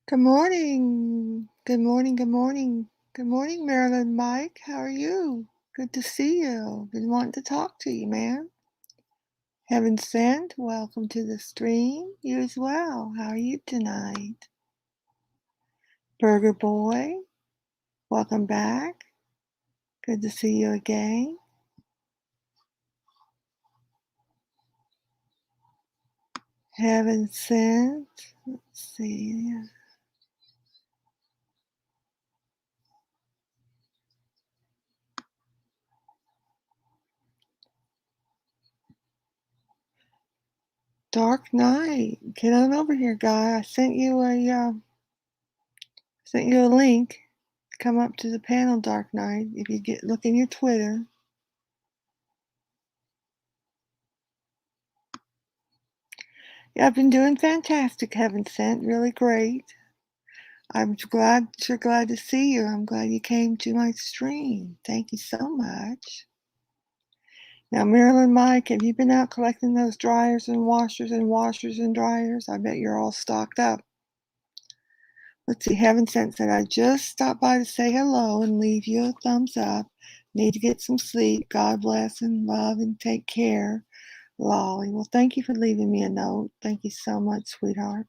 Good morning. Good morning. Good morning. Good morning, Marilyn Mike. How are you? Good to see you. Been wanting to talk to you, man. Heaven sent. Welcome to the stream. You as well. How are you tonight? Burger Boy, welcome back. Good to see you again. Heaven sent. Let's see. Dark night. Get on over here, guy. I sent you a link. Come up to the panel, Dark Knight. If you look in your Twitter. Yeah, I've been doing fantastic, heaven sent. Really great. I'm sure glad to see you. I'm glad you came to my stream. Thank you so much. Now, Marilyn Mike, have you been out collecting those dryers and washers and dryers? I bet you're all stocked up. Let's see, heaven sent said, I just stopped by to say hello and leave you a thumbs up. Need to get some sleep. God bless and love and take care. Lolly. Well, thank you for leaving me a note. Thank you so much, sweetheart.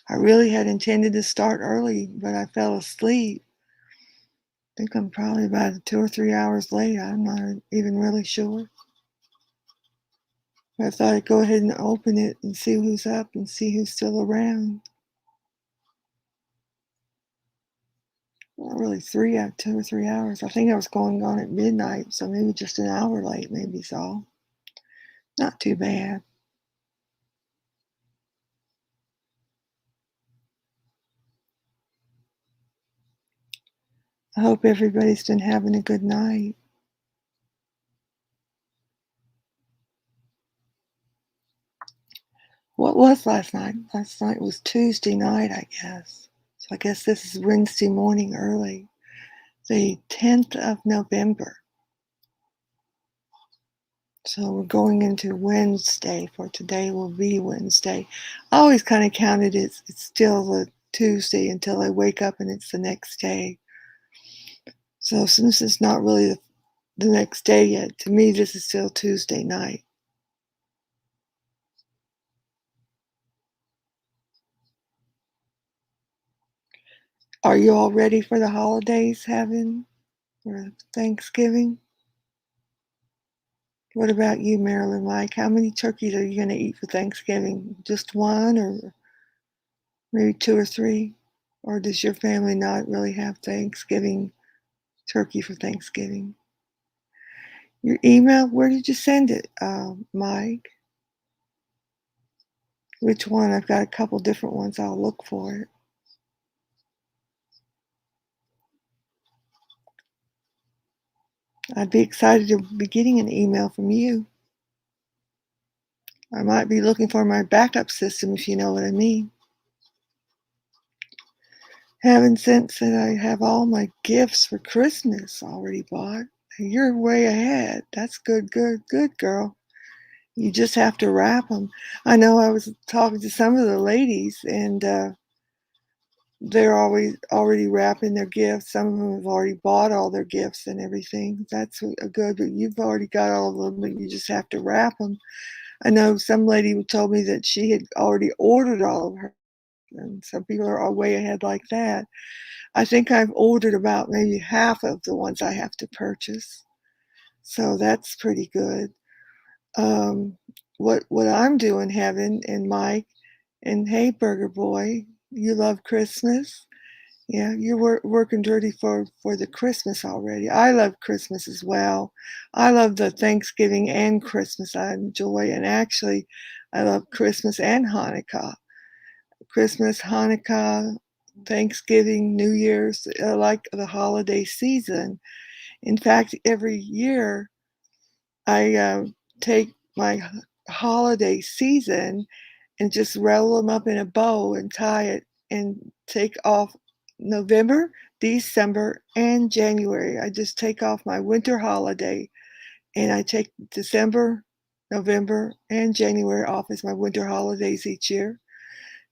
I really had intended to start early, but I fell asleep. I think I'm probably about 2 or 3 hours late. I'm not even really sure. But I thought I'd go ahead and open it and see who's up and see who's still around. Not really 2 or 3 hours. I think I was going on at midnight, so maybe just an hour late, maybe so. Not too bad. I hope everybody's been having a good night. What was last night? Last night was Tuesday night, I guess. So I guess this is Wednesday morning early, the 10th of November. So we're going into Wednesday, for today will be Wednesday. I always kind of counted it's still the Tuesday until I wake up and it's the next day. So since it's not really the next day yet, to me this is still Tuesday night. Are you all ready for the holidays, Heaven, or Thanksgiving? What about you, Marilyn Mike? How many turkeys are you going to eat for Thanksgiving? Just one, or maybe 2 or 3? Or does your family not really have Thanksgiving turkey for Thanksgiving? Your email, where did you send it, Mike? Which one? I've got a couple different ones. I'll look for it. I'd be excited to be getting an email from you. I might be looking for my backup system, if you know what I mean. Heaven sent that I have all my gifts for Christmas already bought. You're way ahead. That's good, good, good, girl. You just have to wrap them. I know I was talking to some of the ladies, and they're always already wrapping their gifts. Some of them have already bought all their gifts and everything. That's a good, but you've already got all of them, but you just have to wrap them. I know some lady told me that she had already ordered all of her, and some people are way ahead like that. I think I've ordered about maybe half of the ones I have to purchase. So that's pretty good. Um, what I'm doing, Heaven and Mike, and hey, Burger Boy, you love Christmas? Yeah, you're working dirty for the Christmas already. I love Christmas as well. I love the Thanksgiving and Christmas I enjoy, and actually, I love Christmas and Hanukkah. Christmas, Hanukkah, Thanksgiving, New Year's, like the holiday season. In fact, every year I take my holiday season and just roll them up in a bow and tie it and take off November, December, and January. I just take off my winter holiday, and I take December, November, and January off as my winter holidays each year.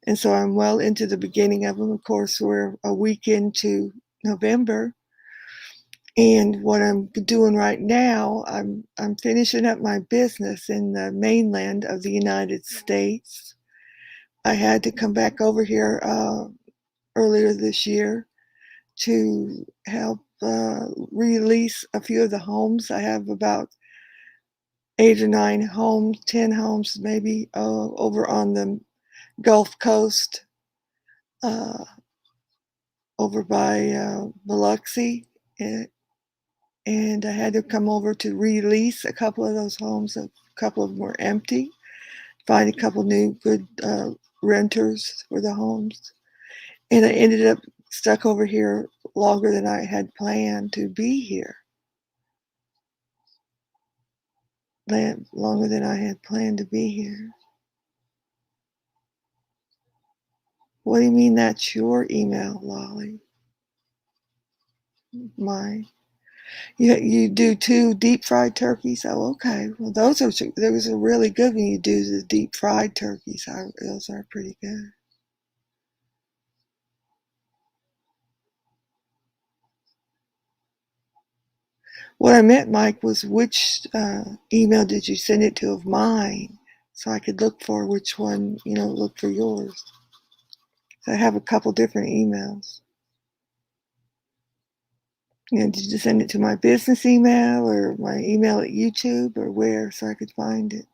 And so I'm well into the beginning of them. Of course, we're a week into November. And what I'm doing right now, I'm finishing up my business in the mainland of the United States. I had to come back over here earlier this year to help release a few of the homes. I have about 8 or 9 homes, 10 homes maybe, over on the Gulf Coast, uh, over by Biloxi. And I had to come over to release a couple of those homes. A couple of them were empty, find a couple new good renters for the homes. And I ended up stuck over here longer than I had planned to be here. Longer than I had planned to be here. What do you mean that's your email, Lolly? My, you do 2 deep fried turkeys? Oh, okay. Well, those are really good when you do the deep fried turkeys. Those are pretty good. What I meant, Mike, was which email did you send it to of mine, so I could look for which one, look for yours. So I have a couple different emails. Did you send it to my business email or my email at YouTube or where, so I could find it?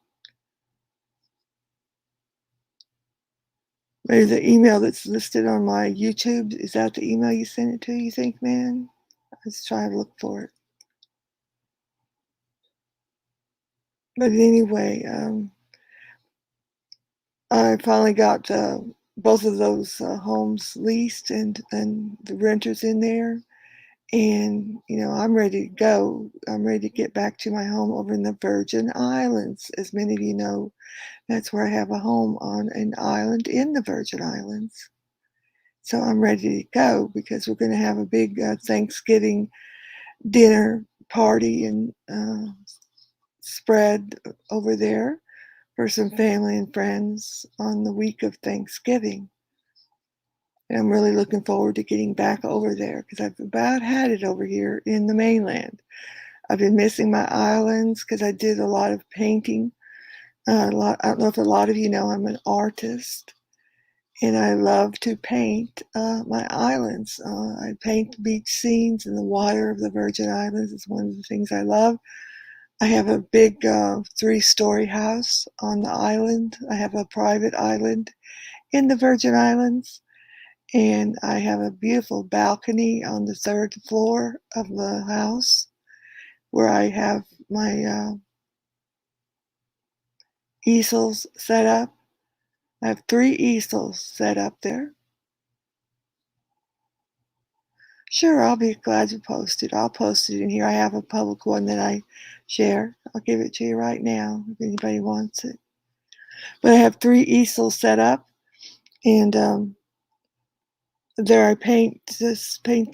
Maybe the email that's listed on my YouTube, is that the email you sent it to, you think, man? Let's try to look for it. But anyway, I finally got both of those homes leased and the renters in there. And, I'm ready to go. I'm ready to get back to my home over in the Virgin Islands. As many of you know, that's where I have a home on an island in the Virgin Islands. So I'm ready to go because we're going to have a big Thanksgiving dinner party and spread over there for some family and friends on the week of Thanksgiving. And I'm really looking forward to getting back over there because I've about had it over here in the mainland. I've been missing my islands because I did a lot of painting. I don't know if a lot of you know I'm an artist, and I love to paint my islands. I paint beach scenes in the water of the Virgin Islands. It's one of the things I love. I have a big 3-story house on the island. I have a private island in the Virgin Islands, and I have a beautiful balcony on the 3rd floor of the house where I have my easels set up. I have 3 easels set up there. Sure, I'll be glad to post it. I'll post it in here. I have a public one that I share. I'll give it to you right now if anybody wants it. But I have 3 easels set up, and there I paint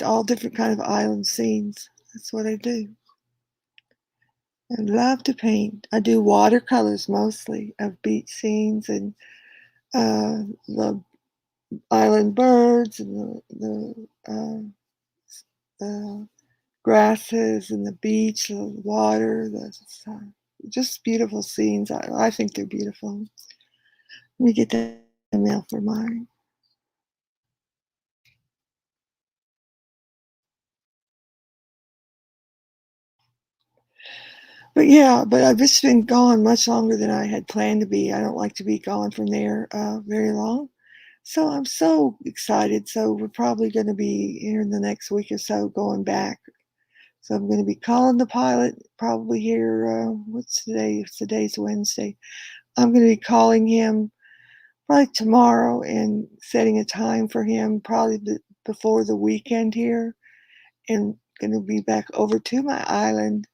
all different kind of island scenes. That's what I do. I love to paint. I do watercolors mostly of beach scenes and the island birds and the grasses and the beach, the water, just beautiful scenes. I think they're beautiful. Let me get that email for mine. But yeah, but I've just been gone much longer than I had planned to be. I don't like to be gone from there very long. So I'm so excited. So we're probably going to be here in the next week or so going back. So I'm going to be calling the pilot probably here. What's today? Today's Wednesday. I'm going to be calling him probably tomorrow and setting a time for him probably before the weekend here, and going to be back over to my island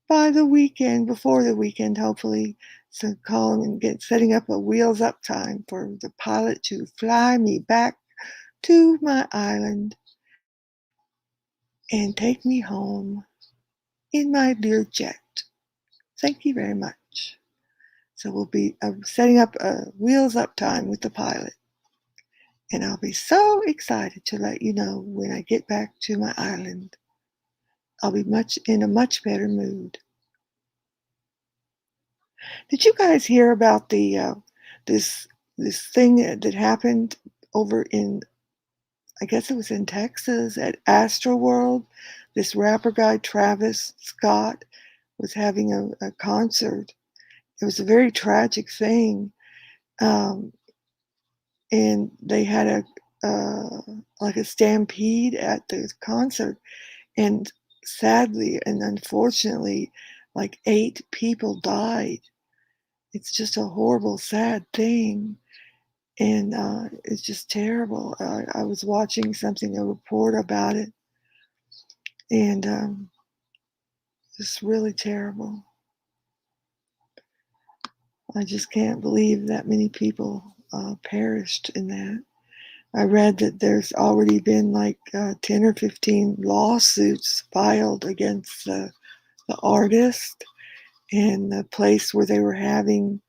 by the weekend, before the weekend, hopefully. So call him and setting up a wheels up time for the pilot to fly me back to my island and take me home in my dear jet. Thank you very much. So we'll be setting up a wheels up time with the pilot. And I'll be so excited to let you know when I get back to my island. I'll be in a much better mood. Did you guys hear about this this thing that happened over in, I guess it was in Texas at Astroworld? This rapper guy Travis Scott was having a concert. It was a very tragic thing, um, and they had like a stampede at the concert, and sadly and unfortunately, like 8 people died. It's just a horrible, sad thing. And it's just terrible. I was watching something, a report about it, and it's really terrible. I just can't believe that many people perished in that. I read that there's already been like 10 or 15 lawsuits filed against the artist and the place where they were having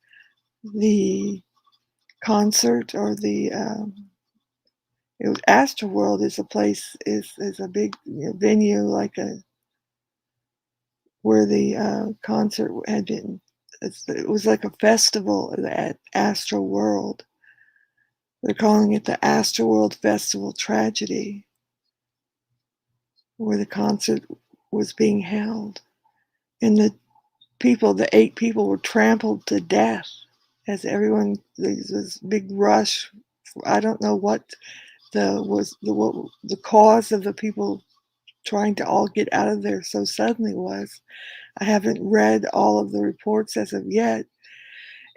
the concert, or the it was Astroworld is a place, is a big venue, like a where the concert had been. It was like a festival at Astroworld. They're calling it the Astroworld Festival Tragedy, where the concert was being held, and the 8 people were trampled to death as everyone. There was this big rush. I don't know what the cause of the people trying to all get out of there so suddenly was. I haven't read all of the reports as of yet.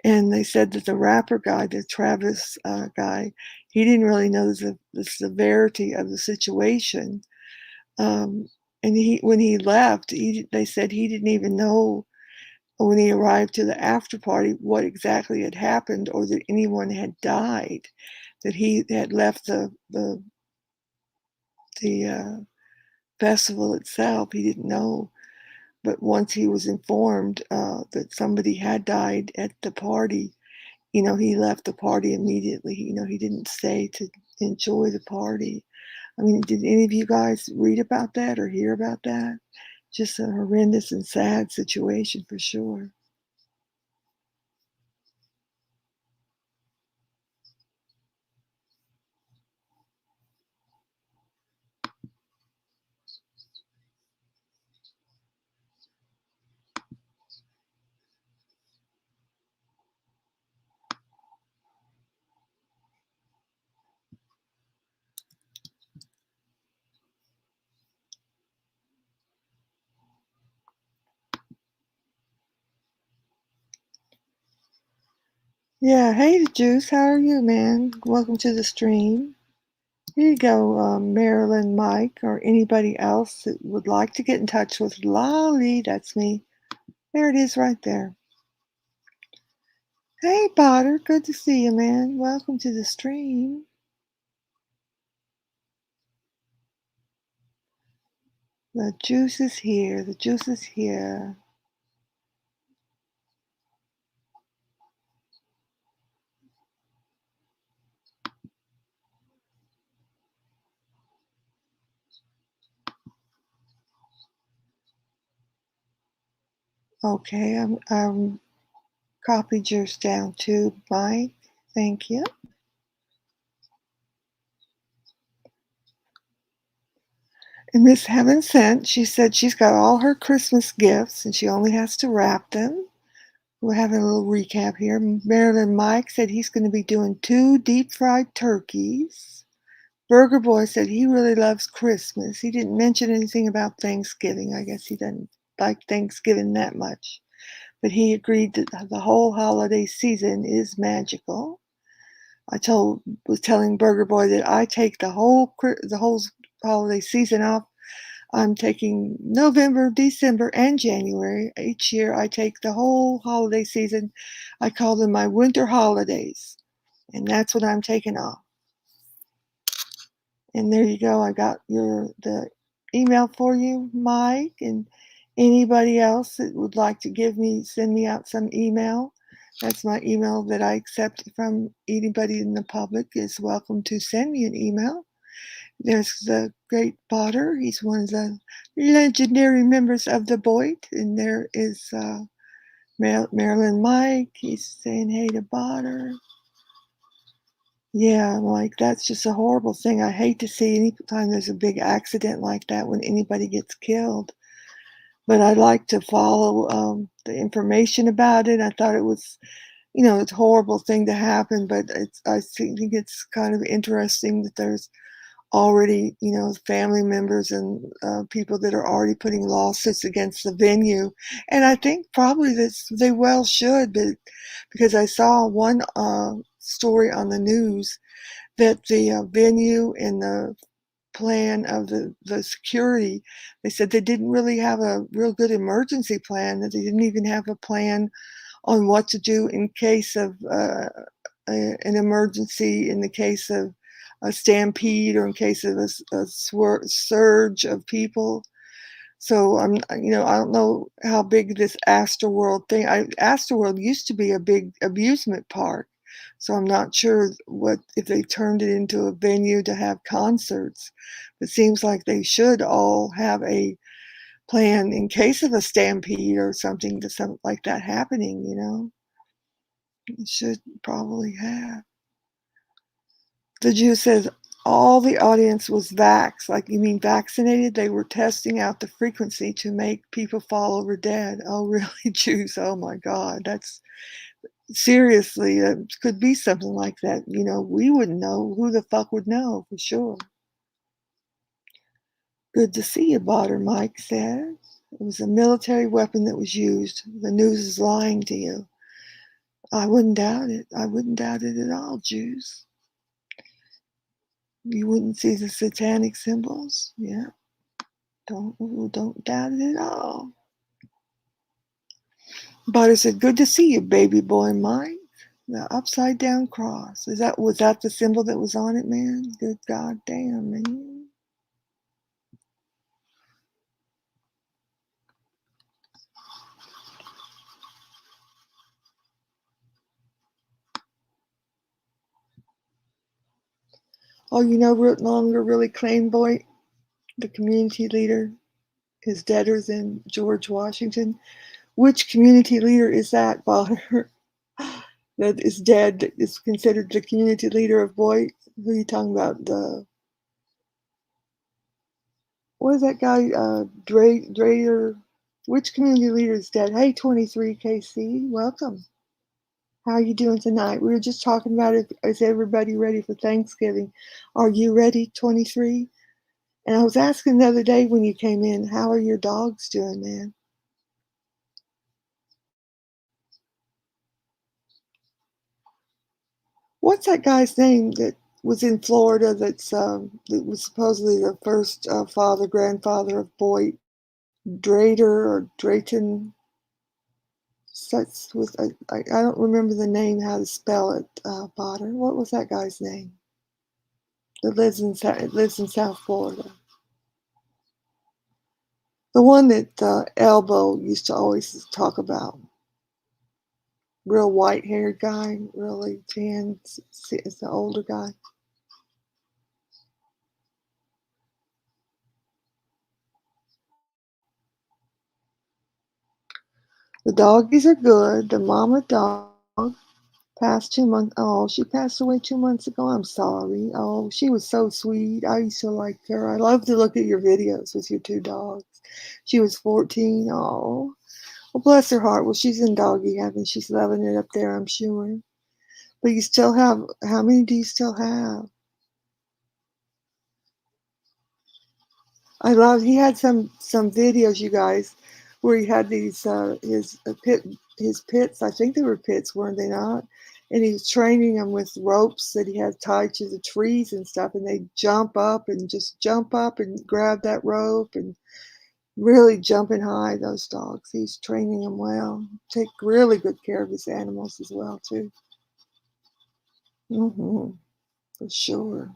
And they said that the rapper guy, the Travis guy, he didn't really know the severity of the situation. Um, and when he left, they said he didn't even know when he arrived to the after party what exactly had happened, or that anyone had died. That he had left the festival itself. He didn't know. But once he was informed that somebody had died at the party, he left the party immediately. He didn't stay to enjoy the party. I mean, did any of you guys read about that or hear about that? Just a horrendous and sad situation for sure. Yeah, hey, Juice, how are you, man? Welcome to the stream. Here you go, Marilyn, Mike, or anybody else that would like to get in touch with LOLLY. That's me. There it is right there. Hey, Potter, good to see you, man. Welcome to the stream. The juice is here. The juice is here. Okay, I'm copied yours down too, Mike. Thank you. And Miss Heaven Sent, she said she's got all her Christmas gifts and she only has to wrap them. We're having a little recap here. Marilyn Mike said he's going to be doing 2 deep fried turkeys. Burger Boy said he really loves Christmas. He didn't mention anything about Thanksgiving. I guess he doesn't like Thanksgiving that much. But he agreed that the whole holiday season is magical. Was telling Burger Boy that I take the whole holiday season off. I'm taking November, December, and January. Each year I take the whole holiday season. I call them my winter holidays, and that's what I'm taking off. And there you go. I got the email for you, Mike, and anybody else that would like to send me out some email. That's my email that I accept from anybody in the public is welcome to send me an email. There's the great Potter. He's one of the legendary members of the Boyd. And there is Marilyn Mike. He's saying hey to Potter. Yeah, like that's just a horrible thing. I hate to see any time there's a big accident like that when anybody gets killed. But I like to follow the information about it. I thought it was, it's a horrible thing to happen, but I think it's kind of interesting that there's already, family members and people that are already putting lawsuits against the venue. And I think probably that they well should, but because I saw one story on the news that the venue and the plan of the security, they said they didn't really have a real good emergency plan, that they didn't even have a plan on what to do in case of an emergency, in the case of a stampede, or in case of a surge of people. So I don't know how big this Astroworld thing. Astroworld used to be a big amusement park, so I'm not sure what if they turned it into a venue to have concerts. It seems like they should all have a plan in case of a stampede or something like that happening. It should probably have. The Jew says all the audience was vax. Like, you mean vaccinated? They were testing out the frequency to make people fall over dead. Oh, really, Jews? Oh, my God. That's seriously, it could be something like that. We wouldn't know. Who the fuck would know for sure? Good to see you, Botter, Mike says. It was a military weapon that was used. The news is lying to you. I wouldn't doubt it. I wouldn't doubt it at all, Jews. You wouldn't see the satanic symbols? Yeah. Don't doubt it at all. Butter said, good to see you, baby boy Mike. The upside down cross. Was that the symbol that was on it, man? Good goddamn, man. Oh, Root Longer really claimed, boy, the community leader is deader than George Washington. Which community leader is that, Butter? That is dead, that is considered the community leader of Boy? Who are you talking about? What is that guy? Drader. Which community leader is dead? Hey, 23KC, welcome. How are you doing tonight? We were just talking about is everybody ready for Thanksgiving? Are you ready, 23? And I was asking the other day when you came in, how are your dogs doing, man? What's that guy's name that was in Florida that was supposedly the first grandfather of Boyd? Drader or Drayton? Such was I don't remember the name, how to spell it, Potter. What was that guy's name? That lives in South Florida. The one that Elbow used to always talk about. Real white-haired guy, really tan. It's the older guy. The doggies are good. The mama dog passed 2 months. Oh, she passed away 2 months ago. I'm sorry. Oh, she was so sweet. I used to like her. I love to look at your videos with your two dogs. She was 14. Oh, well, bless her heart. Well, she's in doggy heaven. She's loving it up there, I'm sure. But you still have, how many do you still have? He had some videos, you guys, where he had these his pits. I think they were pits, weren't they not? And he was training them with ropes that he had tied to the trees and stuff, and they jump up and grab that rope and really jumping high. Those dogs, he's training them well. Take really good care of his animals as well too. For sure.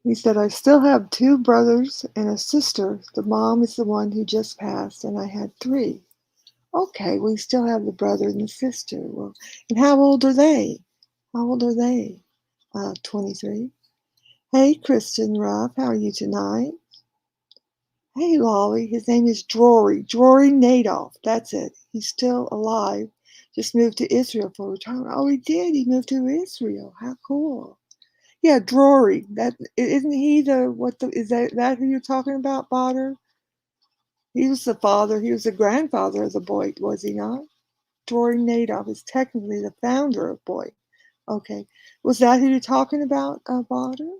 He said, I still have two brothers and a sister. The mom is the one who just passed, and I had three. Okay, we still have the brother and the sister. Well, and how old are they? How old are they? 23. Hey, Kristen Ruff, how are you tonight? Hey, Lolly, his name is Drory Nadoff. That's it. He's still alive. Just moved to Israel for retirement. Oh, he did. He moved to Israel. How cool. Yeah, Drory. That isn't he the what the is that who you're talking about, Botter? He was the father. He was the grandfather of the boy, was he not? Drory Nadoff is technically the founder of Boy. Okay, was that who you're talking about, Botter?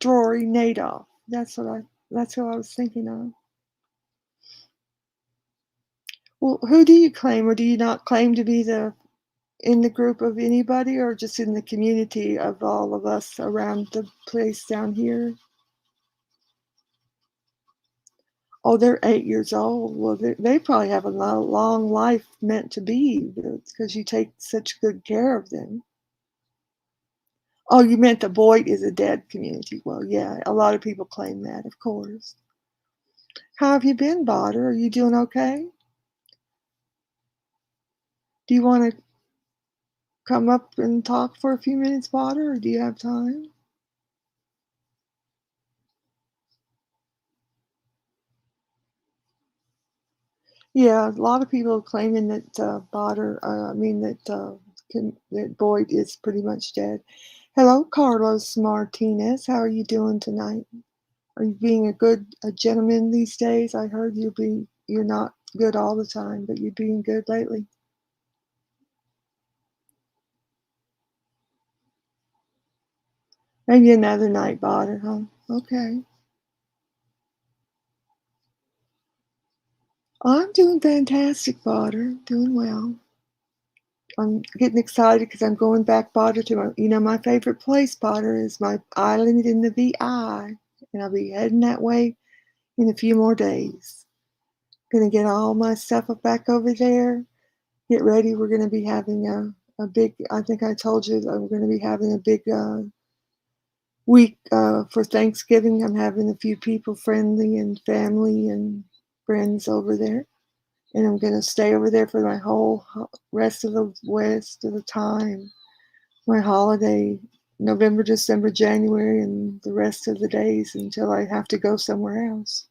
Drory Nadoff. That's who I was thinking of. Well, who do you claim, or do you not claim to be in the group of anybody, or just in the community of all of us around the place down here? Oh, they're 8 years old. Well, they probably have a long life meant to be because you take such good care of them. Oh, you meant the Boyd is a dead community. Well, yeah, a lot of people claim that, of course. How have you been, Botter? Are you doing okay? Do you want to come up and talk for a few minutes, Botter, or do you have time? Yeah, a lot of people claiming that that Boyd is pretty much dead. Hello, Carlos Martinez. How are you doing tonight? Are you being a gentleman these days? I heard you're not good all the time, but you're being good lately. Maybe another night, Botter, huh? Okay. I'm doing fantastic, Botter. Doing well. I'm getting excited because I'm going back, Potter, to my favorite place, Potter, is my island in the VI, and I'll be heading that way in a few more days. Gonna get all my stuff back over there. Get ready. We're gonna be having a big. I think I told you that we're gonna be having a big week for Thanksgiving. I'm having a few people friendly and family and friends over there, and I'm gonna stay over there for my whole rest of the time. My holiday, November, December, January, and the rest of the days until I have to go somewhere else.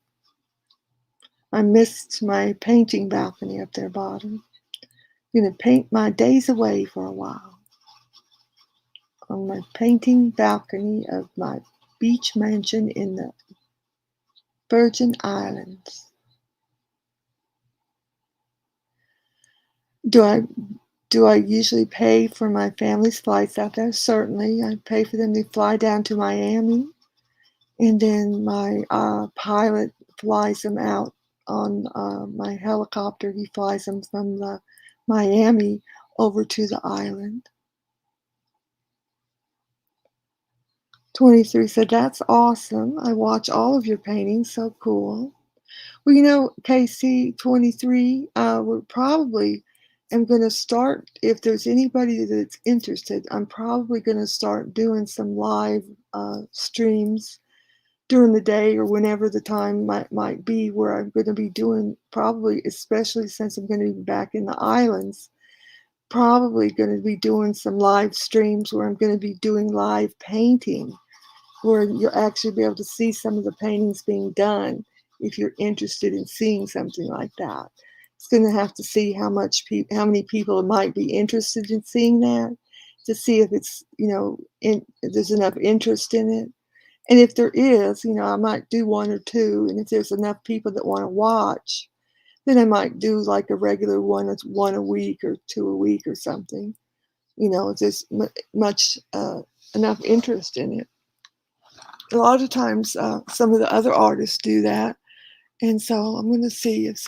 I missed my painting balcony up there bottom. I'm gonna paint my days away for a while on my painting balcony of my beach mansion in the Virgin Islands. Do I do I usually pay for my family's flights out there? Certainly. I pay for them to fly down to Miami, and then my pilot flies them out on my helicopter. He flies them from the Miami over to the island. 23 said, that's awesome. I watch all of your paintings. So cool. Well, KC 23, we're probably am going to start, if there's anybody that's interested, I'm probably going to start doing some live streams during the day or whenever the time might be, where I'm going to be doing, probably, especially since I'm going to be back in the islands, probably going to be doing some live streams where I'm going to be doing live painting, where you'll actually be able to see some of the paintings being done if you're interested in seeing something like that. It's going to have to see how many people might be interested in seeing that, to see if it's, if there's enough interest in it. And if there is, I might do one or two. And if there's enough people that want to watch, then I might do like a regular one a week or two a week or something. If there's much enough interest in it. A lot of times, some of the other artists do that. And so I'm going to see if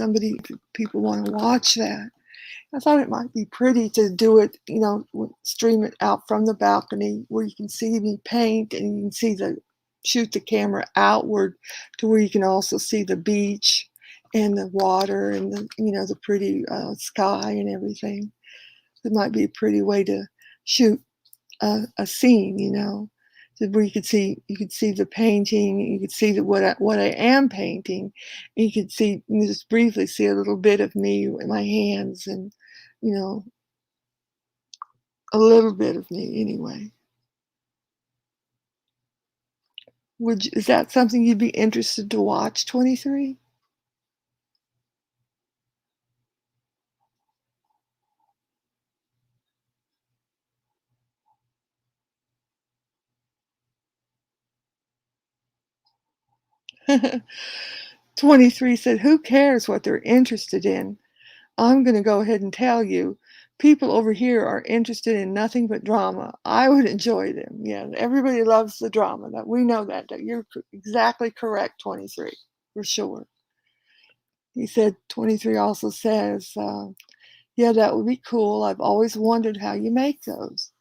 people want to watch that. I thought it might be pretty to do it, stream it out from the balcony where you can see me paint, and you can shoot the camera outward to where you can also see the beach and the water and the pretty sky and everything. It might be a pretty way to shoot a scene. So where you could see the painting, you could see what I am painting, and you could see you just briefly see a little bit of me with my hands and, you know, a little bit of me anyway. Is that something you'd be interested to watch, 23? 23 said, "Who cares what they're interested in? I'm gonna go ahead and tell you, people over here are interested in nothing but drama. I would enjoy them." Yeah, everybody loves the drama. That we know that you're exactly correct, 23, for sure. He said, 23 also says, "Yeah, that would be cool. I've always wondered how you make those."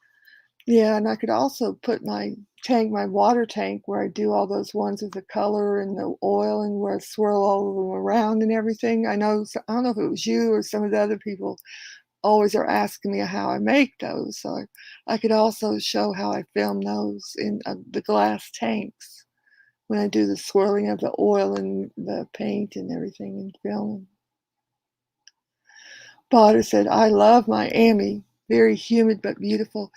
Yeah, and I could also put my water tank where I do all those ones with the color and the oil and where I swirl all of them around and everything. I don't know if it was you or some of the other people always are asking me how I make those, so I could also show how I film those in, the glass tanks when I do the swirling of the oil and the paint and everything and film. Potter said, "I love Miami. Very humid but beautiful."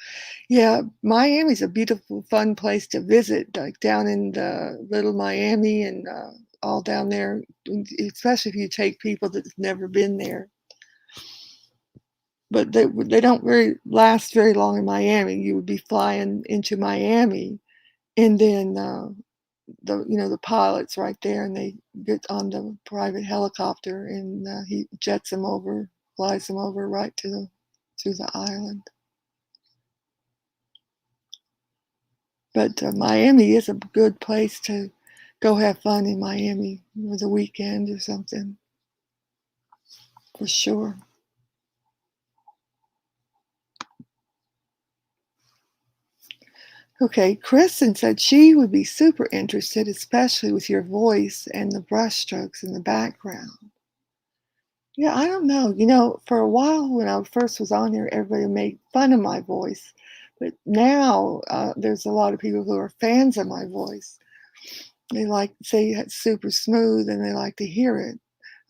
Yeah, Miami's a beautiful, fun place to visit, like down in the Little Miami and all down there, especially if you take people that have never been there. But they don't very last very long in Miami. You would be flying into Miami, and then the pilot's right there, and they get on the private helicopter, and he jets them over, flies them over right to the island. But Miami is a good place to go have fun in Miami with a weekend or something, for sure. Okay, Kristen said she would be super interested, especially with your voice and the brushstrokes in the background. Yeah, I don't know. For a while when I first was on here, everybody made fun of my voice. But now there's a lot of people who are fans of my voice. They like say it's super smooth and they like to hear it.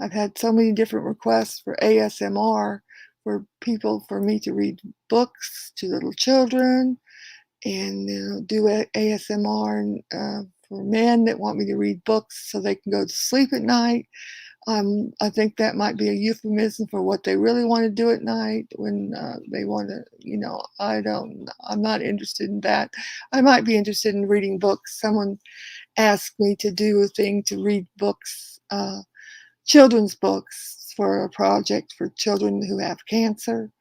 I've had so many different requests for ASMR for me to read books to little children and do ASMR and, for men that want me to read books so they can go to sleep at night. I think that might be a euphemism for what they really want to do at night when they want to, I'm not interested in that. I might be interested in reading books. Someone asked me to do a thing to read books, children's books for a project for children who have cancer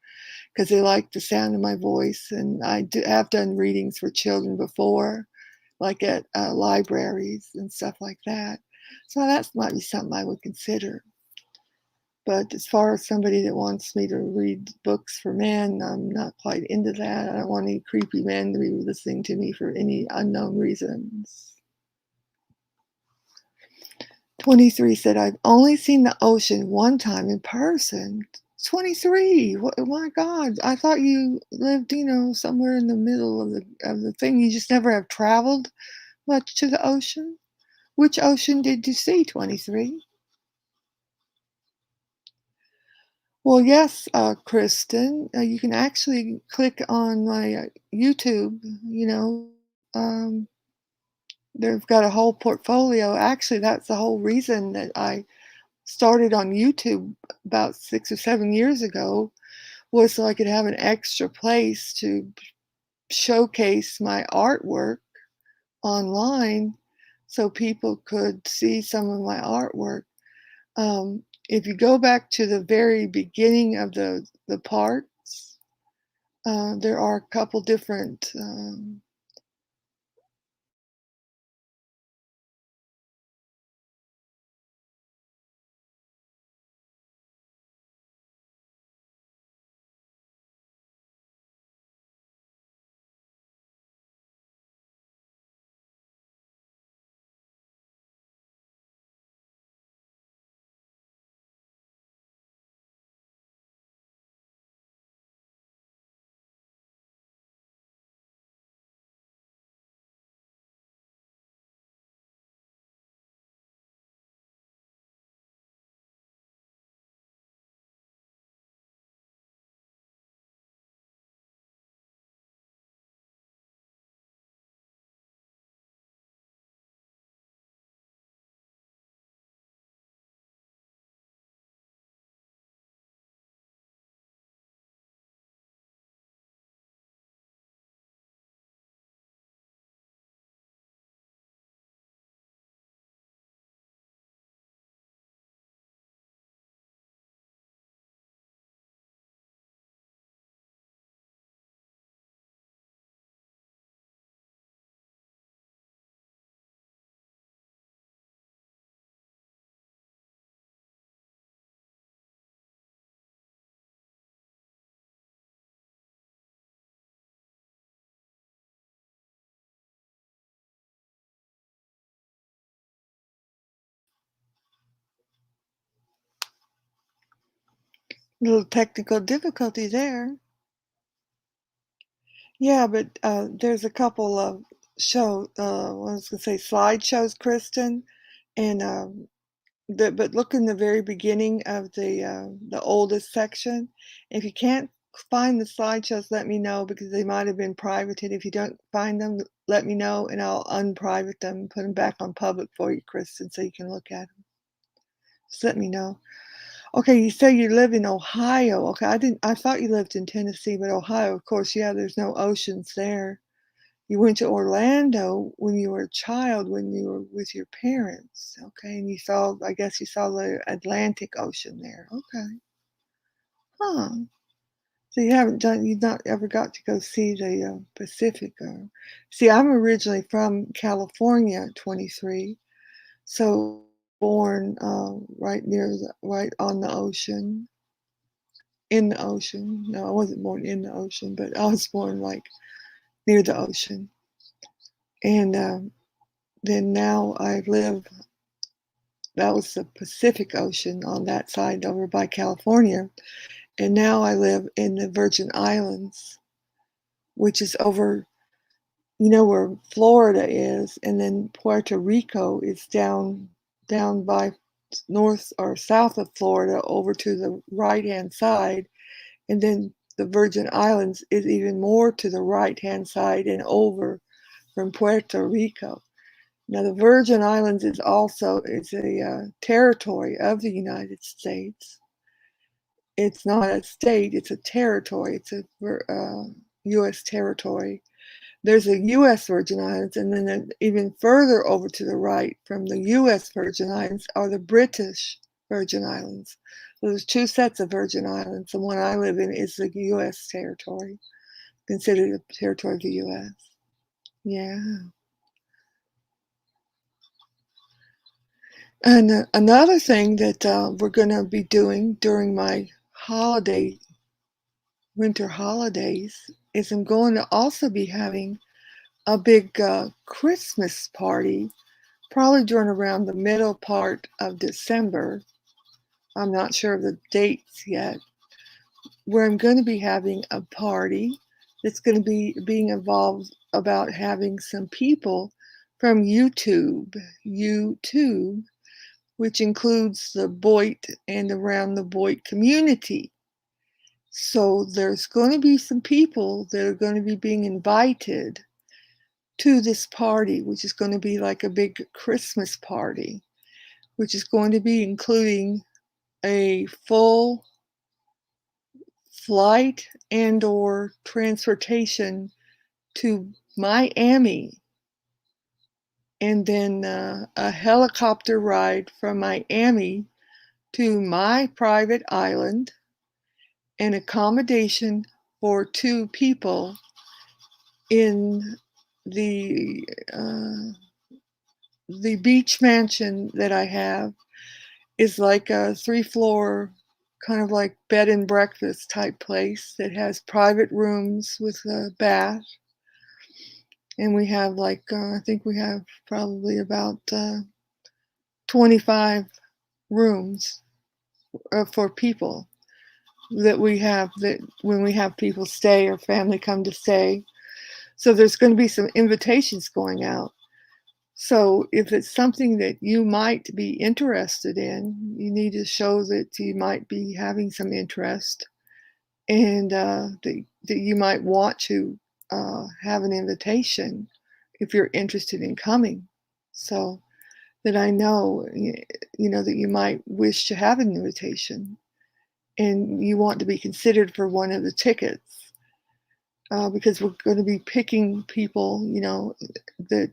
because they like the sound of my voice. And have done readings for children before, like at libraries and stuff like that. So that might be something I would consider. But as far as somebody that wants me to read books for men, I'm not quite into that. I don't want any creepy men to be listening to me for any unknown reasons. 23 said, "I've only seen the ocean one time in person." 23, oh my God, I thought you lived, somewhere in the middle of the thing. You just never have traveled much to the ocean? Which ocean did you see, 23? Well, yes, Kristen, you can actually click on my YouTube, um, they've got a whole portfolio. Actually, that's the whole reason that I started on YouTube about 6 or 7 years ago was so I could have an extra place to showcase my artwork online so people could see some of my artwork. If you go back to the very beginning of the parts, there are a couple different Little technical difficulty there. Yeah, but there's a couple of I was gonna say slideshows, Kristen, and but look in the very beginning of the oldest section. If you can't find the slideshows, let me know because they might have been privated. If you don't find them, let me know and I'll unprivate them and put them back on public for you, Kristen, so you can look at them. Just let me know. Okay, you say you live in Ohio. Okay, I thought you lived in Tennessee, but Ohio, of course, yeah, there's no oceans there. You went to Orlando when you were a child, when you were with your parents, okay, and I guess you saw the Atlantic Ocean there. Okay. Huh. So you've not ever got to go see the Pacific. See, I'm originally from California, 23, so born right on the ocean, in the ocean. No, I wasn't born in the ocean, but I was born like near the ocean. And then now I live, that was the Pacific Ocean on that side over by California. And now I live in the Virgin Islands, which is over, where Florida is, and then Puerto Rico is down by north or south of Florida over to the right-hand side. And then the Virgin Islands is even more to the right-hand side and over from Puerto Rico. Now, the Virgin Islands is a territory of the United States. It's not a state; it's a territory. It's a U.S. territory. There's a U.S. Virgin Islands, and then even further over to the right from the U.S. Virgin Islands are the British Virgin Islands. So there's two sets of Virgin Islands. The one I live in is the U.S. territory, considered a territory of the U.S. Yeah. And another thing that we're going to be doing during my winter holidays, is I'm going to also be having a big Christmas party, probably during around the middle part of December. I'm not sure of the dates yet, where I'm going to be having a party that's going to be being involved about having some people from YouTube, which includes the Boit and around the Boit community. So there's going to be some people that are going to be being invited to this party, which is going to be like a big Christmas party, which is going to be including a full flight and or transportation to Miami, and then a helicopter ride from Miami to my private island, and accommodation for two people in the uh, the beach mansion that I have. Is like a 3-floor, kind of like bed and breakfast type place that has private rooms with a bath. And we have I think we have probably about 25 rooms for people that when we have people stay or family come to stay. So there's going to be some invitations going out. So if it's something that you might be interested in, you need to show that you might be having some interest, and that you might want to have an invitation if you're interested in coming. So that I know, that you might wish to have an invitation and you want to be considered for one of the tickets, because we're going to be picking people, that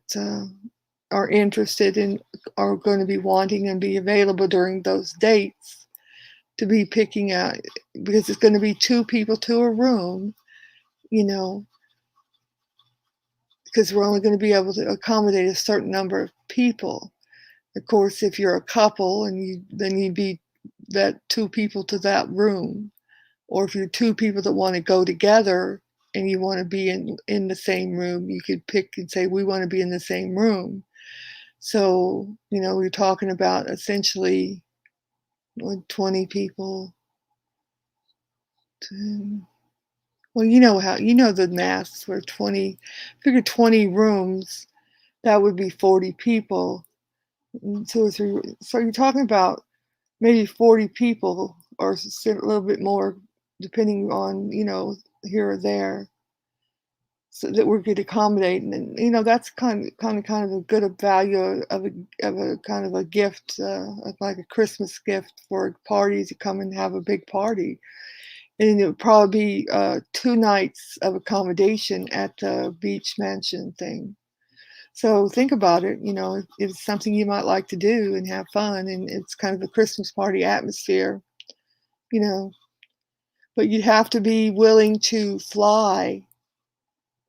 are interested and are going to be wanting and be available during those dates, to be picking out, because it's going to be two people to a room, you know, because we're only going to be able to accommodate a certain number of people. Of course, if you're a couple and then you'd be that two people to that room, or if you're two people that want to go together and you want to be in the same room, you could pick and say, we want to be in the same room. So, we're talking about essentially 20 people, Well, you know how the masks were 20, figure 20 rooms, that would be 40 people, 2 or 3, so you're talking about maybe 40 people or a little bit more depending on, here or there, so that we could accommodate, and then, that's kind of a good value of a kind of a gift, of like a Christmas gift for parties to come and have a big party. And it would probably be 2 nights of accommodation at the beach mansion thing. So think about it, if it's something you might like to do and have fun, and it's kind of a Christmas party atmosphere, you know, but you'd have to be willing to fly,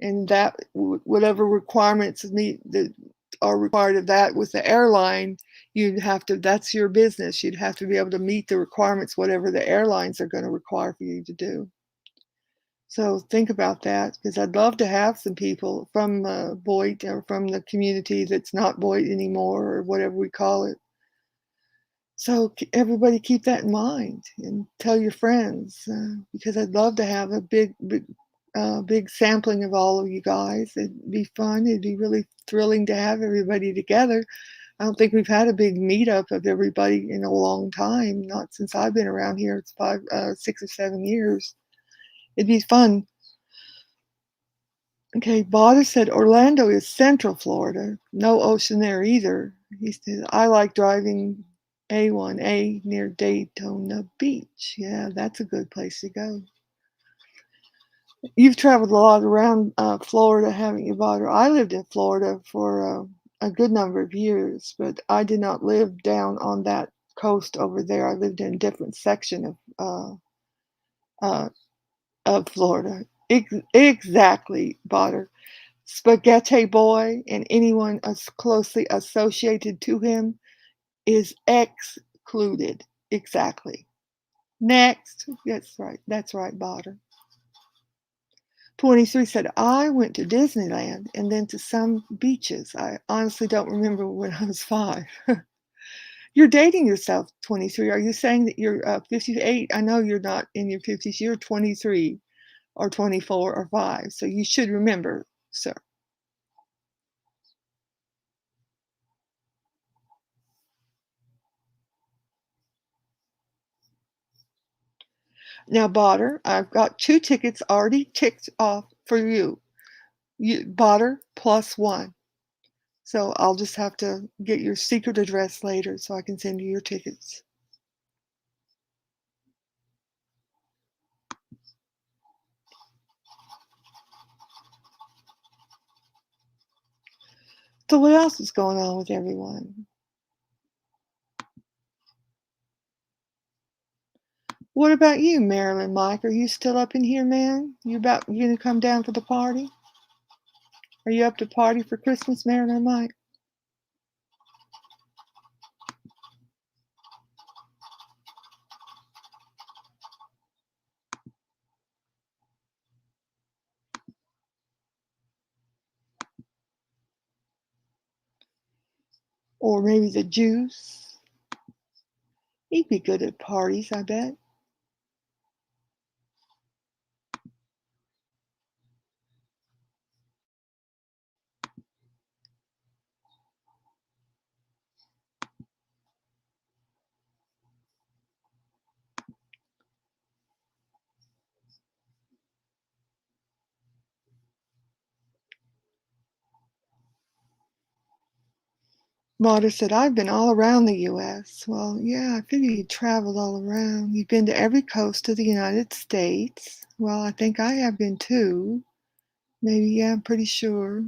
and that whatever requirements need that are required of that with the airline, you'd have to. That's your business. You'd have to be able to meet the requirements, whatever the airlines are going to require for you to do. So think about that, because I'd love to have some people from Boyd, or from the community that's not Boyd anymore, or whatever we call it. So everybody keep that in mind and tell your friends, because I'd love to have a big sampling of all of you guys. It'd be fun. It'd be really thrilling to have everybody together. I don't think we've had a big meetup of everybody in a long time, not since I've been around here. It's 6 or 7 years. It'd be fun. Okay, Botter said Orlando is Central Florida. No ocean there either. He said, I like driving A1A near Daytona Beach. Yeah, that's a good place to go. You've traveled a lot around Florida, haven't you, Botter? I lived in Florida for a good number of years, but I did not live down on that coast over there. I lived in a different section of Florida. Exactly, Botter. Spaghetti Boy and anyone as closely associated to him is excluded. Exactly. Next. That's right, Botter. 23 said, I went to Disneyland and then to some beaches. I honestly don't remember when I was 5. You're dating yourself, 23. Are you saying that you're 58? I know you're not in your 50s. You're 23 or 24 or 5. So you should remember, sir. Now, Botter, I've got 2 tickets already ticked off for you. Botter +1. So I'll just have to get your secret address later so I can send you your tickets. So what else is going on with everyone? What about you, Marilyn Mike? Are you still up in here, man? You gonna come down for the party? Are you up to party for Christmas, Marilyn Mike? Or maybe the juice? He'd be good at parties, I bet. Marta said, I've been all around the U.S. Well, yeah, I figure you traveled all around. You've been to every coast of the United States. Well, I think I have been too. Maybe, yeah, I'm pretty sure.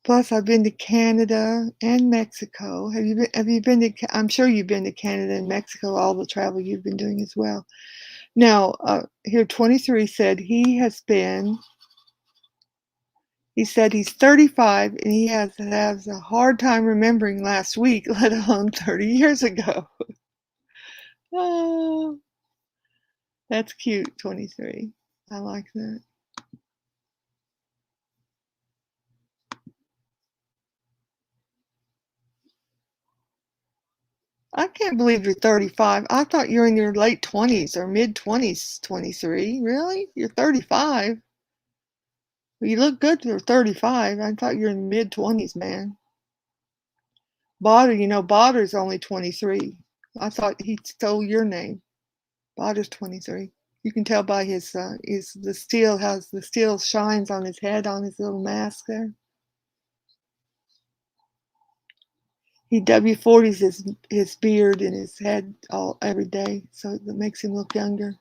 Plus, I've been to Canada and Mexico. Have you been to, I'm sure you've been to Canada and Mexico, all the travel you've been doing as well. Now, here 23 said he said he's 35 and he has a hard time remembering last week, let alone 30 years ago. Oh, that's cute, 23. I like that. I can't believe you're 35. I thought you're in your late 20s or mid-20s, 23. Really? You're 35. Well, you look good for 35. I thought you're in mid-20s, man. Botter's only 23. I thought he stole your name. Botter's 23. You can tell by the steel shines on his head, on his little mask there. He W40s his beard and his head every day, so that makes him look younger.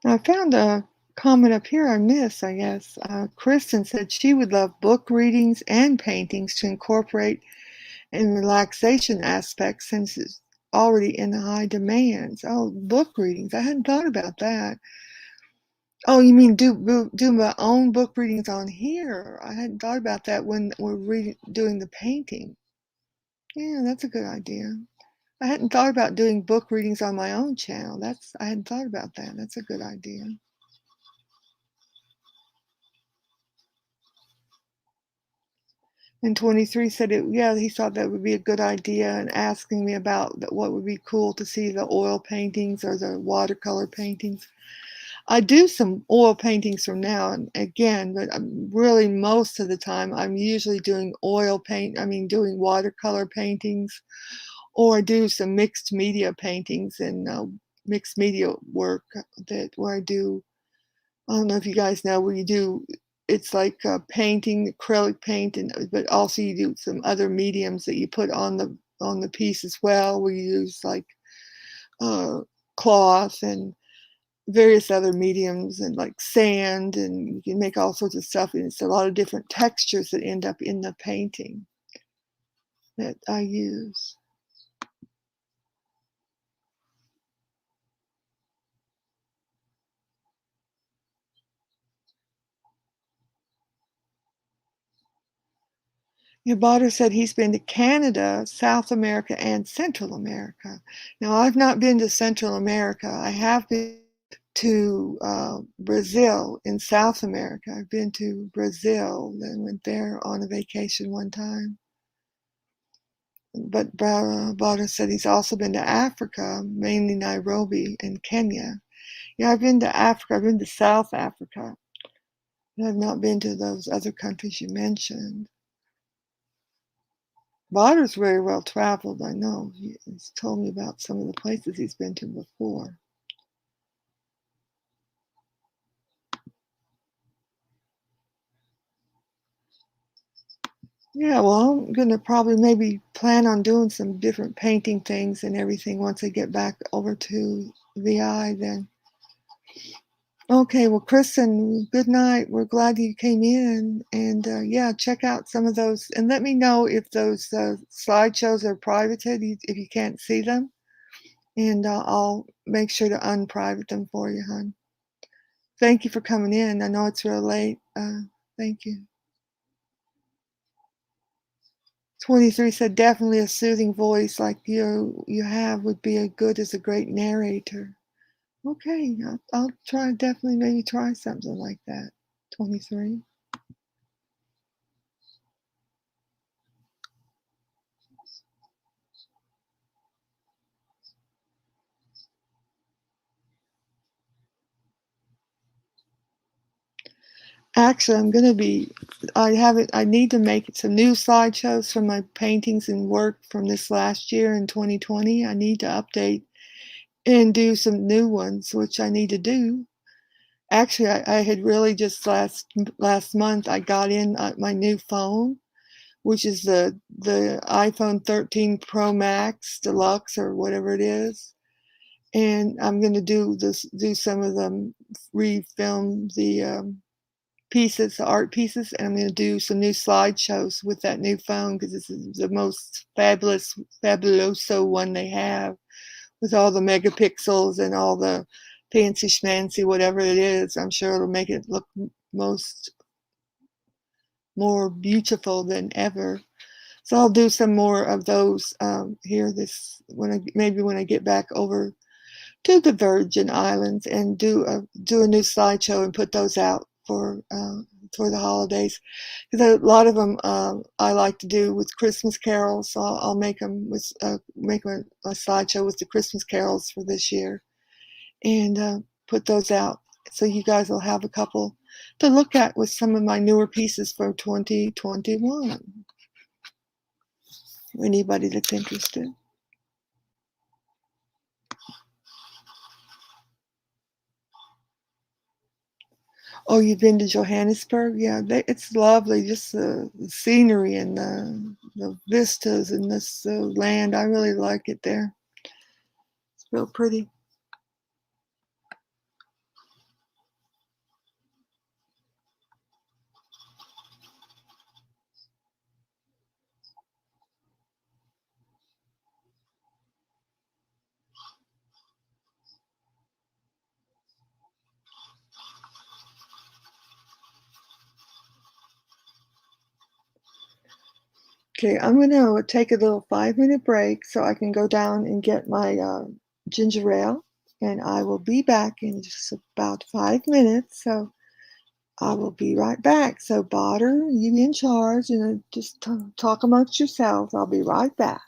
I found a comment up here I missed, I guess. Kristen said she would love book readings and paintings to incorporate in relaxation aspects since it's already in high demands. Oh, book readings. I hadn't thought about that. Oh, you mean do my own book readings on here? I hadn't thought about that when we're doing the painting. Yeah, that's a good idea. I hadn't thought about doing book readings on my own channel. I hadn't thought about that. That's a good idea. And 23 said yeah, he thought that would be a good idea and asking me about what would be cool to see the oil paintings or the watercolor paintings. I do some oil paintings from now and again, but really most of the time I'm usually doing doing watercolor paintings, or I do some mixed media paintings and mixed media work where I don't know if you guys know where it's like painting, acrylic paint, but also you do some other mediums that you put on the piece as well, where you use like cloth and various other mediums and like sand, and you can make all sorts of stuff, and it's a lot of different textures that end up in the painting that I use. Yabata said he's been to Canada, South America, and Central America. Now, I've not been to Central America. I have been to Brazil in South America. I've been to Brazil and went there on a vacation one time. But Bada said he's also been to Africa, mainly Nairobi and Kenya. Yeah, I've been to Africa. I've been to South Africa. I've not been to those other countries you mentioned. Botter's very well traveled, I know. He's told me about some of the places he's been to before. Yeah, well, I'm going to probably maybe plan on doing some different painting things and everything once I get back over to tHe then. Okay, well, Kristen, good night. We're glad you came in. And yeah, check out some of those and let me know if those slideshows are privated, if you can't see them. And I'll make sure to unprivate them for you, hon. Thank you for coming in. I know it's real late. Thank you. 23 said definitely a soothing voice like you have would be as good as a great narrator. Okay, I'll try, definitely maybe try something like that. 23. Actually, I need to make some new slideshows from my paintings and work from this last year in 2020. I need to update and do some new ones, which I need to do. Actually, I had really just last month, I got in my new phone, which is the iPhone 13 Pro Max Deluxe or whatever it is. And I'm going to do some of them, refilm the the art pieces, and I'm going to do some new slideshows with that new phone because this is the most fabuloso one they have, with all the megapixels and all the fancy schmancy whatever it is. I'm sure it'll make it look more beautiful than ever. So I'll do some more of those here maybe when I get back over to the Virgin Islands and do a new slideshow and put those out for the holidays, because a lot of them I like to do with Christmas carols. So I'll make them with make a slideshow with the Christmas carols for this year and put those out, so you guys will have a couple to look at with some of my newer pieces for 2021. Anybody that's interested. Oh, you've been to Johannesburg? Yeah, it's lovely. Just the scenery and the vistas and this land. I really like it there. It's real pretty. Okay, I'm going to take a little 5-minute break so I can go down and get my ginger ale, and I will be back in just about 5 minutes. So I will be right back. So, Botter, you in charge, and just talk amongst yourselves. I'll be right back.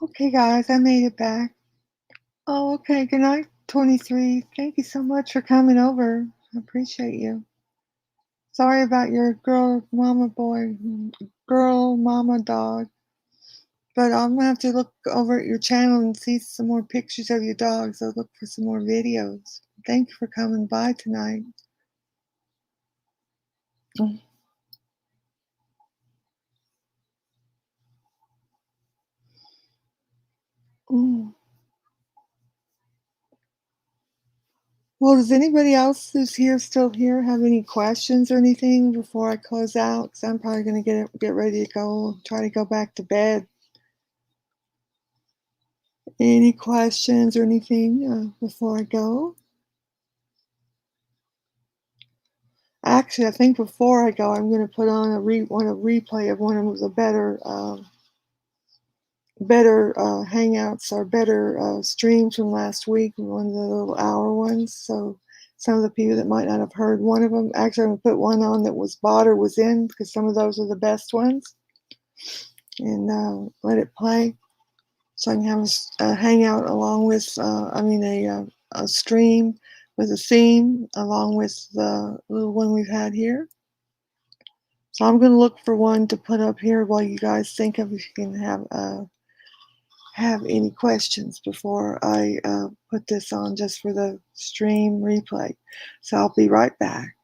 Okay, guys, I made it back. Oh, okay. Good night, 23. Thank you so much for coming over. I appreciate you. Sorry about your girl mama dog. But I'm gonna have to look over at your channel and see some more pictures of your dogs. I'll look for some more videos. Thank you for coming by tonight. Mm, mm. Well, does anybody else who's here still here have any questions or anything before I close out? Because I'm probably gonna get ready to go, try to go back to bed. Any questions or anything before I go? Actually, I think before I go, I'm gonna put on a replay of one of the better hangouts or better streams from last week, one of the little hour ones. So some of the people that might not have heard one of them, actually, I'm gonna put one on that was bought or was in because some of those are the best ones, and let it play so I can have a hangout along with, a stream with a theme along with the little one we've had here. So I'm gonna look for one to put up here while you guys think of if you can have any questions before I put this on just for the stream replay. So I'll be right back.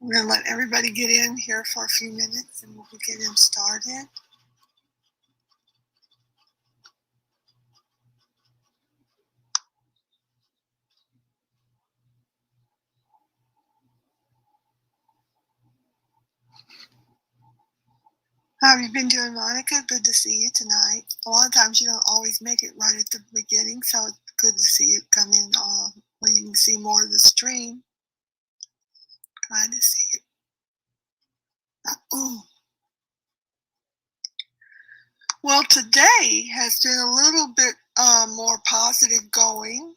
I'm going to let everybody get in here for a few minutes and we'll get them started. How have you been doing, Monica? Good to see you tonight. A lot of times you don't always make it right at the beginning, so it's good to see you come in where you can see more of the stream. Glad to see you. Ooh. Well, today has been a little bit more positive going.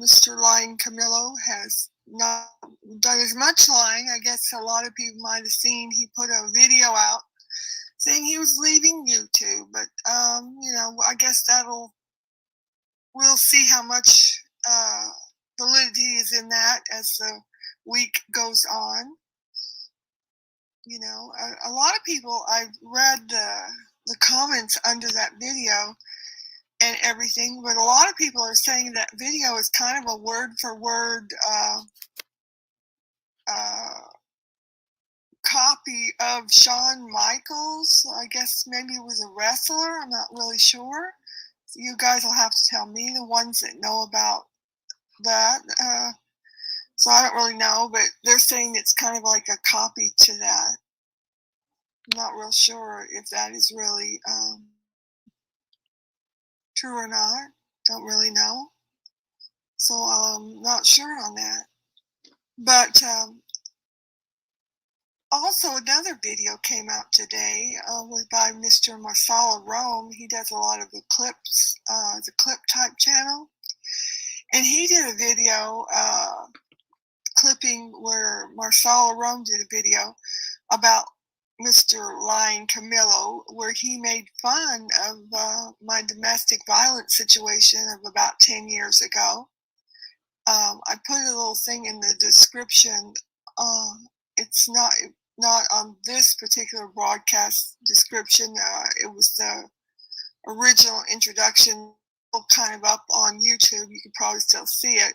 Mr. Lying Camillo has not done as much lying. I guess a lot of people might have seen he put a video out saying he was leaving YouTube, but I guess we'll see how much validity is in that as the week goes on. You know, a lot of people, I've read the comments under that video and everything, but a lot of people are saying that video is kind of a word for word copy of Shawn Michaels. I guess maybe it was a wrestler. I'm not really sure. You guys will have to tell me, the ones that know about that. So I don't really know, but they're saying it's kind of like a copy to that. I'm not real sure if that is really true or not. Don't really know. So I'm not sure on that. But also another video came out today by Mr. Marsala Rome. He does a lot of the clips, the clip type channel. And he did a video clipping where Marsala Rome did a video about Mr. Lying Camillo, where he made fun of my domestic violence situation of about 10 years ago. I put a little thing in the description. It's not on this particular broadcast description. It was the original introduction, kind of up on YouTube. You can probably still see it,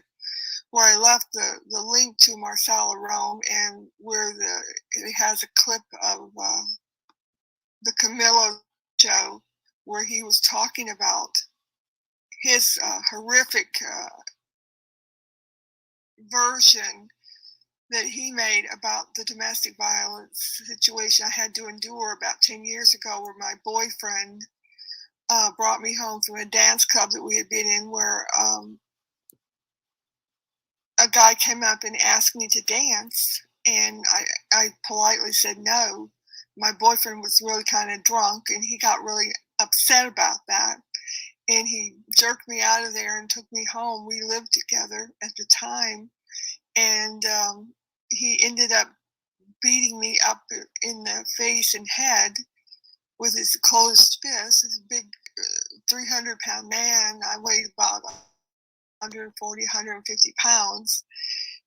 where I left the link to Marsala Rome, and where it has a clip of the Camillo show, where he was talking about his horrific version that he made about the domestic violence situation I had to endure about 10 years ago, where my boyfriend brought me home from a dance club that we had been in, where a guy came up and asked me to dance, and I politely said no. My boyfriend was really kind of drunk, and he got really upset about that, and he jerked me out of there and took me home. We lived together at the time, and he ended up beating me up in the face and head with his closed fist. He's a big 300-pound man. I weighed about 140, 150 pounds.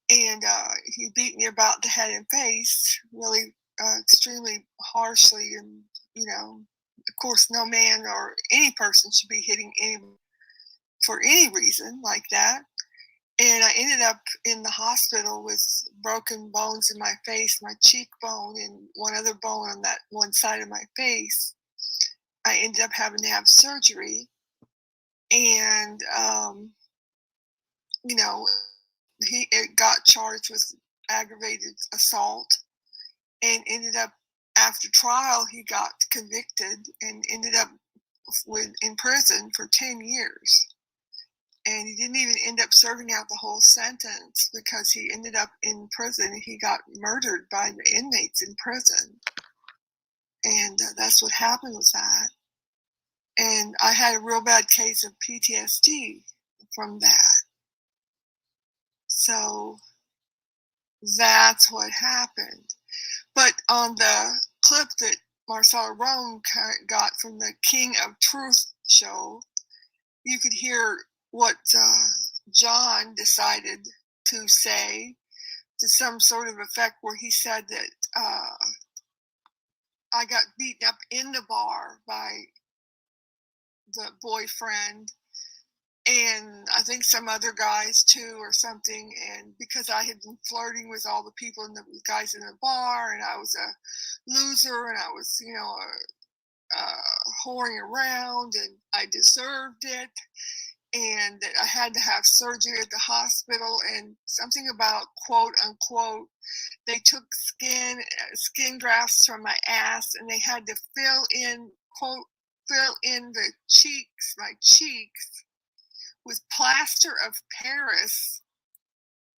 And he beat me about the head and face, really extremely harshly. And, of course, no man or any person should be hitting anyone for any reason like that. And I ended up in the hospital with broken bones in my face, my cheekbone, and one other bone on that one side of my face. I ended up having to have surgery. And, he got charged with aggravated assault, and ended up, after trial, he got convicted and ended up in prison for 10 years. And he didn't even end up serving out the whole sentence, because he ended up in prison. He got murdered by the inmates in prison. And that's what happened with that. And I had a real bad case of PTSD from that. So that's what happened. But on the clip that Marsala Rome got from the King of Truth show, you could hear what John decided to say, to some sort of effect, where he said that I got beaten up in the bar by the boyfriend, and I think some other guys too or something. And because I had been flirting with all the people and the guys in the bar, and I was a loser, and I was, whoring around, and I deserved it, and that I had to have surgery at the hospital, and something about quote unquote they took skin grafts from my ass, and they had to fill in the cheeks, my cheeks, with plaster of Paris,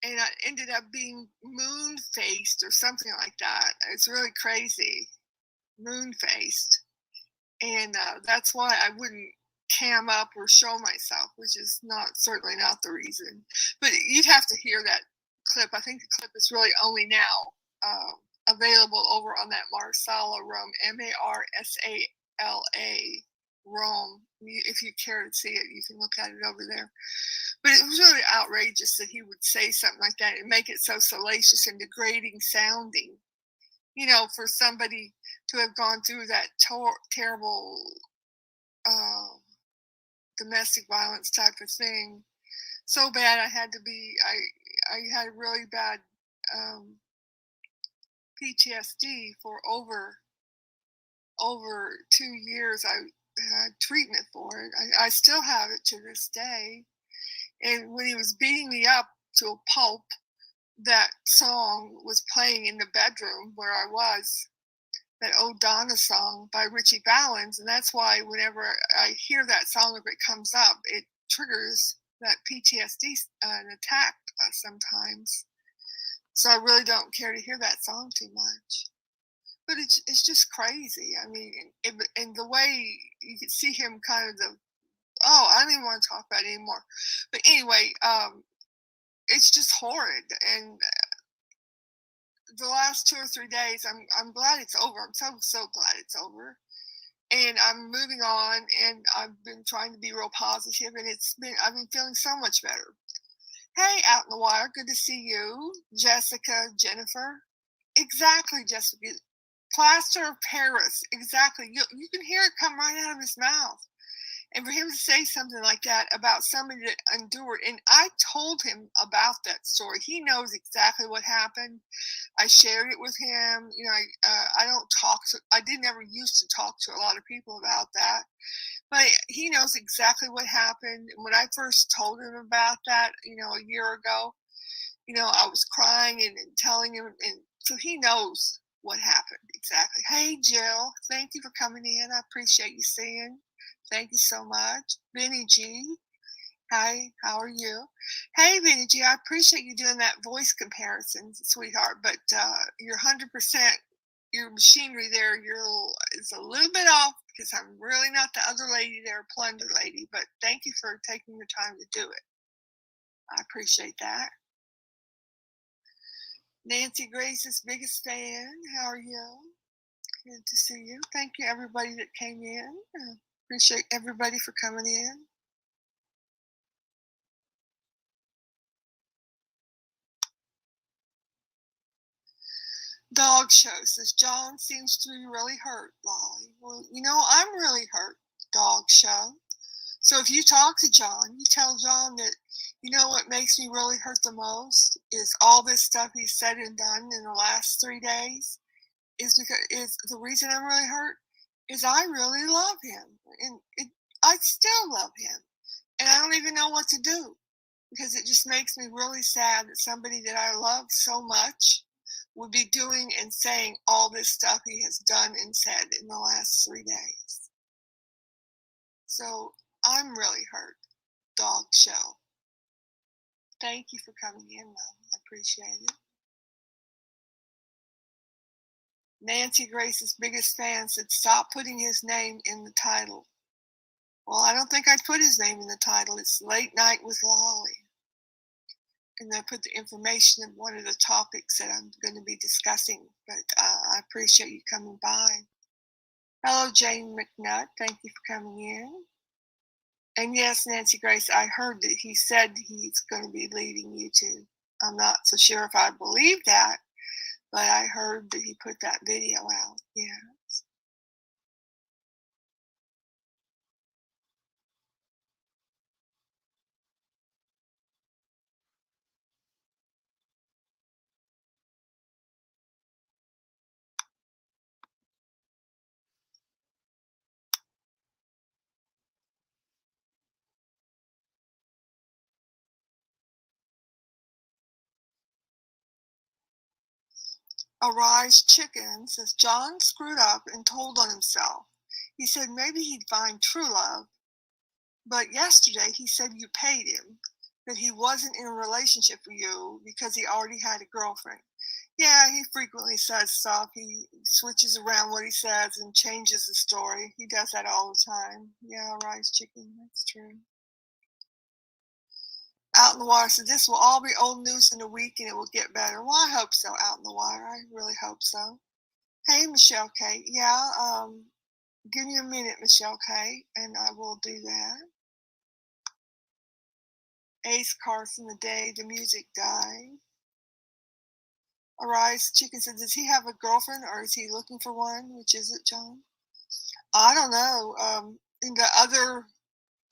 and I ended up being moon faced or something like that. It's really crazy, moon faced, and that's why I wouldn't cam up or show myself, which is certainly not the reason. But you'd have to hear that clip. I think the clip is really only now available over on that Marsala Room, Marsala Rome. If you care to see it, you can look at it over there. But it was really outrageous that he would say something like that and make it so salacious and degrading sounding. For somebody to have gone through that terrible domestic violence type of thing so bad. I had really bad PTSD for over 2 years. I had treatment for it. I still have it to this day. And when he was beating me up to a pulp, that song was playing in the bedroom where I was, that old Donna song by Richie Valens. And that's why whenever I hear that song, if it comes up, it triggers that PTSD an attack sometimes. So I really don't care to hear that song too much. But it's just crazy. I mean, and the way you could see him kind of I don't even want to talk about it anymore. But anyway, it's just horrid. And the last 2 or 3 days, I'm glad it's over. I'm so glad it's over. And I'm moving on, and I've been trying to be real positive, and I've been feeling so much better. Hey, Out in the Wire, good to see you. Jessica, Jennifer. Exactly, Jessica. Plaster of Paris. Exactly. You can hear it come right out of his mouth. And for him to say something like that about somebody that endured, and I told him about that story. He knows exactly what happened. I shared it with him. I didn't ever used to talk to a lot of people about that. But he knows exactly what happened. When I first told him about that, a year ago, I was crying and telling him, and so he knows what happened exactly. Hey, Jill, thank you for coming in. I appreciate you seeing. Thank you so much. Benny G, hi, how are you? Hey, Benny G, I appreciate you doing that voice comparison, sweetheart, but you're 100%, your machinery there, is a little bit off because I'm really not the other lady there, Plunder Lady, but thank you for taking the time to do it. I appreciate that. Nancy Grace's biggest fan, how are you? Good to see you. Thank you, everybody that came in. Appreciate everybody for coming in. Dog Show says, John seems to be really hurt, Lolly. Well, I'm really hurt, Dog Show. So if you talk to John, you tell John that, what makes me really hurt the most is all this stuff he's said and done in the last 3 days is the reason I'm really hurt is I really love him. And I still love him. And I don't even know what to do because it just makes me really sad that somebody that I love so much would be doing and saying all this stuff he has done and said in the last 3 days. So I'm really hurt, Dog Show. Thank you for coming in, though. I appreciate it. Nancy Grace's biggest fan said, stop putting his name in the title. Well, I don't think I'd put his name in the title. It's Late Night with Lolly. And I put the information of one of the topics that I'm going to be discussing. But I appreciate you coming by. Hello, Jane McNutt. Thank you for coming in. And yes, Nancy Grace, I heard that he said he's going to be leaving YouTube. I'm not so sure if I believe that, but I heard that he put that video out. Yes. Arise Chicken says John screwed up and told on himself. He said maybe he'd find true love, but yesterday he said you paid him, that he wasn't in a relationship with you because he already had a girlfriend. Yeah, he frequently says stuff. He switches around what he says and changes the story. He does that all the time. Yeah, Arise Chicken, that's true. Out in the Wire said this will all be old news in a week and it will get better. Well, I hope so, Out in the Wire. I really hope so. Hey, Michelle K. Yeah, give me a minute, Michelle K., and I will do that. Ace Carson, the day the music died. Arise Chicken said, does he have a girlfriend or is he looking for one? Which is it, John? I don't know. And the other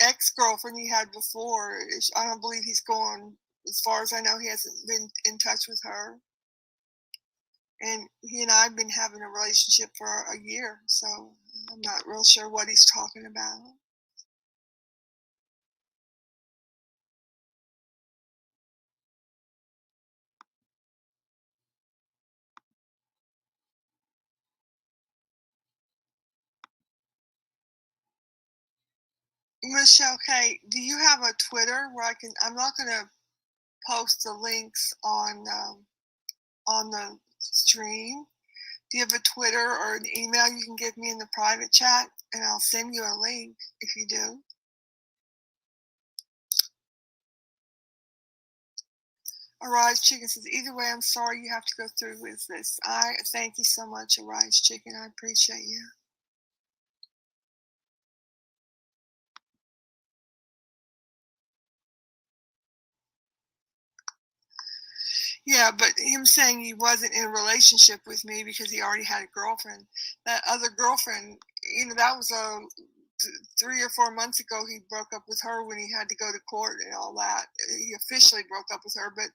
ex-girlfriend he had before, I don't believe he's going, as far as I know, he hasn't been in touch with her. And he and I have been having a relationship for a year, so I'm not real sure what he's talking about. Michelle K., do you have a Twitter where I'm not going to post the links on the stream. Do you have a Twitter or an email you can give me in the private chat, and I'll send you a link if you do. Arise Chicken says, either way, I'm sorry you have to go through with this. I thank you so much, Arise Chicken. I appreciate you. Yeah, but him saying he wasn't in a relationship with me because he already had a girlfriend. That other girlfriend, that was 3 or 4 months ago. He broke up with her when he had to go to court and all that. He officially broke up with her, but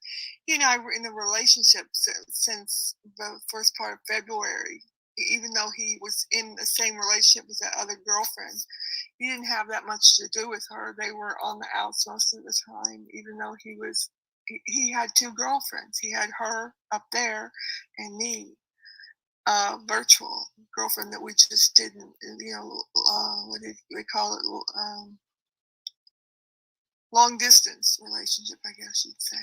he and I were in a relationship since the first part of February. Even though he was in the same relationship with that other girlfriend, he didn't have that much to do with her. They were on the outs most of the time, even though he had 2 girlfriends. He had her up there and me, virtual girlfriend that we just didn't, what did they call it? Long distance relationship, I guess you'd say.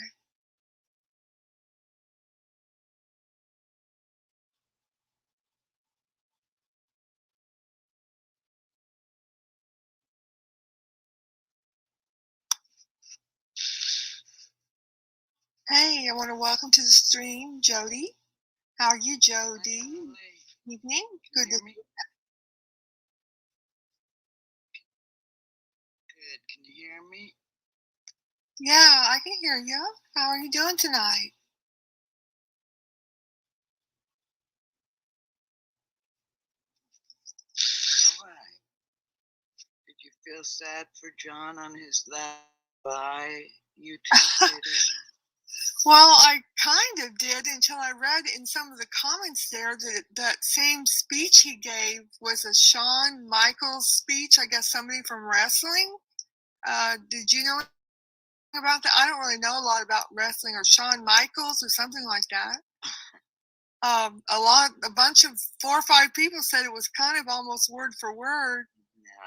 Hey, I want to welcome to the stream, Jody. How are you, Jody? Evening. Good to me. Good. Can you hear me? Yeah, I can hear you. How are you doing tonight? All right. Did you feel sad for John on his last bye YouTube video? Well, I kind of did until I read in some of the comments there that that same speech he gave was a Shawn Michaels speech. I guess somebody from wrestling. Did you know about that? I don't really know a lot about wrestling or Shawn Michaels or something like that. A bunch of 4 or 5 people said it was kind of almost word for word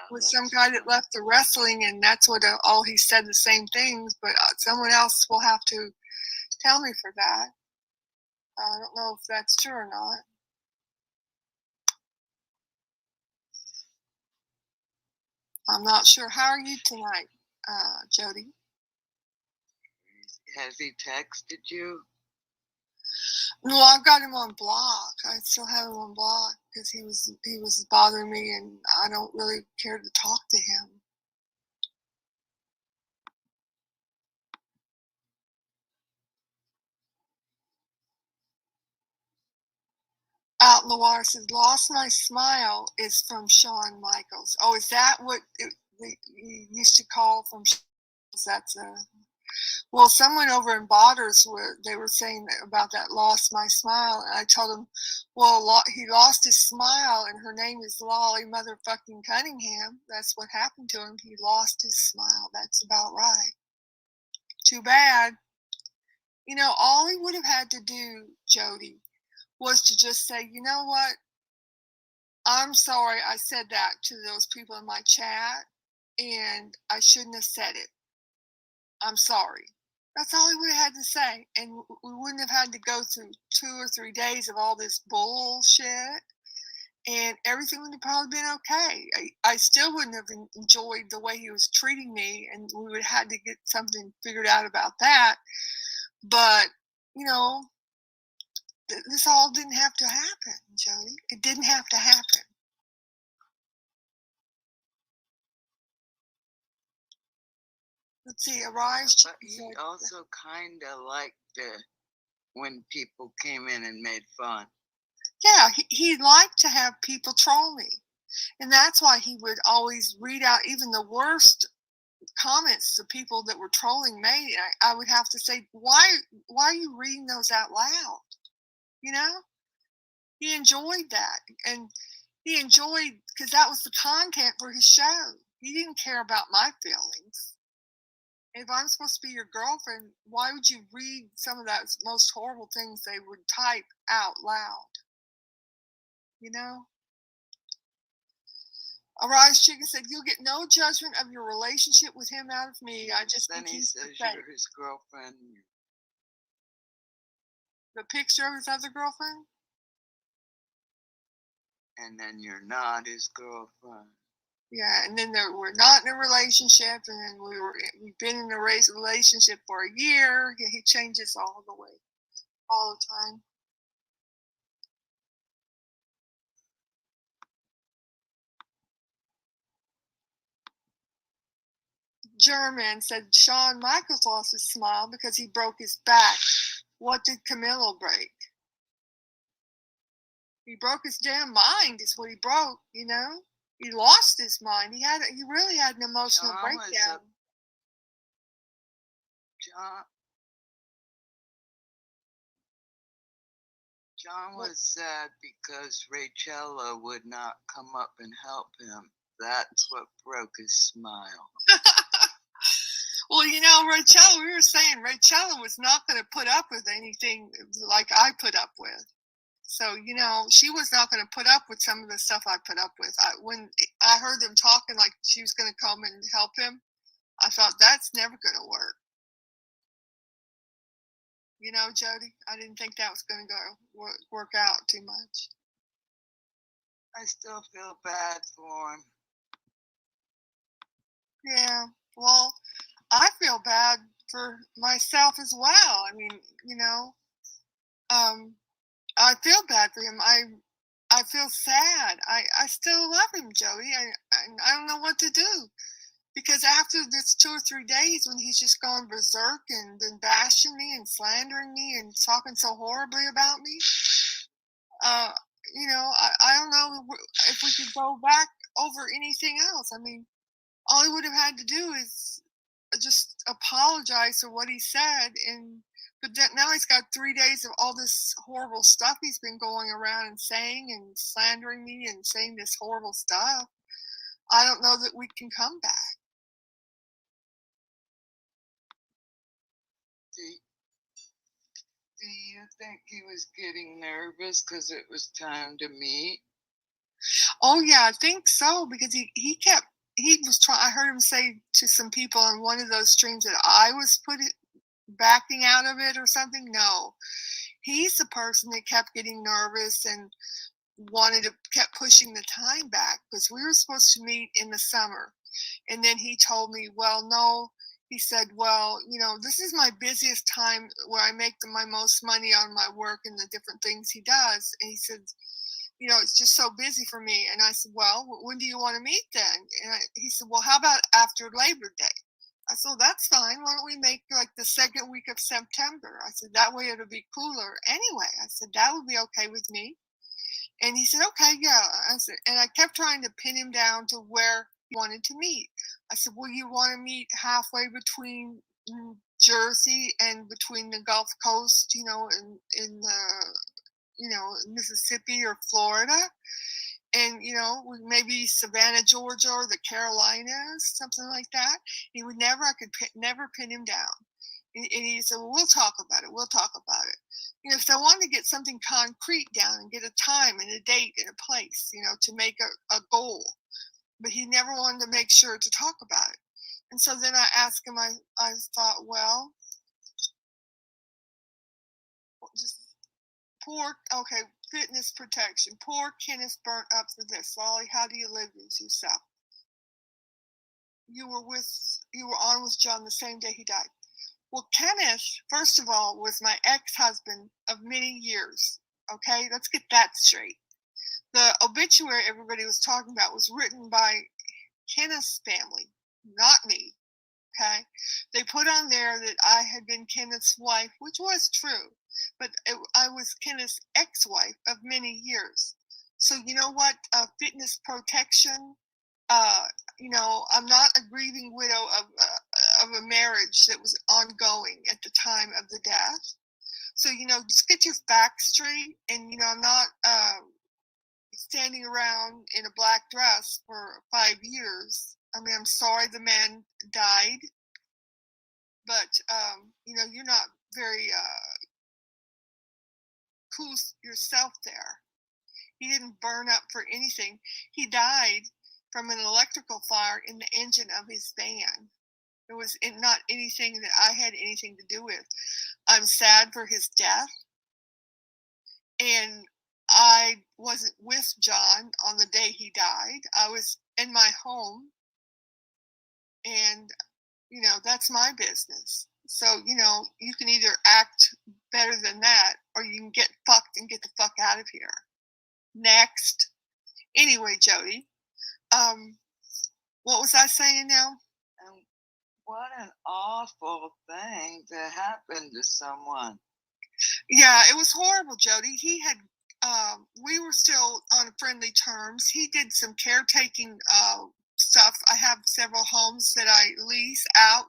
with some guy that left the wrestling, and that's what all he said the same things. But someone else will have to tell me for that. I don't know if that's true or not. I'm not sure. How are you tonight, Jody? Has he texted you? No, I've got him on block. I still have him on block because he was bothering me, and I don't really care to talk to him. Out in the Water says, "Lost My Smile" is from Shawn Michaels. Oh, is that what you used to call from? That's well, someone over in Botters they were saying about that "Lost My Smile," and I told them, well, he lost his smile, and her name is Lolly motherfucking Cunningham. That's what happened to him. He lost his smile. That's about right. Too bad. All he would have had to do, Jody, was to just say, you know what? I'm sorry I said that to those people in my chat, and I shouldn't have said it. I'm sorry. That's all he would have had to say, and we wouldn't have had to go through 2 or 3 days of all this bullshit, and everything would have probably been okay. I still wouldn't have enjoyed the way he was treating me, and we would have had to get something figured out about that. But, you know, this all didn't have to happen, Jody. It didn't have to happen. Let's see, Arise. But he also kind of liked when people came in and made fun. Yeah, he liked to have people troll me. And that's why he would always read out even the worst comments the people that were trolling made. I would have to say, why are you reading those out loud? You know? He enjoyed that. And he enjoyed, because that was the content for his show. He didn't care about my feelings. If I'm supposed to be your girlfriend, why would you read some of those most horrible things they would type out loud? You know? Arise Chicken said, you'll get no judgment of your relationship with him out of me. I just Then think he he's says pathetic. you're his girlfriend. The picture of his other girlfriend? And then you're not his girlfriend. Yeah, and then we're not in a relationship, and then we've been in a relationship for a year. Yeah, he changes all the way, all the time. German said Shawn Michaels lost his smile because he broke his back. What did Camilo break? He broke his damn mind is what he broke, you know? He lost his mind. He really had an emotional breakdown. John was sad because Rachella would not come up and help him. That's what broke his smile. Well, you know, Rachella, we were saying Rachella was not going to put up with anything like I put up with. So, you know, she was not going to put up with some of the stuff I put up with. When I heard them talking like she was going to come and help him, I thought that's never going to work. You know, Jody, I didn't think that was going to go work out too much. I still feel bad for him. Yeah, well, I feel bad for myself as well. I mean, you know, I feel bad for him. I feel sad. I still love him, Jody. I don't know what to do. Because after this 2 or 3 days when he's just gone berserk and been bashing me and slandering me and talking so horribly about me, you know, I don't know if we could go back over anything else. I mean, all he would have had to do is just apologize for what he said, but now he's got 3 days of all this horrible stuff he's been going around and saying and slandering me and saying this horrible stuff. I don't know that we can come back. Do you think he was getting nervous because it was time to meet? Oh yeah, I think so, because he was trying. I heard him say to some people on one of those streams that I was backing out of it or something. No, he's the person that kept getting nervous and kept pushing the time back, because we were supposed to meet in the summer, and then he told me, well, no. He said, well, you know, this is my busiest time where I make my most money on my work and the different things he does. And he said, you know, it's just so busy for me. And I said, well, when do you want to meet then? And he said, well, how about after Labor Day? I said, well, that's fine. Why don't we make like the second week of September? I said, that way it'll be cooler anyway. I said, that would be okay with me. And he said, okay, yeah. I said, and I kept trying to pin him down to where he wanted to meet. I said, well, you want to meet halfway between Jersey and between the Gulf Coast, you know, in you know, Mississippi or Florida, and, you know, maybe Savannah, Georgia, or the Carolinas, something like that. I could never pin him down. And he said, well, we'll talk about it. We'll talk about it. you know, if they wanted to get something concrete down and get a time and a date and a place, you know, to make a goal. But he never wanted to make sure to talk about it. And so then I asked him, I thought, well, just okay, fitness protection. Poor Kenneth burnt up for this. Lolly, how do you live with yourself? You were on with John the same day he died. Well, Kenneth, first of all, was my ex-husband of many years. Okay, let's get that straight. The obituary everybody was talking about was written by Kenneth's family, not me. Okay, they put on there that I had been Kenneth's wife, which was true, but I was Kenneth's ex-wife of many years. So you know what? Fitness protection. You know, I'm not a grieving widow of a marriage that was ongoing at the time of the death. So you know, just get your facts straight. And you know, I'm not standing around in a black dress for 5 years. I mean, I'm sorry the man died, but you know, you're not very cool yourself there. He didn't burn up for anything. He died from an electrical fire in the engine of his van. It was not anything that I had anything to do with. I'm sad for his death, and I wasn't with John on the day he died. I was in my home, and you know, that's my business. So, you know, you can either act better than that, or you can get fucked and get the fuck out of here. Next. Anyway, Jody, what was I saying now? What an awful thing to happen to someone. Yeah, it was horrible, Jody. He had, we were still on friendly terms. He did some caretaking stuff. I have several homes that I lease out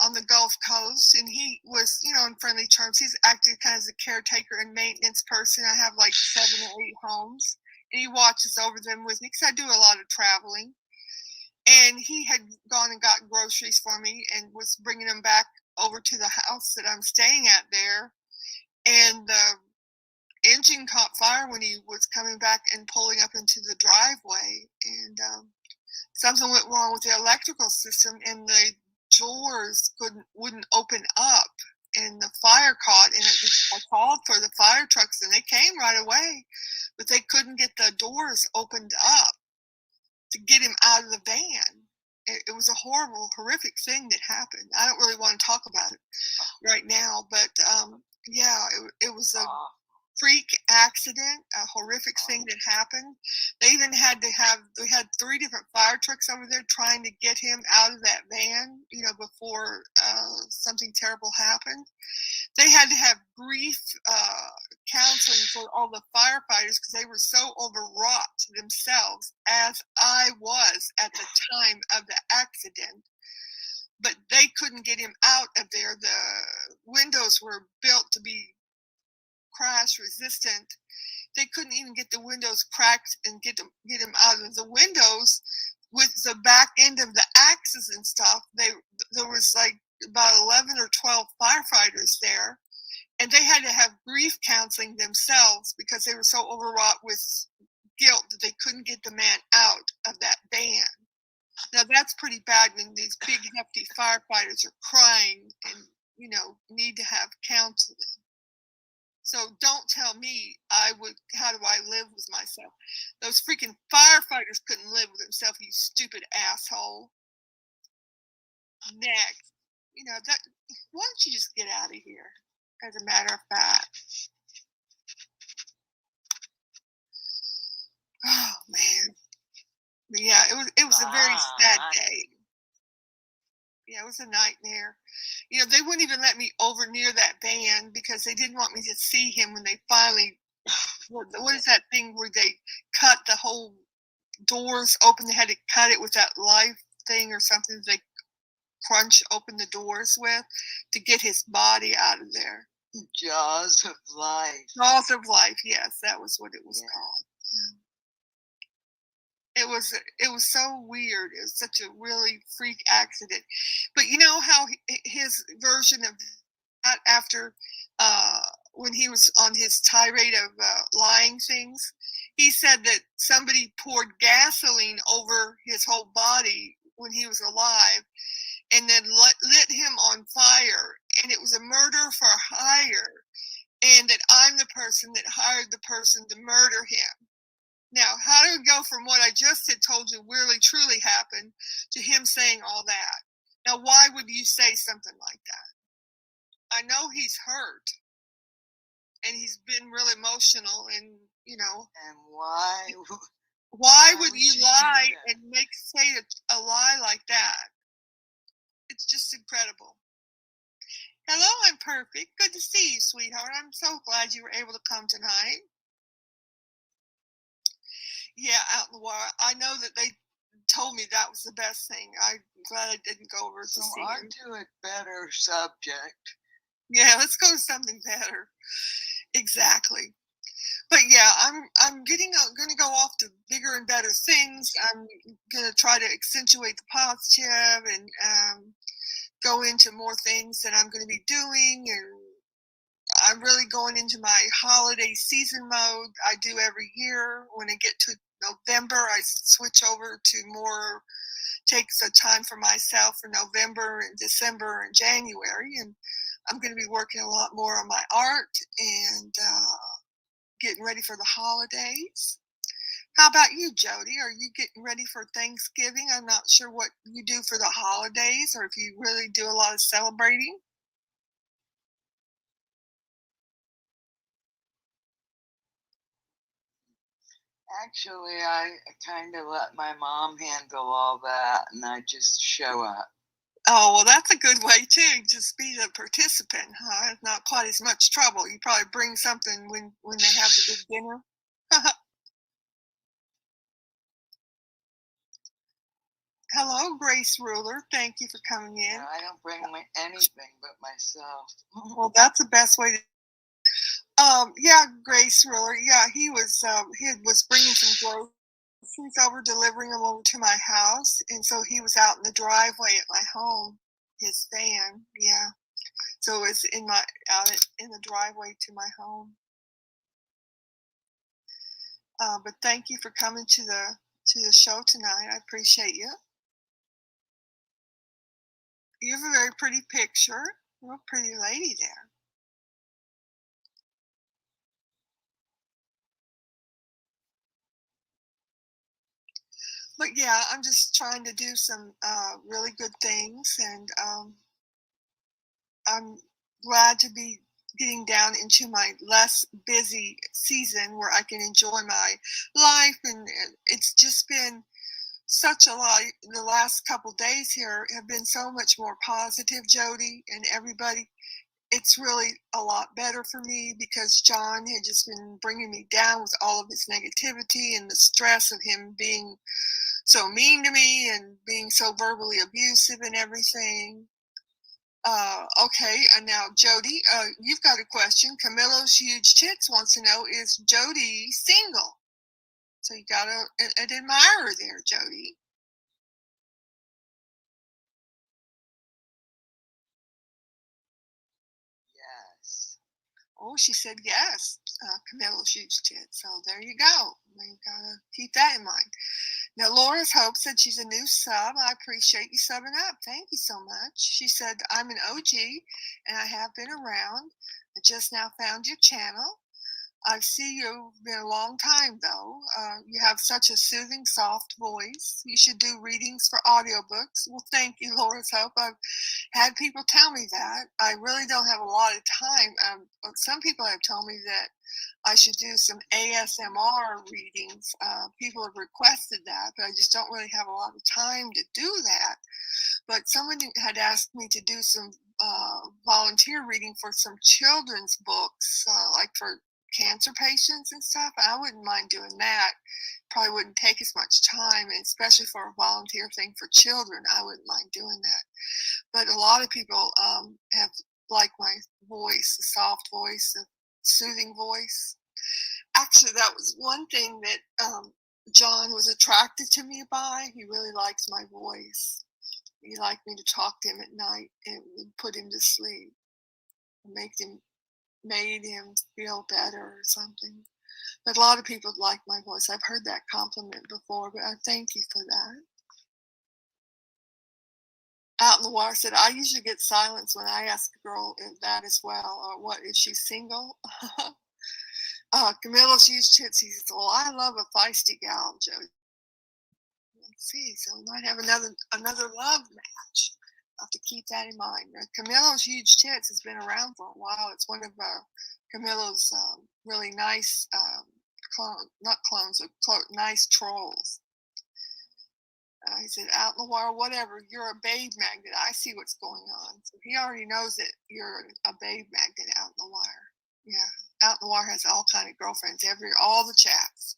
on the Gulf Coast, and he was, you know, on friendly terms. He's acted kind of as a caretaker and maintenance person. I have like 7 or 8 homes, and he watches over them with me because I do a lot of traveling. And he had gone and got groceries for me and was bringing them back over to the house that I'm staying at there. And the engine caught fire when he was coming back and pulling up into the driveway. And something went wrong with the electrical system, and the doors wouldn't open up. And the fire caught, and I called for the fire trucks, and they came right away, but they couldn't get the doors opened up to get him out of the van. It was a horrible, horrific thing that happened. I don't really want to talk about it right now, but yeah, it was a freak accident, a horrific thing that happened. They even had we had 3 different fire trucks over there trying to get him out of that van, you know, before something terrible happened. They had to have grief counseling for all the firefighters because they were so overwrought themselves, as I was at the time of the accident. But they couldn't get him out of there. The windows were built to be crash resistant. They couldn't even get the windows cracked and get him out of the windows with the back end of the axes and stuff. There was like about 11 or 12 firefighters there, and they had to have grief counseling themselves because they were so overwrought with guilt that they couldn't get the man out of that van. Now that's pretty bad when these big hefty firefighters are crying and, you know, need to have counseling. So don't tell me how do I live with myself? Those freaking firefighters couldn't live with themselves, you stupid asshole. Next. You know, why don't you just get out of here, as a matter of fact. Oh, man. But yeah, it was a very sad day. Yeah, it was a nightmare. You know, they wouldn't even let me over near that van because they didn't want me to see him when they finally, what is that thing where they cut the whole doors open? They had to cut it with that life thing or something they crunch open the doors with to get his body out of there. Jaws of life. Jaws of life, yes, that was what it was called. It was so weird. It was such a really freak accident. But you know how his version of that after when he was on his tirade of lying things, he said that somebody poured gasoline over his whole body when he was alive and then lit him on fire, and it was a murder for hire, and that I'm the person that hired the person to murder him. Now, how do we go from what I just had told you really truly happened to him saying all that? Now, why would you say something like that? I know he's hurt, and he's been really emotional, and And why? why would you lie and say a lie like that? It's just incredible. Hello, I'm perfect. Good to see you, sweetheart. I'm so glad you were able to come tonight. Yeah, out in the water. I know that they told me that was the best thing. I'm glad I didn't go over to see on him. to a better subject. Yeah, let's go to something better. Exactly. But yeah, I'm gonna go off to bigger and better things. I'm gonna try to accentuate the positive and go into more things that I'm gonna be doing, and I'm really going into my holiday season mode. I do every year. When I get to November, I switch over to more, takes a time for myself for November and December and January, and I'm going to be working a lot more on my art and getting ready for the holidays. How about you, Jody? Are you getting ready for Thanksgiving? I'm not sure what you do for the holidays or if you really do a lot of celebrating. Actually, I kind of let my mom handle all that, and I just show up. Oh, well, that's a good way too. Just be the participant, huh? It's not quite as much trouble. You probably bring something when they have the big dinner. Hello, Grace Ruler. Thank you for coming in. No, I don't bring anything but myself. Well, that's the best way to. Yeah, Grace Ruler. Yeah, he was bringing some groceries over, delivering them over to my house, and so he was out in the driveway at my home. His van, yeah. So it's out in the driveway to my home. But thank you for coming to the show tonight. I appreciate you. You have a very pretty picture. You're a pretty lady there. But yeah, I'm just trying to do some really good things, and I'm glad to be getting down into my less busy season where I can enjoy my life, and it's just been such a lot. The last couple days here have been so much more positive, Jody, and everybody. It's really a lot better for me because John had just been bringing me down with all of his negativity and the stress of him being so mean to me and being so verbally abusive and everything. Okay, and now Jody, you've got a question. Camillo's Huge Tits wants to know, is Jody single? So you got an admirer there, Jody. Yes. Oh, she said yes, Camillo's Huge Tits. So there you go. You gotta keep that in mind. Now, Laura's Hope said she's a new sub. I appreciate you subbing up. Thank you so much. She said, I'm an OG and I have been around. I just now found your channel. I see you've been a long time, though. You have such a soothing, soft voice. You should do readings for audiobooks. Well, thank you, Laura's Hope. I've had people tell me that. I really don't have a lot of time. Some people have told me that I should do some ASMR readings. People have requested that, but I just don't really have a lot of time to do that. But someone had asked me to do some volunteer reading for some children's books, like for cancer patients and stuff. I wouldn't mind doing that. Probably wouldn't take as much time, and especially for a volunteer thing for children, I wouldn't mind doing that. But a lot of people have liked my voice, the soft voice, the soothing voice. Actually, that was one thing that John was attracted to me by. He really likes my voice. He liked me to talk to him at night and would put him to sleep, make him made him feel better or something. But a lot of people like my voice. I've heard that compliment before, but I thank you for that. Out in the water said, I usually get silence when I ask a girl that as well. Or what, is she single? Camilla's huge tits. He says, well, I love a feisty gal, Joe. Let's see. So we might have another love match. I'll have to keep that in mind. Camilla's huge tits has been around for a while. It's one of Camilla's really nice not clones, but nice trolls. He said, out in the water, whatever, you're a babe magnet. I see what's going on. So he already knows that you're a babe magnet out in the water. Yeah, out in the water has all kind of girlfriends, all the chats.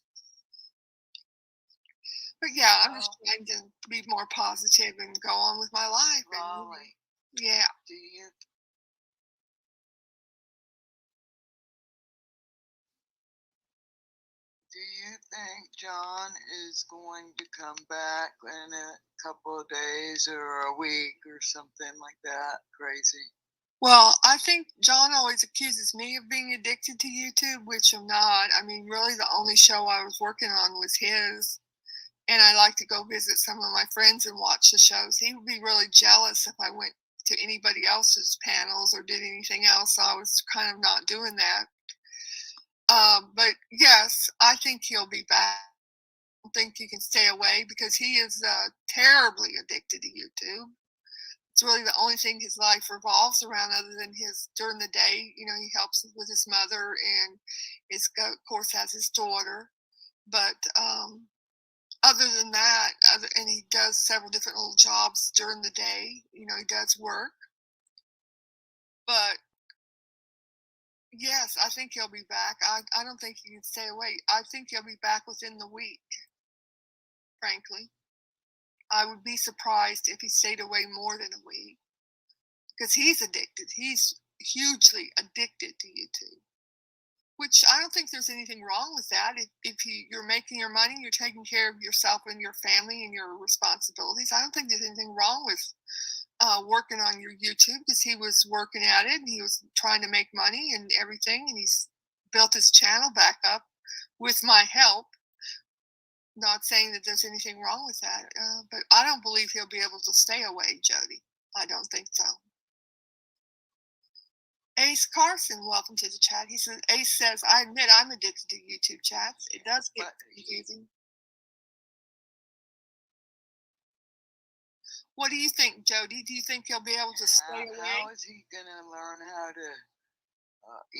But yeah, I'm just trying to be more positive and go on with my life. LOLLY, yeah. Do you think John is going to come back in a couple of days or a week or something like that? Crazy. Well, I think John always accuses me of being addicted to YouTube, which I'm not. I mean, really, the only show I was working on was his. And I like to go visit some of my friends and watch the shows. He would be really jealous if I went to anybody else's panels or did anything else. So I was kind of not doing that. But yes, I think he'll be back. I don't think you can stay away because he is terribly addicted to YouTube. It's really the only thing his life revolves around other than during the day. You know, he helps with his mother and of course has his daughter. But other than that, and he does several different little jobs during the day. You know, he does work. But yes, I think he'll be back. I don't think he can stay away. I think he'll be back within the week, frankly. I would be surprised if he stayed away more than a week because he's addicted. He's hugely addicted to YouTube, which I don't think there's anything wrong with that. If you're making your money, you're taking care of yourself and your family and your responsibilities. I don't think there's anything wrong with working on your YouTube because he was working at it and he was trying to make money and everything. And he's built his channel back up with my help. Not saying that there's anything wrong with that, but I don't believe he'll be able to stay away, Jody. I don't think so. Ace Carson, welcome to the chat. He says, Ace says, I admit I'm addicted to YouTube chats. It does get confusing. What do you think, Jody? Do you think he'll be able to stay away? How is he going to learn how to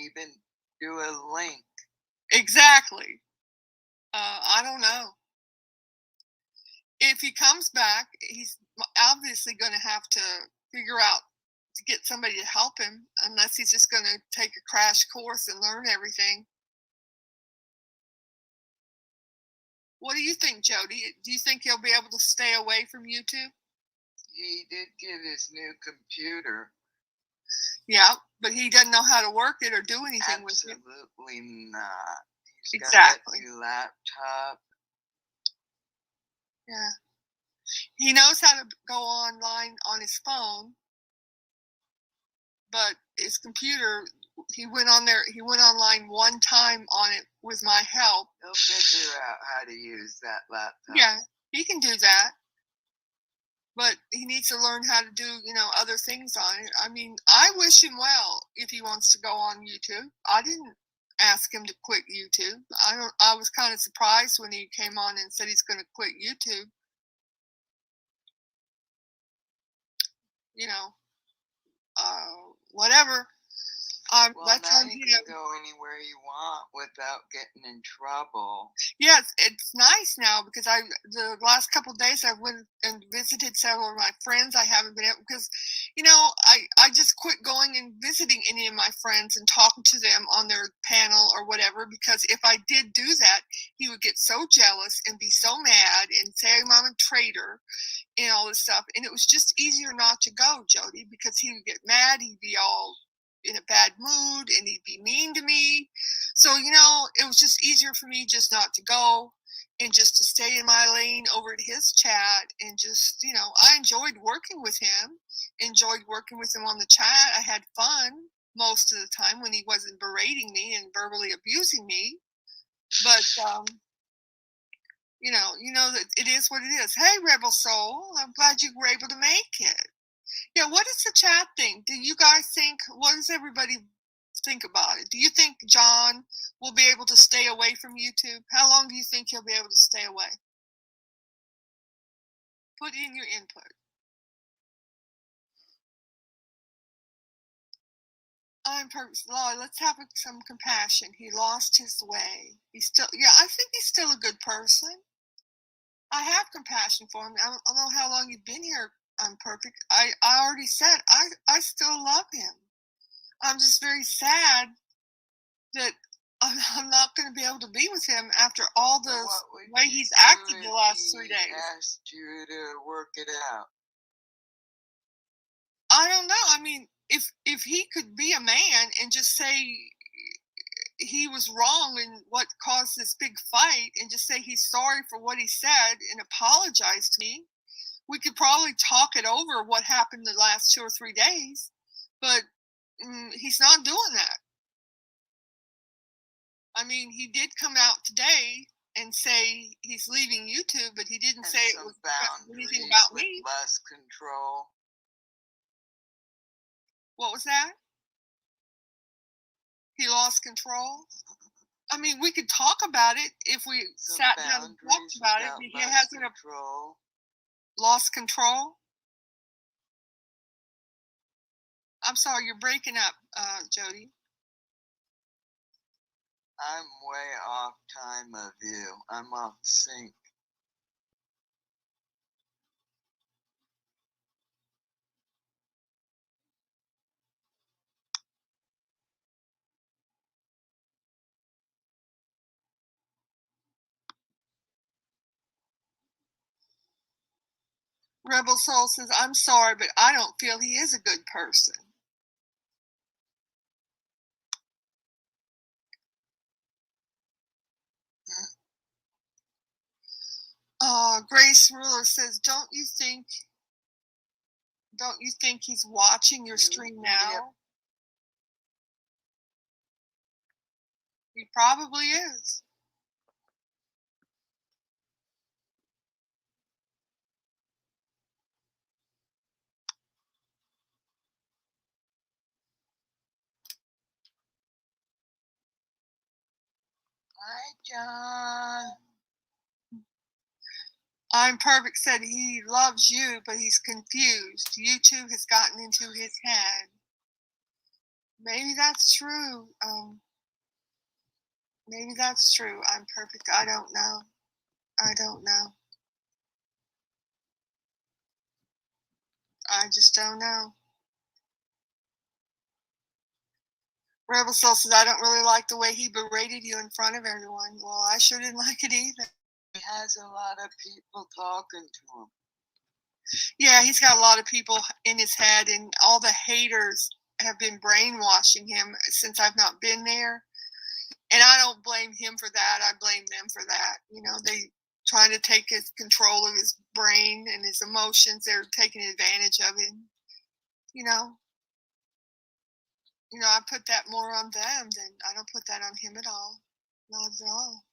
even do a link? Exactly. I don't know. If he comes back, he's obviously going to have to figure out to get somebody to help him, unless he's just going to take a crash course and learn everything. What do you think, Jody? Do you think he'll be able to stay away from YouTube? He did get his new computer. Yeah, but he doesn't know how to work it or do anything with it. Absolutely not. He's exactly. got that new laptop. Yeah. He knows how to go online on his phone, but his computer, he went online one time on it with my help. He'll figure out how to use that laptop. Yeah, he can do that. But he needs to learn how to do, other things on it. I mean, I wish him well if he wants to go on YouTube. I didn't ask him to quit YouTube. I was kind of surprised when he came on and said he's going to quit YouTube. Whatever. Well, now you can go anywhere you want without getting in trouble. Yes, it's nice now because the last couple of days I went and visited several of my friends. I haven't been able because, I just quit going and visiting any of my friends and talking to them on their panel or whatever, because if I did do that, he would get so jealous and be so mad and say I'm a traitor and all this stuff. And it was just easier not to go, Jody, because he would get mad. He'd be all in a bad mood and he'd be mean to me. So, it was just easier for me just not to go and just to stay in my lane over to his chat and just, I enjoyed working with him, enjoyed working with him on the chat. I had fun. most of the time when he wasn't berating me and verbally abusing me. But you know that it is what it is. Hey, Rebel Soul, I'm glad you were able to make it. Yeah, what does the chat think? Do you guys think? What does everybody think about it? Do you think John will be able to stay away from YouTube? How long do you think he'll be able to stay away? Put in your input. I'm purpose. Lord, let's have some compassion. He lost his way. He's still, yeah, I think he's still a good person. I have compassion for him. I don't know how long you've been here. I'm perfect. I already said I still love him. I'm just very sad that I'm not going to be able to be with him after all the way he's acted the last 3 days. Asked you to work it out. I don't know. I mean, if he could be a man and just say he was wrong in what caused this big fight and just say he's sorry for what he said and apologize to me, we could probably talk it over what happened the last 2 or 3 days. But he's not doing that. I mean, he did come out today and say he's leaving YouTube, but he didn't say it was anything about me. Less control. What was that? He lost control? I mean, we could talk about it if we sat down and talked about it. He hasn't lost control. I'm sorry, you're breaking up, Jody. I'm way off time of view. I'm off sync. Rebel Soul says, I'm sorry, but I don't feel he is a good person. Grace Ruler says, don't you think he's watching your stream now? He probably is. Hi, John. I'm Perfect said he loves you, but he's confused. YouTube has gotten into his head. Maybe that's true. Maybe that's true. I'm Perfect. I don't know. I don't know. I just don't know. Rebel Soul says, I don't really like the way he berated you in front of everyone. Well, I sure didn't like it either. He has a lot of people talking to him. Yeah, he's got a lot of people in his head, and all the haters have been brainwashing him since I've not been there. And I don't blame him for that. I blame them for that. You know, they trying to take his control of his brain and his emotions. They're taking advantage of him. You know, I put that more on them than I don't put that on him at all. Not at all.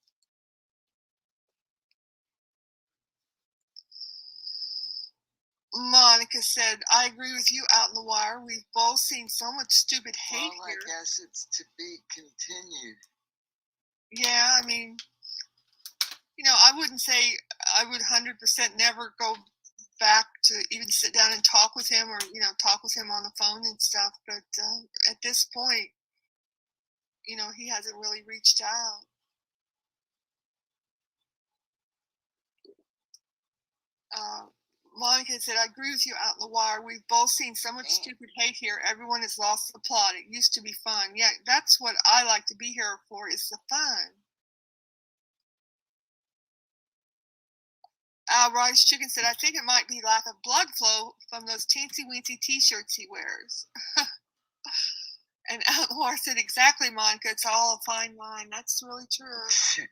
Monica said, I agree with you out in the wire. We've both seen so much stupid hate here. I guess it's to be continued. Yeah, I mean, I wouldn't say I would 100% never go back to even sit down and talk with him or, talk with him on the phone and stuff. But at this point, he hasn't really reached out. Monica said, I agree with you out in the wire. We've both seen so much stupid hate here. Everyone has lost the plot. It used to be fun. Yeah, that's what I like to be here for, is the fun. Rice Chicken said, I think it might be lack of blood flow from those teensy-weensy t-shirts he wears. And Outlaw said, exactly, Monica. It's all a fine line. That's really true.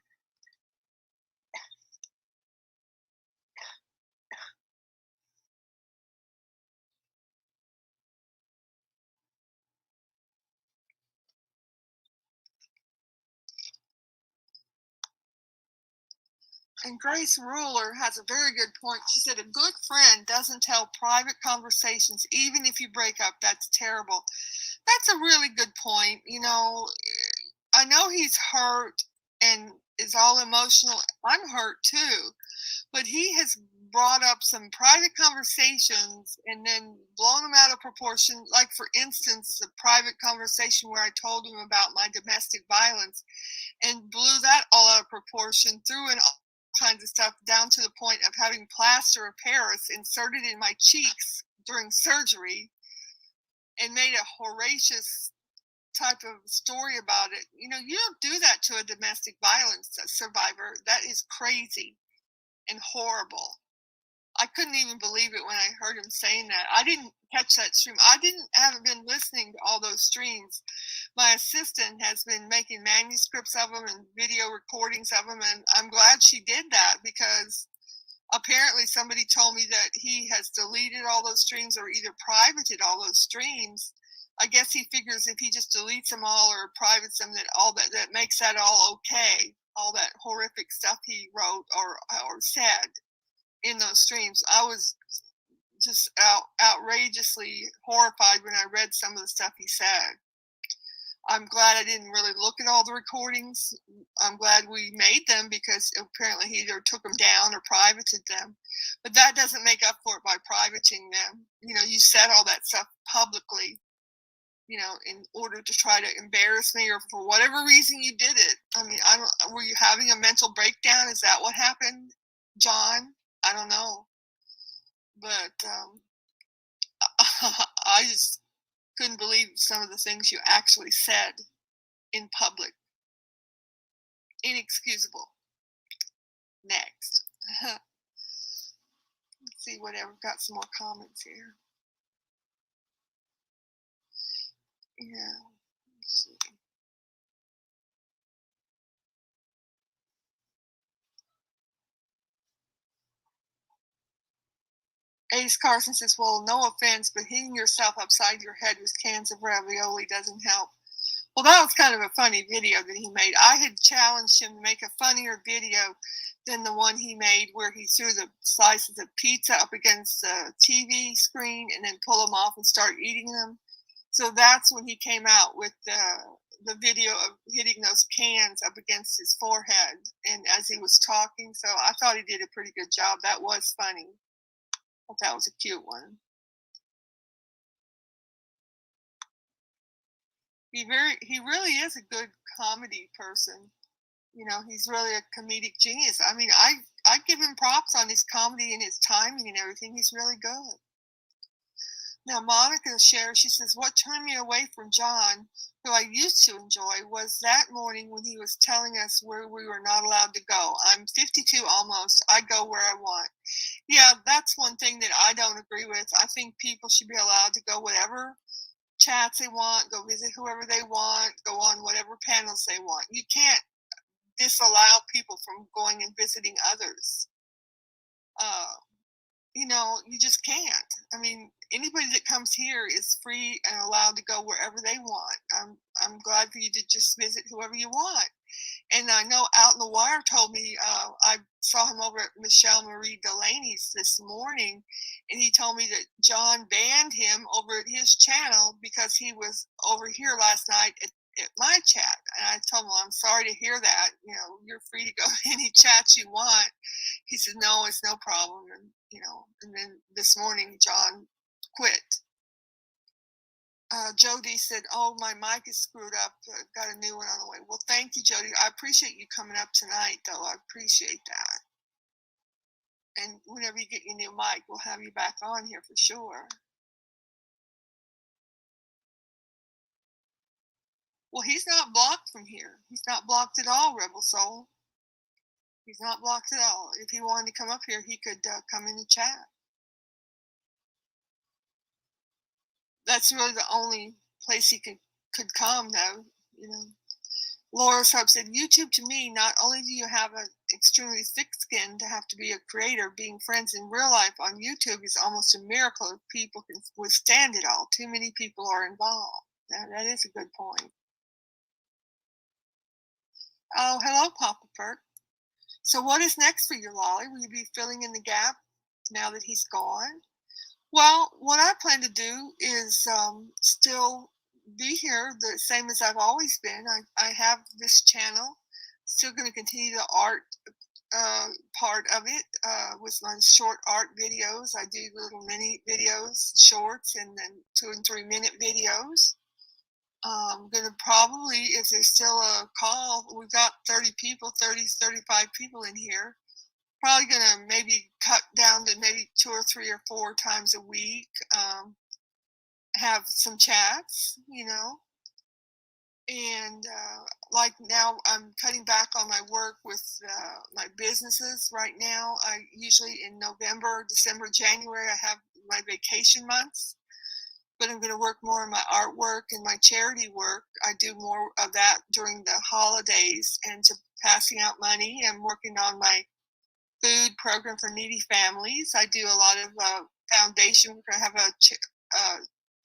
And Grace Ruler has a very good point. She said, a good friend doesn't tell private conversations, even if you break up. That's terrible. That's a really good point. You know, I know he's hurt and is all emotional. I'm hurt too. But he has brought up some private conversations and then blown them out of proportion. Like, for instance, the private conversation where I told him about my domestic violence and blew that all out of proportion, threw in all kinds of stuff down to the point of having plaster of Paris inserted in my cheeks during surgery and made a horrendous type of story about it. You know, you don't do that to a domestic violence survivor. That is crazy and horrible. I couldn't even believe it when I heard him saying that. I didn't catch that stream. Haven't been listening to all those streams. My assistant has been making manuscripts of them and video recordings of them, and I'm glad she did that because apparently somebody told me that he has deleted all those streams or either privated all those streams. I guess he figures if he just deletes them all or privates them, that makes that all okay. All that horrific stuff he wrote or said in those streams. I was just outrageously horrified when I read some of the stuff he said. I'm glad I didn't really look at all the recordings. I'm glad we made them because apparently he either took them down or privated them. But that doesn't make up for it by privating them. You know, you said all that stuff publicly, you know, in order to try to embarrass me or for whatever reason you did it. I mean, were you having a mental breakdown? Is that what happened, John? I don't know. But I just couldn't believe some of the things you actually said in public. Inexcusable. Next. Let's see whatever. Got some more comments here. Yeah. Let's see. Ace Carson says, well, no offense, but hitting yourself upside your head with cans of ravioli doesn't help. Well, that was kind of a funny video that he made. I had challenged him to make a funnier video than the one he made where he threw the slices of pizza up against the TV screen and then pull them off and start eating them. So that's when he came out with the video of hitting those cans up against his forehead and as he was talking. So I thought he did a pretty good job. That was funny. I thought that was a cute one. He really is a good comedy person. You know, he's really a comedic genius. I mean, I give him props on his comedy and his timing and everything. He's really good. Now, Monica shares, she says, what turned me away from John, who I used to enjoy, was that morning when he was telling us where we were not allowed to go. I'm 52 almost. I go where I want. Yeah, that's one thing that I don't agree with. I think people should be allowed to go whatever chats they want, go visit whoever they want, go on whatever panels they want. You can't disallow people from going and visiting others. You know, you just can't. I mean, anybody that comes here is free and allowed to go wherever they want. I'm glad for you to just visit whoever you want. And I know Out in the Wire told me, I saw him over at Michelle Marie Delaney's this morning, and he told me that John banned him over at his channel because he was over here last night at my chat. And I told him, well, I'm sorry to hear that. You know, you're free to go to any chat you want. He said, no, it's no problem. And, you know, and then this morning, John quit. Jody said, oh, my mic is screwed up. Got a new one on the way. Well, thank you, Jody. I appreciate you coming up tonight, though. I appreciate that. And whenever you get your new mic, we'll have you back on here for sure. Well, he's not blocked from here. He's not blocked at all, Rebel Soul. He's not blocked at all. If he wanted to come up here, he could come in the chat. That's really the only place he could come, though. You know, Laura Sharp said, YouTube to me, not only do you have an extremely thick skin to have to be a creator, being friends in real life on YouTube is almost a miracle if people can withstand it all. Too many people are involved. That is a good point. Oh, hello, Papa Perk. So what is next for you, Lolly? Will you be filling in the gap now that he's gone? Well, what I plan to do is still be here the same as I've always been. I have this channel, still going to continue the art part of it with my short art videos. I do little mini videos, shorts, and then 2 and 3 minute videos. I'm going to probably, if there's still a call, we've got 30 people, 30, 35 people in here. Probably going to maybe cut down to maybe 2 or 3 or 4 times a week. Have some chats, you know. And like now, I'm cutting back on my work with my businesses right now. I usually in November, December, January, I have my vacation months. But I'm going to work more on my artwork and my charity work. I do more of that during the holidays and to passing out money. I'm working on my food program for needy families. I do a lot of foundation work. I have a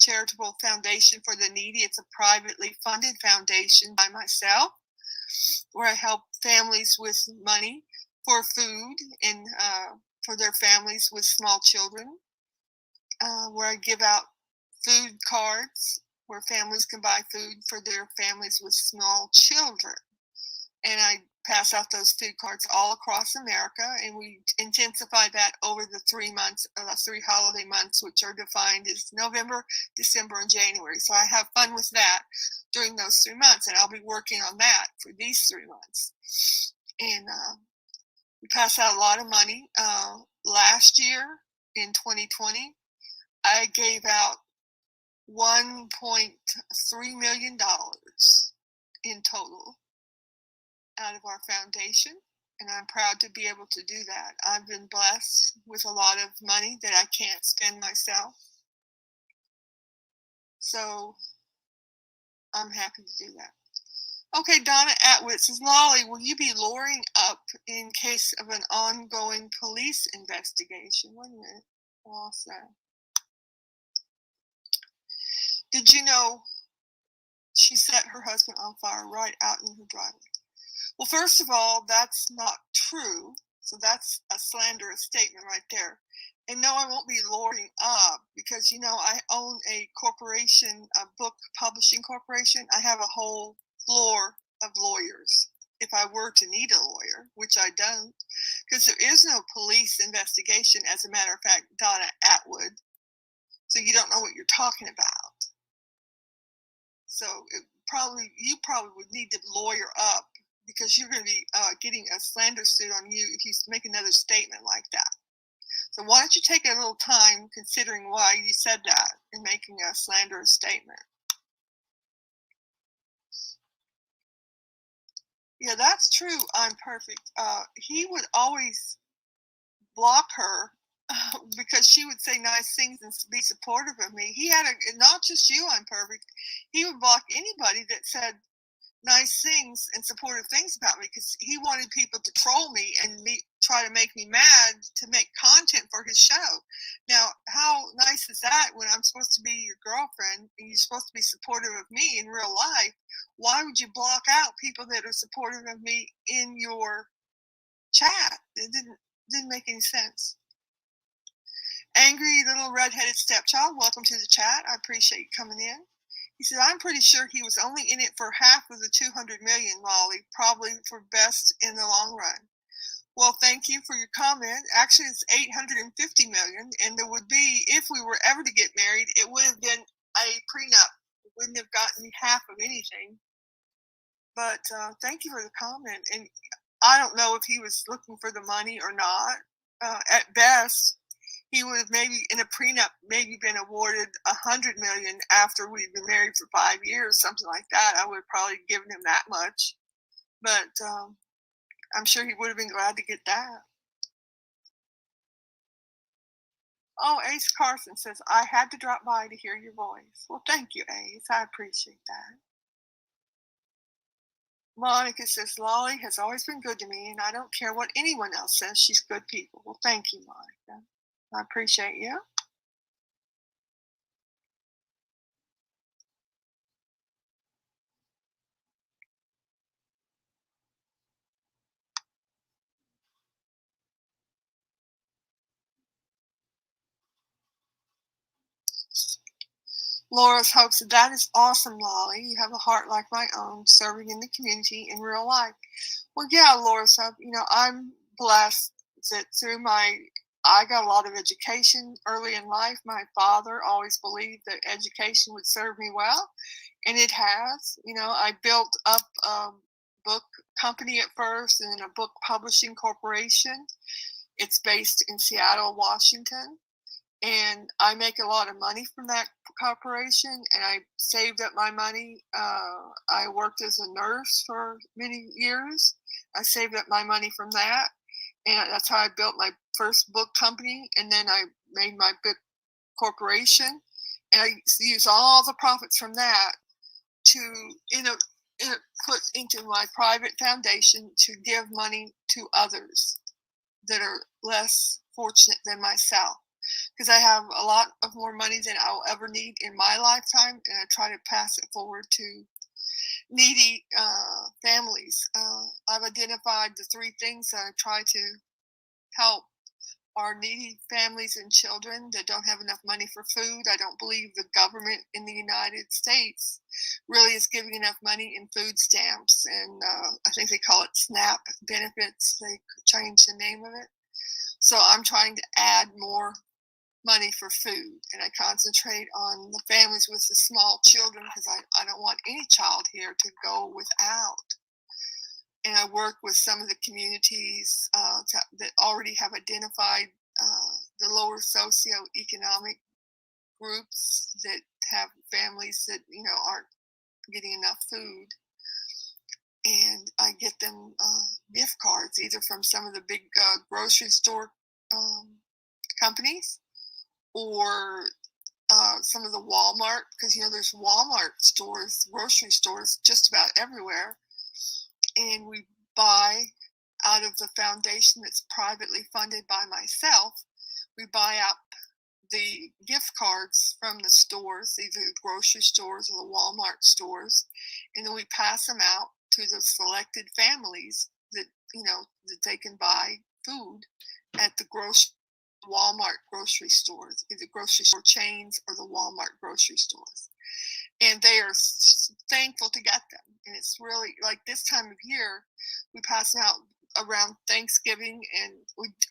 charitable foundation for the needy. It's a privately funded foundation by myself where I help families with money for food and for their families with small children, where I give out food cards where families can buy food for their families with small children. And I pass out those food cards all across America, and we intensify that over the 3 months, 3 holiday months, which are defined as November, December, and January. So I have fun with that during those 3 months, and I'll be working on that for these 3 months. And we pass out a lot of money. Last year, in 2020, I gave out $1.3 million in total out of our foundation, and I'm proud to be able to do that. I've been blessed with a lot of money that I can't spend myself, so I'm happy to do that. Okay, Donna Atwood says, Lolly, will you be luring up in case of an ongoing police investigation? Wait a minute. Lost that. Did you know she set her husband on fire right out in her driveway? Well, first of all, that's not true. So that's a slanderous statement right there. And no, I won't be luring up because, you know, I own a corporation, a book publishing corporation. I have a whole floor of lawyers if I were to need a lawyer, which I don't, because there is no police investigation, as a matter of fact, Donna Atwood. So you don't know what you're talking about. So you probably would need to lawyer up, because you're going to be getting a slander suit on you if you make another statement like that. So why don't you take a little time considering why you said that and making a slanderous statement. Yeah, that's true. I'm perfect. He would always block her because she would say nice things and be supportive of me. He had not just you, I'm perfect. He would block anybody that said nice things and supportive things about me, because he wanted people to troll me and try to make me mad to make content for his show. Now, how nice is that when I'm supposed to be your girlfriend and you're supposed to be supportive of me in real life? Why would you block out people that are supportive of me in your chat? It didn't make any sense. Angry little redheaded stepchild, welcome to the chat. I appreciate you coming in. He said, I'm pretty sure he was only in it for half of the 200 million, Lolly, probably for best in the long run. Well, thank you for your comment. Actually, it's 850 million, and there would be, if we were ever to get married, it would have been a prenup. It wouldn't have gotten me half of anything. But thank you for the comment. And I don't know if he was looking for the money or not. At best, he would have maybe in a prenup maybe been awarded 100 million after we'd been married for 5 years, something like that. I would have probably given him that much, but I'm sure he would have been glad to get that. Oh, Ace Carson says, I had to drop by to hear your voice. Well, thank you, Ace. I appreciate that. Monica says, Lolly has always been good to me, and I don't care what anyone else says. She's good people. Well, thank you, Monica. I appreciate you. Laura's Hope said, that is awesome, Lolly. You have a heart like my own, serving in the community in real life. Well, yeah, Laura's Hope, I'm blessed that I got a lot of education early in life. My father always believed that education would serve me well, and it has. I built up a book company at first and then a book publishing corporation. It's based in Seattle, Washington. And I make a lot of money from that corporation, and I saved up my money. I worked as a nurse for many years. I saved up my money from that, and that's how I built my first book company. And then I made my book corporation, and I used all the profits from that to put into my private foundation to give money to others that are less fortunate than myself, because I have a lot of more money than I'll ever need in my lifetime, and I try to pass it forward to needy families. I've identified the 3 things that I try to help are needy families and children that don't have enough money for food. I don't believe the government in the United States really is giving enough money in food stamps, and I think they call it SNAP benefits. They changed the name of it. So I'm trying to add more money for food, and I concentrate on the families with the small children, because I don't want any child here to go without. And I work with some of the communities that already have identified the lower socioeconomic groups that have families that aren't getting enough food, and I get them gift cards either from some of the big grocery store companies, or some of the Walmart, because there's Walmart stores, grocery stores just about everywhere, and we buy out of the foundation that's privately funded by myself. We buy up the gift cards from the stores, either the grocery stores or the Walmart stores, and then we pass them out to the selected families that that they can buy food at the Walmart grocery stores, either grocery store chains or the Walmart grocery stores. And they are thankful to get them. And it's really like this time of year, we pass them out around Thanksgiving, and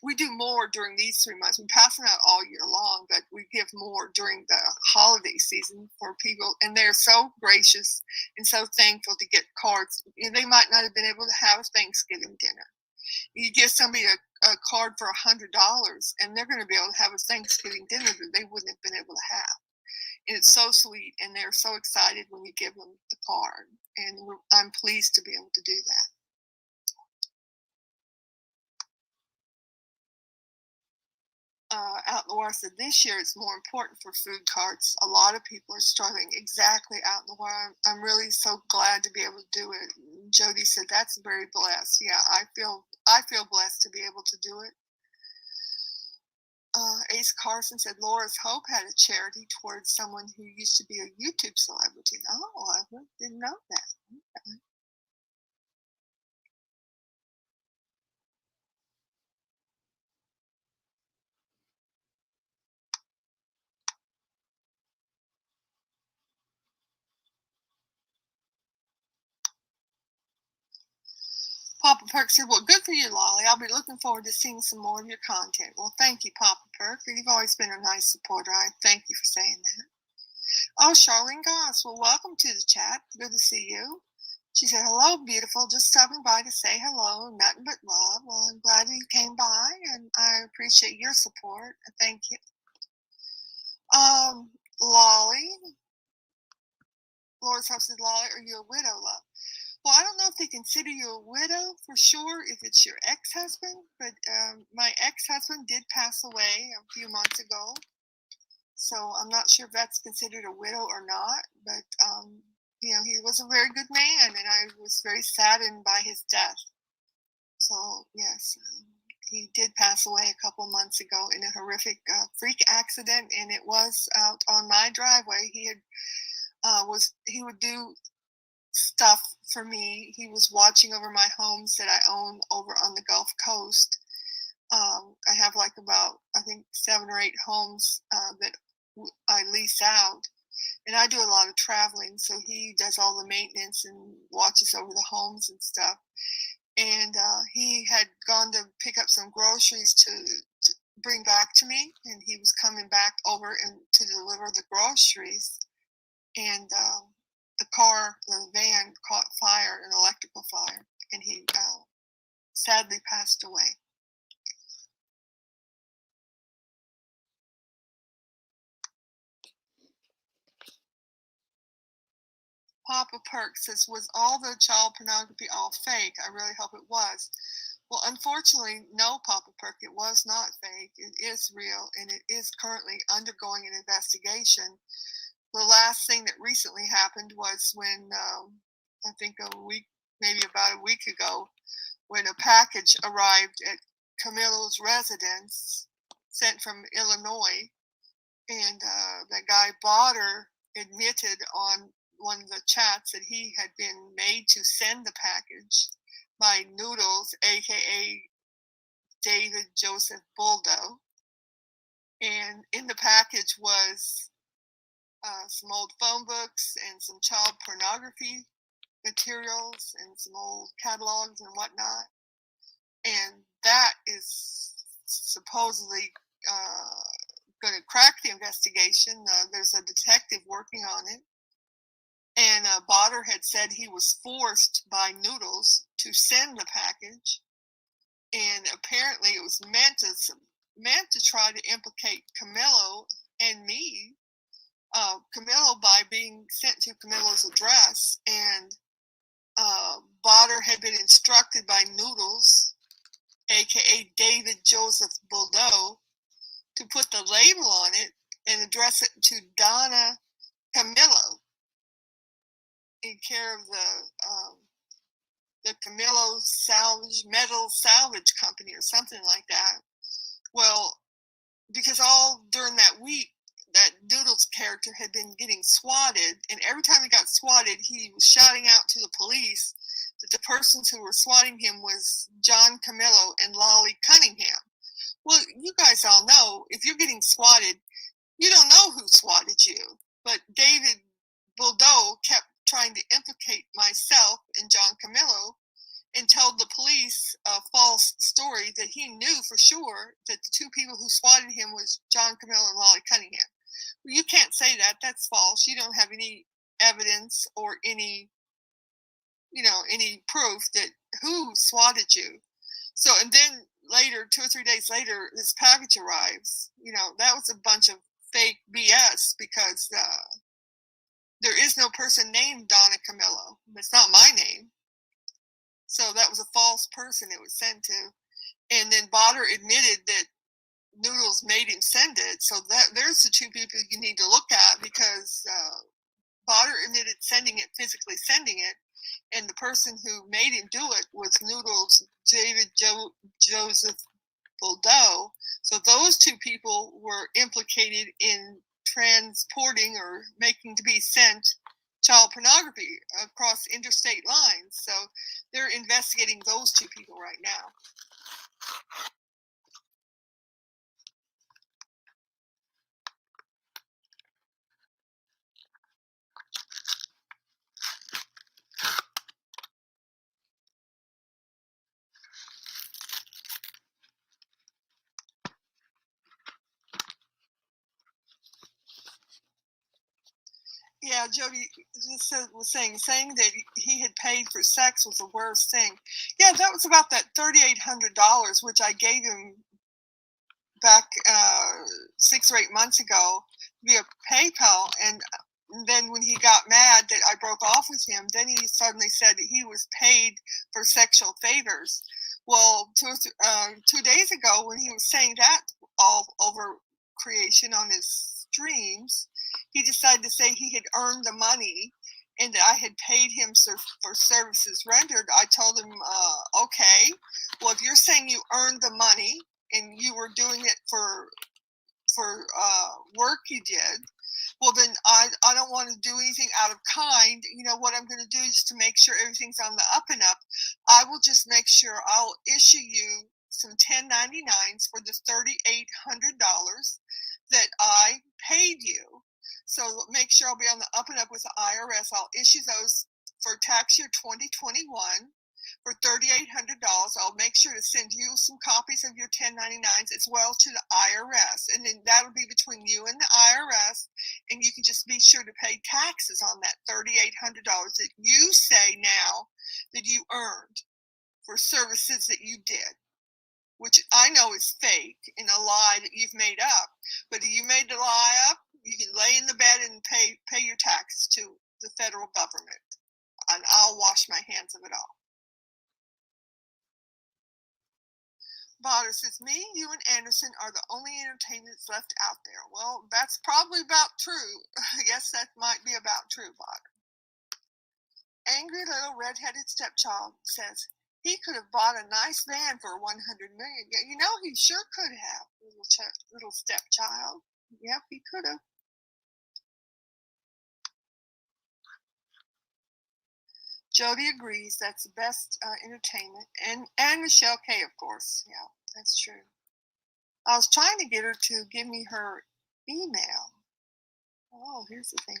we do more during these 3 months. We pass them out all year long, but we give more during the holiday season for people. And they're so gracious and so thankful to get cards. They might not have been able to have a Thanksgiving dinner. You give somebody a card for $100, and they're going to be able to have a Thanksgiving dinner that they wouldn't have been able to have. And it's so sweet, and they're so excited when you give them the card. And I'm pleased to be able to do that. Out in the West, this year it's more important for food cards. A lot of people are struggling exactly out in the West. I'm really so glad to be able to do it. Jody said that's very blessed. Yeah, I feel blessed to be able to do it. Ace Carson said Laura's Hope had a charity towards someone who used to be a YouTube celebrity. Oh, I didn't know that. Okay. Papa Perk said, well, good for you, Lolly. I'll be looking forward to seeing some more of your content. Well, thank you, Papa Perk. You've always been a nice supporter. I thank you for saying that. Oh, Charlene Goss. Well, welcome to the chat. Good to see you. She said, hello, beautiful. Just stopping by to say hello. Nothing but love. Well, I'm glad you came by, and I appreciate your support. Thank you. Lolly. Laura's Hope said, Lolly, are you a widow, love? Well, I don't know if they consider you a widow for sure if it's your ex-husband, but my ex-husband did pass away a few months ago. So I'm not sure if that's considered a widow or not, but he was a very good man, and I was very saddened by his death. So yes, he did pass away a couple months ago in a horrific freak accident, and it was out on my driveway. He would do stuff for me. He was watching over my homes that I own over on the Gulf Coast. I have like about, I think, 7 or 8 homes that I lease out, And I do a lot of traveling, so he does all the maintenance and watches over the homes and stuff. And he had gone to pick up some groceries to bring back to me, and he was coming back over and to deliver the groceries. And the van caught fire, an electrical fire, and he sadly passed away. Papa Perk says, was all the child pornography all fake? I really hope it was. Well, unfortunately, no, Papa Perk, it was not fake. It is real, and it is currently undergoing an investigation. The last thing that recently happened was when, I think maybe about a week ago, when a package arrived at Camilo's residence, sent from Illinois, and the guy Botter admitted on one of the chats that he had been made to send the package by Noodles, aka David Joseph Buldo. And in the package was some old phone books and some child pornography materials and some old catalogs and whatnot. And that is supposedly going to crack the investigation. There's a detective working on it. And Botter had said he was forced by Noodles to send the package. And apparently it was meant to try to implicate Camilo and me. Camilo by being sent to Camilo's address, and Botter had been instructed by Noodles, aka David Joseph Buldo, to put the label on it and address it to Donna Camilo in care of the Camilo Metal Salvage Company or something like that. Well, because all during that week, that Noodles character had been getting swatted, and every time he got swatted, he was shouting out to the police that the persons who were swatting him was John Camilo and Lolly Cunningham. Well, you guys all know, if you're getting swatted, you don't know who swatted you. But David Buldo kept trying to implicate myself and John Camilo and told the police a false story that he knew for sure that the two people who swatted him was John Camilo and Lolly Cunningham. Well, you can't say that. That's false. You don't have any evidence or any proof that who swatted you. So, and then later, 2 or 3 days later, this package arrives. That was a bunch of fake BS because there is no person named Donna Camilo. It's not my name. So that was a false person it was sent to. And then Botter admitted that Noodles made him send it. So there's the two people you need to look at, because Botter admitted physically sending it, and the person who made him do it was Noodles, David Joseph Buldo. So those two people were implicated in transporting or making to be sent child pornography across interstate lines. So they're investigating those two people right now. Yeah, Jody just was saying that he had paid for sex was the worst thing. Yeah, that was about that $3,800, which I gave him back 6 or 8 months ago via PayPal. And then when he got mad that I broke off with him, then he suddenly said that he was paid for sexual favors. Well, 2 days ago, when he was saying that all over creation on his streams, he decided to say he had earned the money and that I had paid him for services rendered. I told him, okay, well, if you're saying you earned the money and you were doing it for work you did, well, then I don't want to do anything out of kind. What I'm going to do is to make sure everything's on the up and up. I will just make sure I'll issue you some 1099s for the $3,800 that I paid you. So make sure I'll be on the up and up with the IRS. I'll issue those for tax year 2021 for $3,800. I'll make sure to send you some copies of your 1099s as well to the IRS. And then that'll be between you and the IRS. And you can just be sure to pay taxes on that $3,800 that you say now that you earned for services that you did, which I know is fake and a lie that you've made up. But if you made the lie up, you can lay in the bed and pay your taxes to the federal government. And I'll wash my hands of it all. Botter says, me, you, and Anderson are the only entertainments left out there. Well, that's probably about true. Yes, that might be about true, Botter. Angry little red-headed stepchild says, he could have bought a nice van for $100 million. Yeah, you know, he sure could have, little stepchild. Yep, he could have. Jody agrees that's the best entertainment. And Michelle K, of course. Yeah, that's true. I was trying to get her to give me her email. Oh, here's the thing.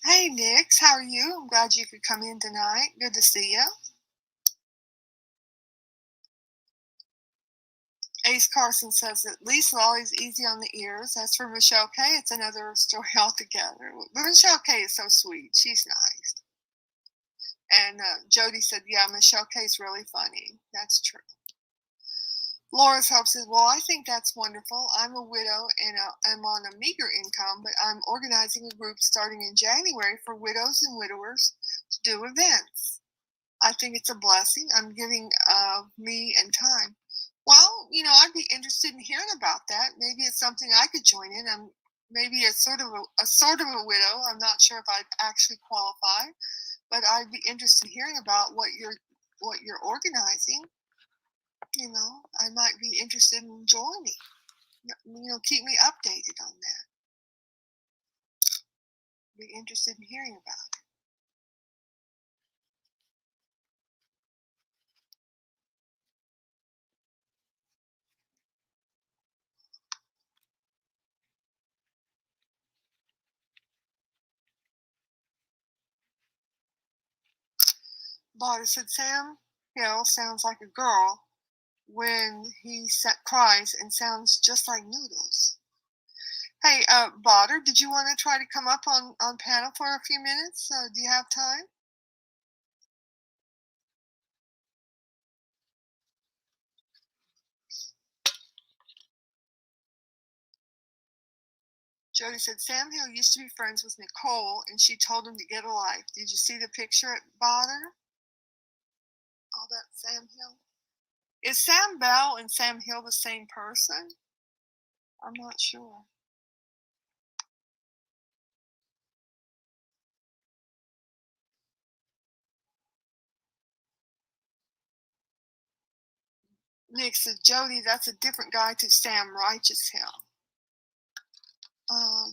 Hey, Nix, how are you? I'm glad you could come in tonight. Good to see you. Ace Carson says at least Lolly's easy on the ears. As for Michelle K, it's another story altogether. But Michelle K is so sweet. She's nice. And Jody said, yeah, Michelle K is really funny. That's true. Laura's Hope says, well, I think that's wonderful. I'm a widow and I'm on a meager income, but I'm organizing a group starting in January for widows and widowers to do events. I think it's a blessing. I'm giving me and time. Well, you know, I'd be interested in hearing about that. Maybe it's something I could join in. I'm maybe a sort of a widow. I'm not sure if I'd actually qualify, but I'd be interested in hearing about what you're organizing. You know, I might be interested in joining. You know, keep me updated on that. Be interested in hearing about it. Botter said, Sam Hill sounds like a girl when he cries and sounds just like Noodles. Hey, Botter, did you want to try to come up on panel for a few minutes? Do you have time? Jody said, Sam Hill used to be friends with Nicole, and she told him to get a life. Did you see the picture at Botter? Oh, that's Sam Hill. Is Sam Bell and Sam Hill the same person? I'm not sure. Nick said, Jody, that's a different guy to Sam Righteous Hill.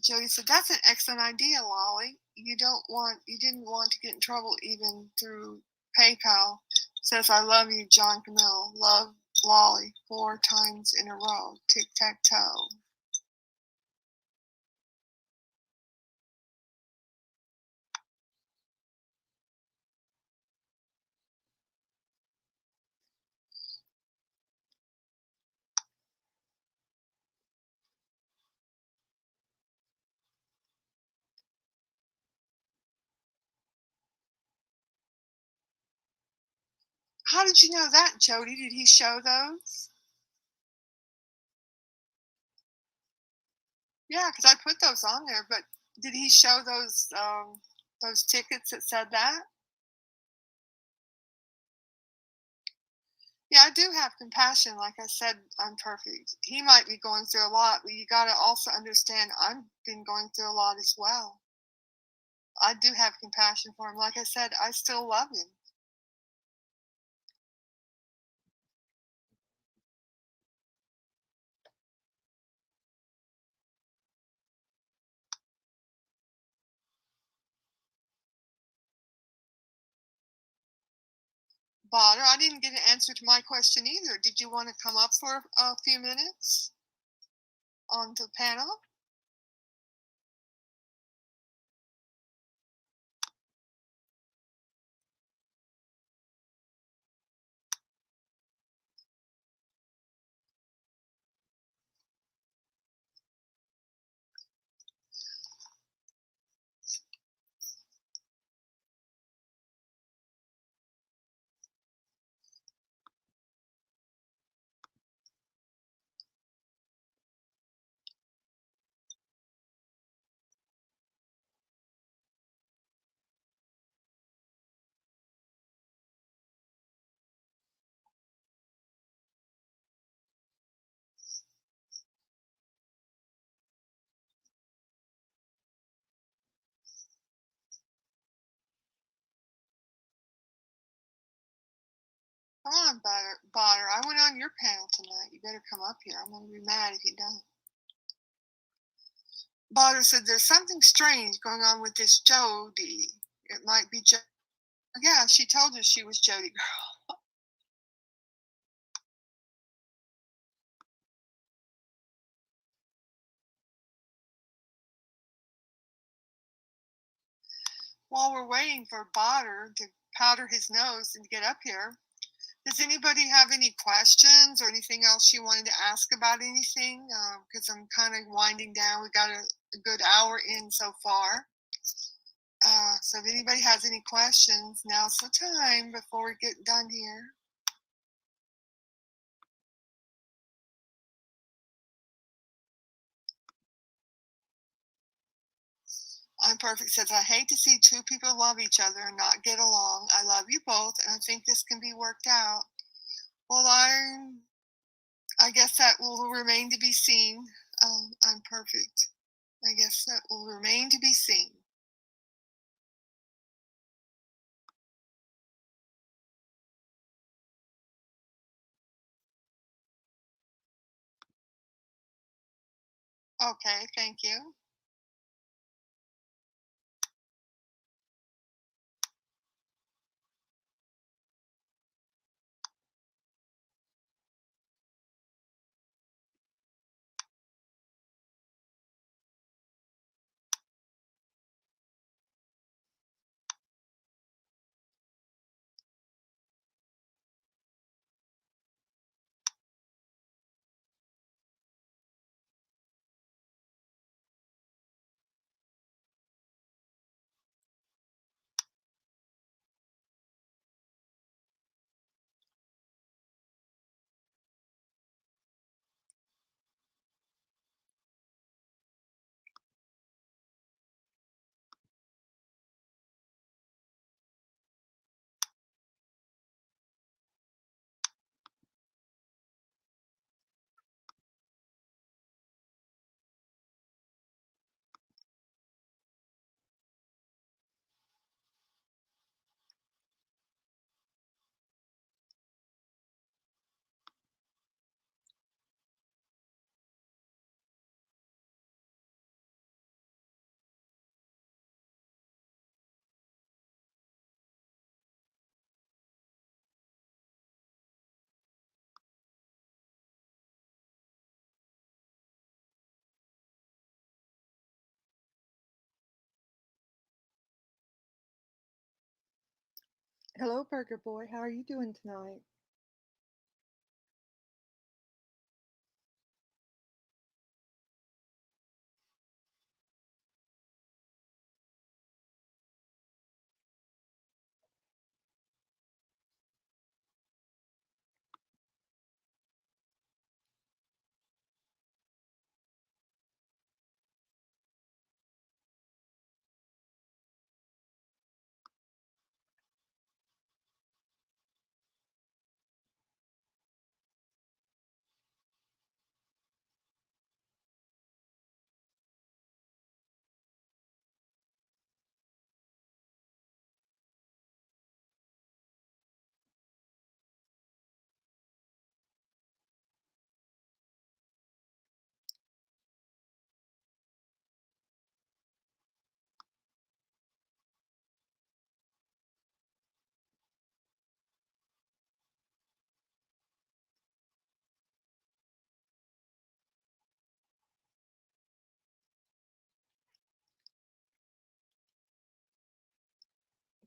Jody said, that's an excellent idea, Lolly. You didn't want to get in trouble even through PayPal. Says, I love you, John Camille. Love, Lolly, 4 times in a row. Tic-tac-toe. How did you know that, Jody? Did he show those? Yeah, because I put those on there, but did he show those tickets that said that? Yeah, I do have compassion. Like I said, I'm perfect. He might be going through a lot, but you got to also understand I've been going through a lot as well. I do have compassion for him. Like I said, I still love him. Botter, I didn't get an answer to my question either. Did you want to come up for a few minutes on the panel? Come on, Botter. I went on your panel tonight. You better come up here. I'm going to be mad if you don't. Botter said there's something strange going on with this Jody. It might be Jody. Yeah, she told us she was Jody girl. While we're waiting for Botter to powder his nose and get up here, does anybody have any questions or anything else you wanted to ask about anything? Because I'm kind of winding down. We got a good hour in so far. So if anybody has any questions, now's the time before we get done here. I'm Perfect says, I hate to see two people love each other and not get along. I love you both, and I think this can be worked out. Well, I guess that will remain to be seen. I'm Perfect. I guess that will remain to be seen. Okay, thank you. Hello, Burger Boy. How are you doing tonight?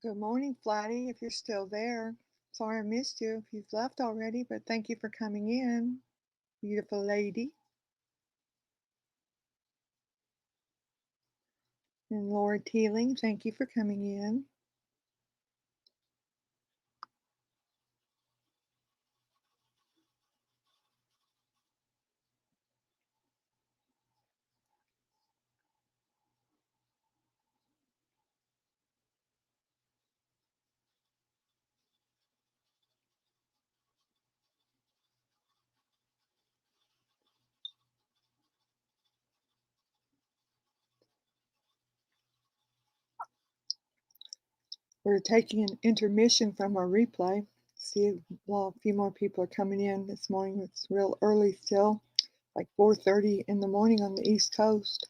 Good morning, Flatty, if you're still there. Sorry I missed you if you've left already, but thank you for coming in, beautiful lady. And Laura Teeling, thank you for coming in. We're taking an intermission from our replay. See, well, a few more people are coming in this morning. It's real early still, like 4:30 in the morning on the East Coast.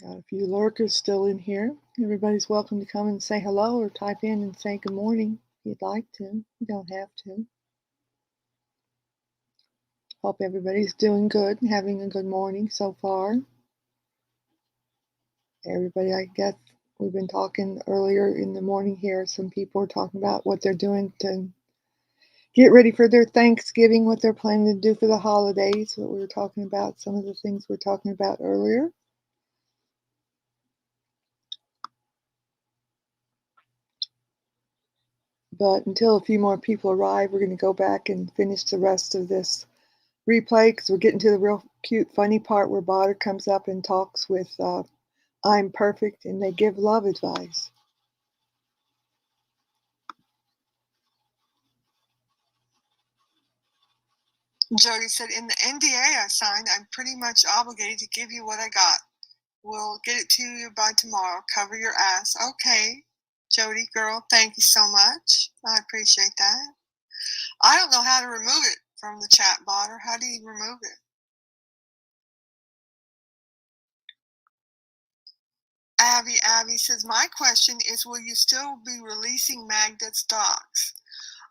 Got a few lurkers still in here. Everybody's welcome to come and say hello or type in and say good morning if you'd like to. You don't have to. Hope everybody's doing good and having a good morning so far. Everybody, I guess we've been talking earlier in the morning here. Some people are talking about what they're doing to get ready for their Thanksgiving, what they're planning to do for the holidays, what we were talking about, some of the things we were talking about earlier. But until a few more people arrive, we're going to go back and finish the rest of this replay because we're getting to the real cute, funny part where Botter comes up and talks with I'm Perfect and they give love advice. Jody said, in the NDA I signed, I'm pretty much obligated to give you what I got. We'll get it to you by tomorrow. Cover your ass. Okay, Jody, girl, thank you so much. I appreciate that. I don't know how to remove it from the chat bot, or how do you remove it? Abby says, my question is, will you still be releasing Magda's docs?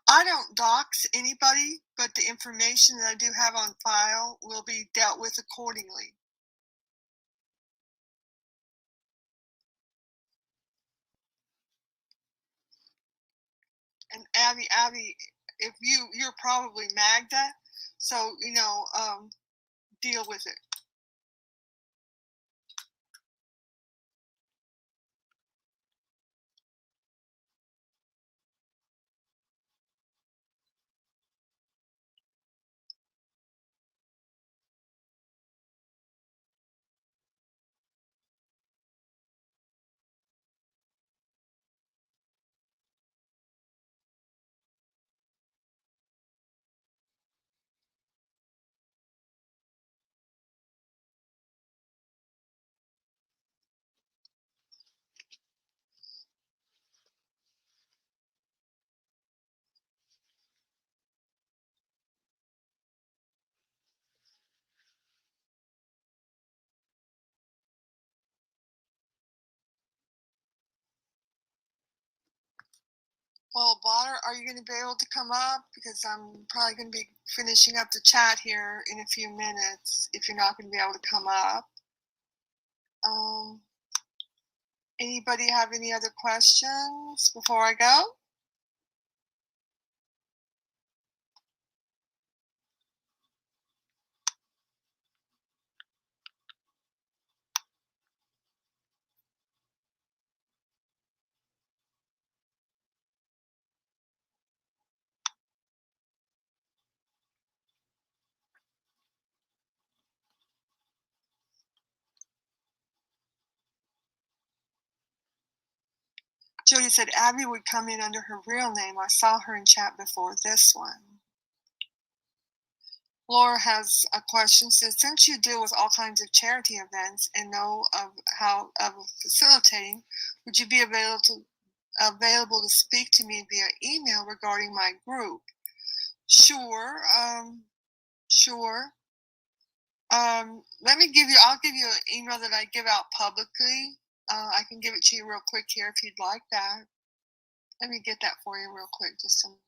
I don't dox anybody, but the information that I do have on file will be dealt with accordingly. And Abby, if you're probably Magda, so deal with it. Well, Botter, are you going to be able to come up? Because I'm probably going to be finishing up the chat here in a few minutes if you're not going to be able to come up. Anybody have any other questions before I go? Jody said Abby would come in under her real name. I saw her in chat before this one. Laura has a question. Says, since you deal with all kinds of charity events and know of how of facilitating, would you be available to speak to me via email regarding my group? Sure. Sure. I'll give you an email that I give out publicly. I can give it to you real quick here if you'd like that. Let me get that for you real quick. Just a minute.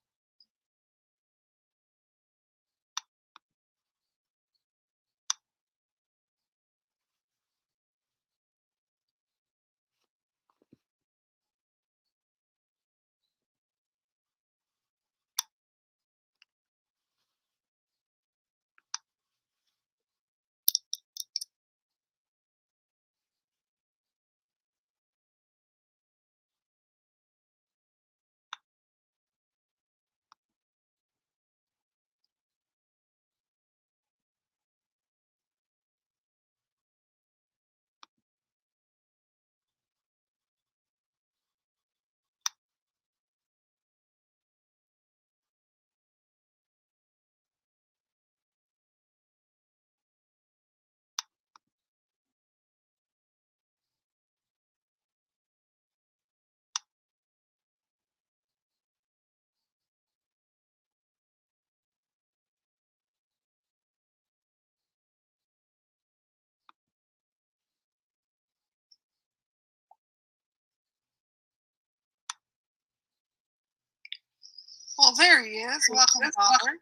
Well, there he is. Welcome, Father.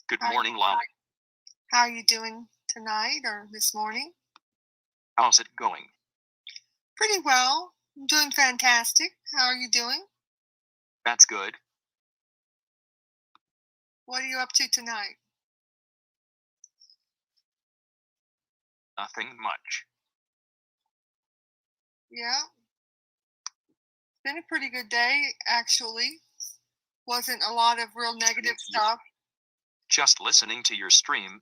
Good morning, Lolly. How are you doing tonight or this morning? How's it going? Pretty well. I'm doing fantastic. How are you doing? That's good. What are you up to tonight? Nothing much. Yeah. Been a pretty good day, actually. Wasn't a lot of real negative stuff. Just listening to your stream.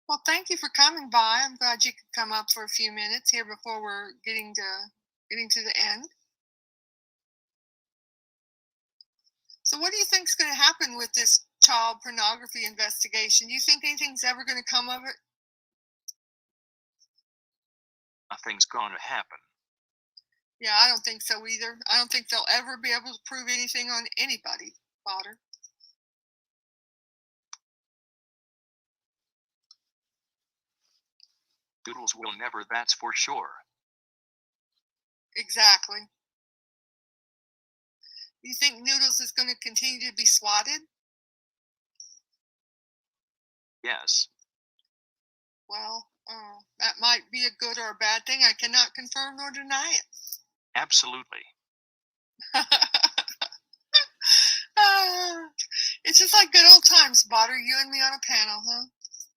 Well, thank you for coming by. I'm glad you could come up for a few minutes here before we're getting to the end. So what do you think is going to happen with this child pornography investigation? Do you think anything's ever going to come of it? Nothing's going to happen. Yeah, I don't think so either. I don't think they'll ever be able to prove anything on anybody, Potter. Doodles will never, that's for sure. Exactly. You think Noodles is going to continue to be swatted? Yes. Well, that might be a good or a bad thing. I cannot confirm nor deny it. Absolutely. It's just like good old times, Botter. You and me on a panel, huh?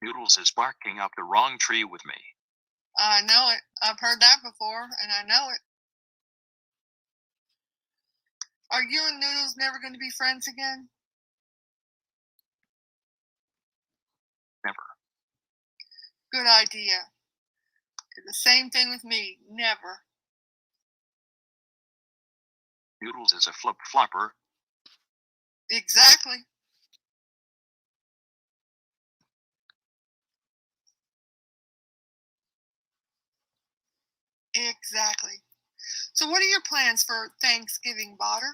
Noodles is barking up the wrong tree with me. I know it. I've heard that before, and I know it. Are you and Noodles never going to be friends again? Never. Good idea. The same thing with me. Never. Noodles is a flip-flopper. Exactly. Exactly. So what are your plans for Thanksgiving, Botter?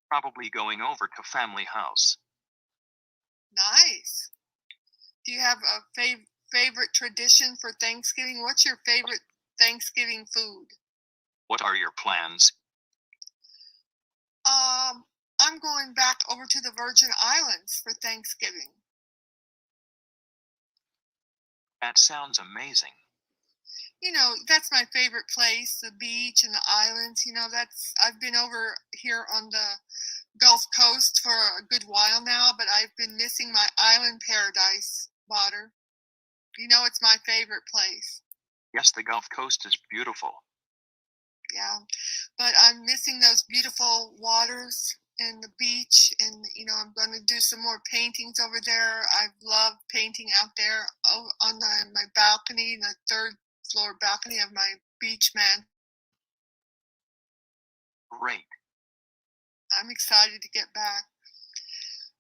Probably going over to family house. Nice. Do you have a favorite tradition for Thanksgiving? What's your favorite Thanksgiving food? What are your plans? I'm going back over to the Virgin Islands for Thanksgiving. That sounds amazing. You know, that's my favorite place, the beach and the islands. You know, I've been over here on the Gulf Coast for a good while now, but I've been missing my island paradise, Botter. You know, it's my favorite place. Yes, the Gulf Coast is beautiful. Yeah, but I'm missing those beautiful waters and the beach, and you know, I'm going to do some more paintings over there. I love painting out there on my balcony, the third floor balcony of my beach man. Great. I'm excited to get back.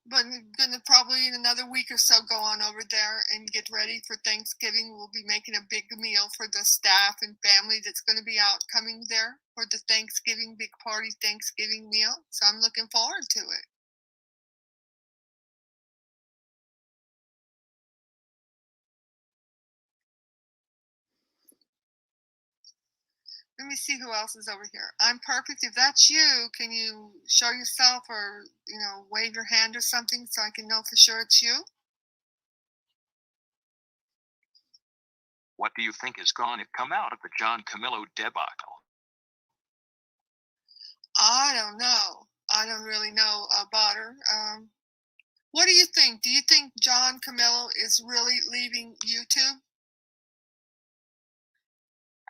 But I'm going to probably in another week or so go on over there and get ready for Thanksgiving. We'll be making a big meal for the staff and family that's going to be out coming there for the Thanksgiving, big party Thanksgiving meal. So I'm looking forward to it. Let me see who else is over here. I'm perfect. If that's you, can you show yourself or, you know, wave your hand or something so I can know for sure it's you? What do you think is going to come out of the John Camillo debacle? I don't know. I don't really know about her. What do you think? Do you think John Camillo is really leaving YouTube?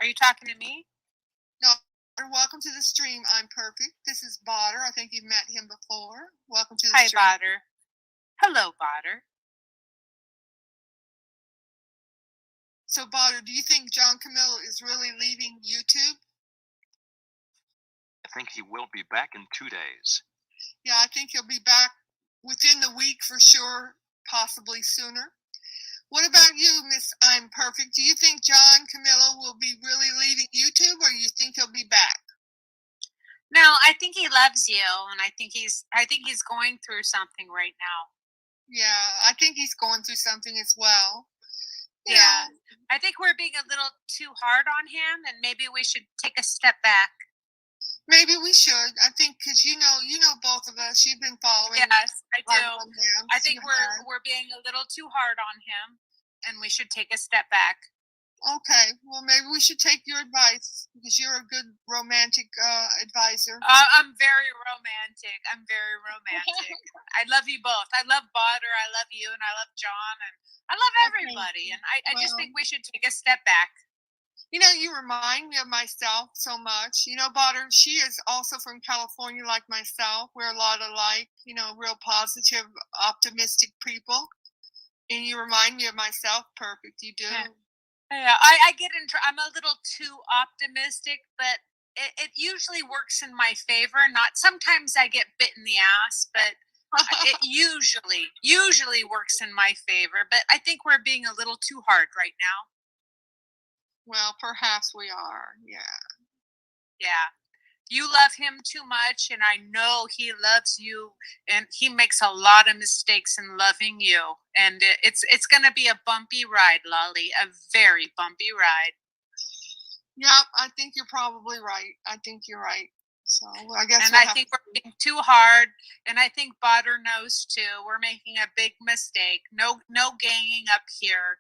Are you talking to me? No. Welcome to the stream. I'm perfect. This is Botter. I think you've met him before. Welcome to the stream. Hi, Botter. Hello, Botter. So, Botter, do you think John Camillo is really leaving YouTube? I think he will be back in 2 days. Yeah, I think he'll be back within the week for sure, possibly sooner. What about you, Miss I'm Perfect? Do you think John Camillo will be really leaving YouTube, or you think he'll be back? No, I think he loves you, and I think he's going through something right now. Yeah, I think he's going through something as well. Yeah. know, I think we're being a little too hard on him, and maybe we should take a step back. maybe we should. I think because you know both of us. You've been following. Yes, I do. Romance. I think we're being a little too hard on him, and we should take a step back. Okay, well maybe we should take your advice because you're a good romantic advisor. I'm very romantic. I love you both. I love Butter. I love you, and I love John, and I love everybody. And I just think we should take a step back. You know, you remind me of myself so much. You know, Butter, she is also from California like myself. We're a lot alike, you know, real positive, optimistic people. And you remind me of myself. Perfect, you do. Yeah, I get I'm a little too optimistic, but it usually works in my favor. Not sometimes I get bit in the ass, but it usually works in my favor. But I think we're being a little too hard right now. Well, perhaps we are. Yeah. Yeah. You love him too much, and I know he loves you, and he makes a lot of mistakes in loving you. And it's going to be a bumpy ride, Lolly, a very bumpy ride. Yeah, I think you're probably right. I think you're right. So I guess. And I think we're being too hard, and I think Butter knows too. We're making a big mistake. No ganging up here.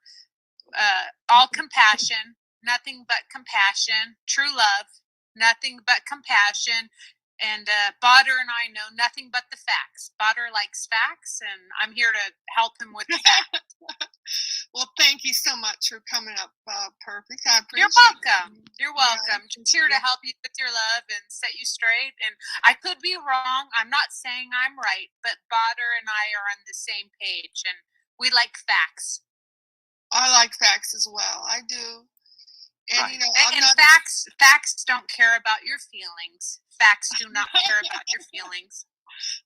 All compassion, nothing but compassion. True love, nothing but compassion. And Butter and I know nothing but the facts. Butter likes facts, and I'm here to help him with the facts. Well, thank you so much for coming up, Perfect. I appreciate You're welcome. it. You're welcome. Yeah, I'm here to help you with your love and set you straight. And I could be wrong. I'm not saying I'm right, but Butter and I are on the same page, and we like facts. I like facts as well. I do. And you know, facts don't care about your feelings. Facts do not care about your feelings.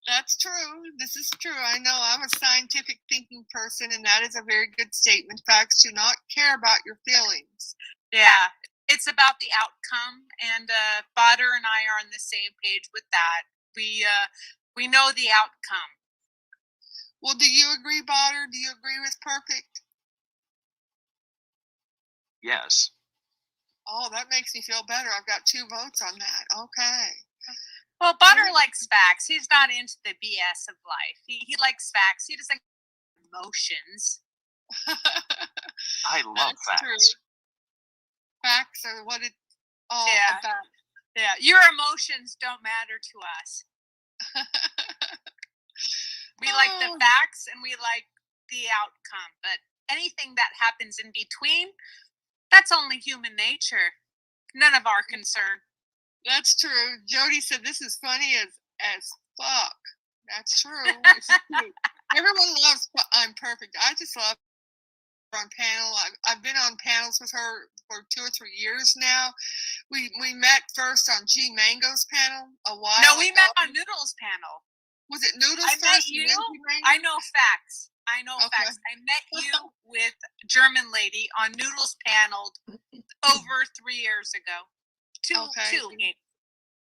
That's true. This is true. I know I'm a scientific thinking person, and that is a very good statement. Facts do not care about your feelings. Yeah, it's about the outcome, and Butter and I are on the same page with that. We know the outcome. Well, do you agree, Butter? Do you agree with Perfect? Yes. Oh, that makes me feel better. I've got 2 votes on that. Okay. Well, Butter likes facts. He's not into the BS of life. He likes facts. He doesn't emotions. I love facts. True. Facts are what it's all about. Yeah, your emotions don't matter to us. We like the facts and we like the outcome, but anything that happens in between, that's only human nature. None of our concern. That's true. Jody said this is funny as fuck. That's true. Everyone loves I'm Perfect. I just love her on panel. I've been on panels with her for 2 or 3 years now. We met first on G Mango's panel a while ago. No, we met on Noodles' panel. Was it Noodles I first? met you. I know facts. Facts. I met you with German lady on Noodles panel over 3 years ago. Two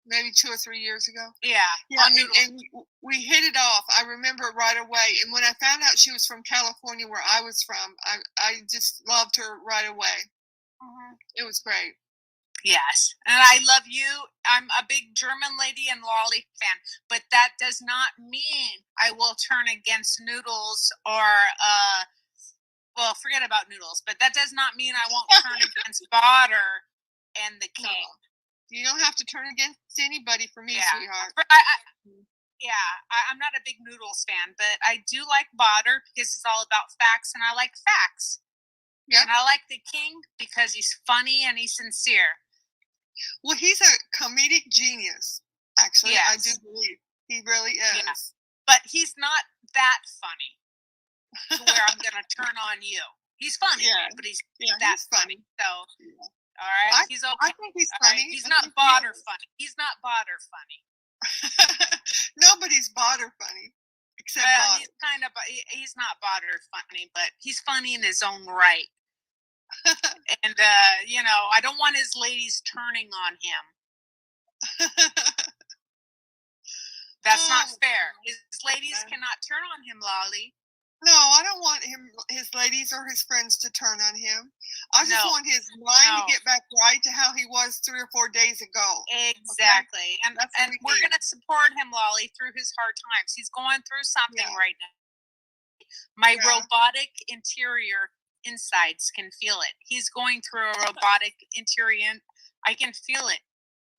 maybe 2 or 3 years ago. Yeah, and we hit it off. I remember right away. And when I found out she was from California, where I was from, I just loved her right away. Mm-hmm. It was great. Yes, and I love you. I'm a big German lady and LOLLY fan, but that does not mean I will turn against Noodles or well, forget about Noodles. But that does not mean I won't turn against Butter and the King. No. You don't have to turn against anybody for me, sweetheart. I'm not a big Noodles fan, but I do like Butter because it's all about facts, and I like facts. Yep. And I like the King because he's funny and he's sincere. Well, he's a comedic genius, actually. Yes. I do believe he really is. Yeah. But he's not that funny to where I'm going to turn on you. He's funny, but he's funny. So, all right, he's okay. I think he's funny. Right? He's not Butter funny. He's not Butter funny. Nobody's Butter funny except Butter. He's not Butter funny, but he's funny in his own right. And I don't want his ladies turning on him. That's not fair. His ladies cannot turn on him, LOLLY. No, I don't want his ladies or his friends to turn on him. I just No. want his mind No. to get back right to how he was 3 or 4 days ago. Exactly. That's what And we we're need. going to support him, Lolly, through his hard times. He's going through something Yeah. right now. My Yeah. robotic interior insides can feel it. He's going through a robotic interior. I can feel it.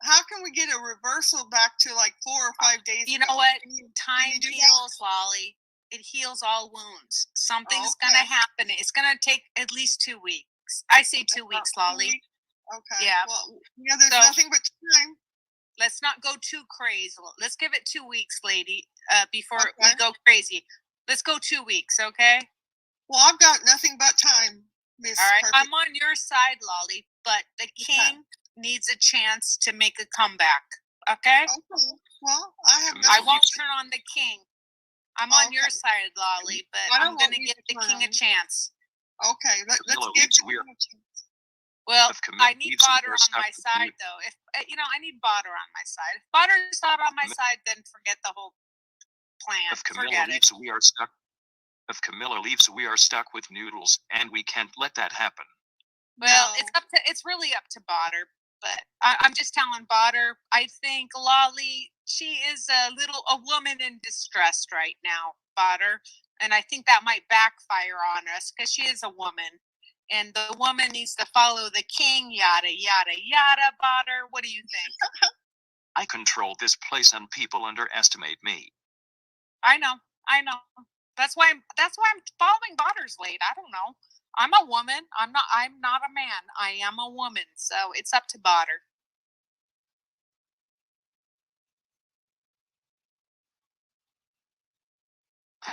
How can we get a reversal back to like 4 or 5 days You ago? know what? Can Time you do that? heals, Lolly. It heals all wounds. Something's going to Okay. happen. It's going to take at least 2 weeks. I say 2 weeks, About 2 Lolly. weeks? Okay. Yeah. Well, there's So- nothing but time. Let's not go too crazy. Let's give it 2 weeks, lady, before we Okay. go crazy. Let's go 2 weeks, okay? Well, I've got nothing but time, Miss All right. Perfect. I'm on your side, Lolly, but the king needs a chance to make a comeback, okay? Okay. Well, I have I nothing. won't turn on the king. I'm on your Okay. side, Lolly, but I don't I'm want going to you give to the turn king on a me. chance. Okay. Let's Camilla give leaves, the we're- king a chance. Well, If Camilla I need leaves, Botter we're on stuck my with side, you. though. If I need Botter on my side. If Botter's not on my side, then forget the whole plan. If Camilla Forget it. leaves, we are stuck. If Camilla leaves, we are stuck with Noodles, and we can't let that happen. Well, No. it's really up to Botter, but I'm just telling Botter. I think Lolly, she is a woman in distress right now, Botter, and I think that might backfire on us because she is a woman, and the woman needs to follow the king. Yada yada yada. Botter, what do you think? I control this place, and people underestimate me. I know. That's why I'm following Botter's lead. I don't know. I'm a woman. I'm not a man. I am a woman. So it's up to Botter.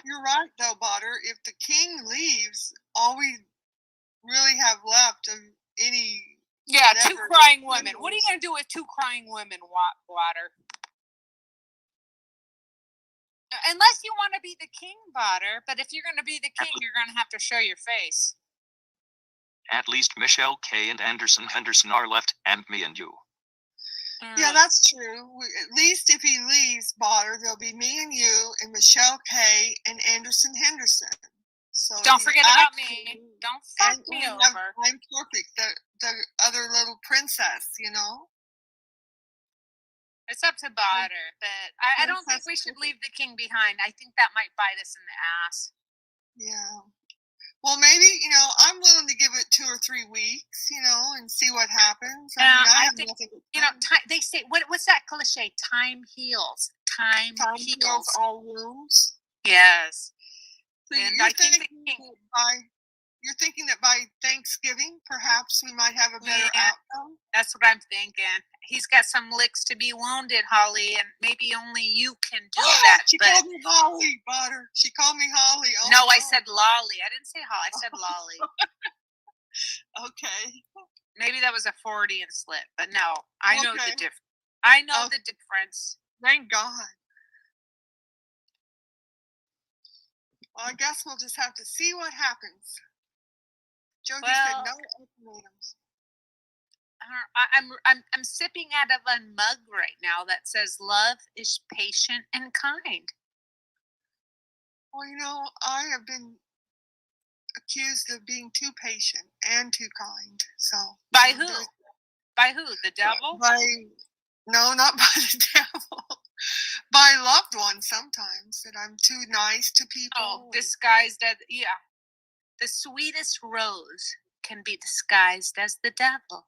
You're right, though, Botter. If the king leaves, all we really have left of any. Yeah, two whatever crying is women. What are you Noodles. going to do with 2 crying women, Botter? Unless you want to be the king, Botter. But if you're going to be the king, you're going to have to show your face. At least Michelle K. and Anderson Henderson are left, and me and you. Yeah, that's true. At least if he leaves, Botter, there'll be me and you and Michelle K. and Anderson Henderson. So Don't he's forget about actually- me. Don't fuck and me we have- over. I'm perfect. The other little princess, you know. It's up to Botter, but I don't think we should leave the king behind. I think that might bite us in the ass. Yeah. Well, maybe, I'm willing to give it 2 or 3 weeks, and see what happens. Yeah, I have think, nothing but time, they say, what's that cliche? Time heals. Time heals all wounds. Yes. So And you're I think the thinking king, you're thinking that by Thanksgiving, perhaps we might have a better outcome? that's what I'm thinking. He's got some licks to be wounded, Holly, and maybe only you can do that. She but called me Holly, Butter. She called me Holly. Oh, no, I said Lolly. I didn't say Holly. I said Lolly. Okay. Maybe that was a Freudian slip, but no, I know the Okay. difference. I know the difference. Thank God. Well, I guess we'll just have to see what happens. Jody said no ultimatums. I'm sipping out of a mug right now that says "Love is patient and kind." Well, I have been accused of being too patient and too kind. So by who? By who? The devil? No, not by the devil. By loved ones sometimes, that I'm too nice to people. Oh, disguised as the sweetest rose can be disguised as the devil.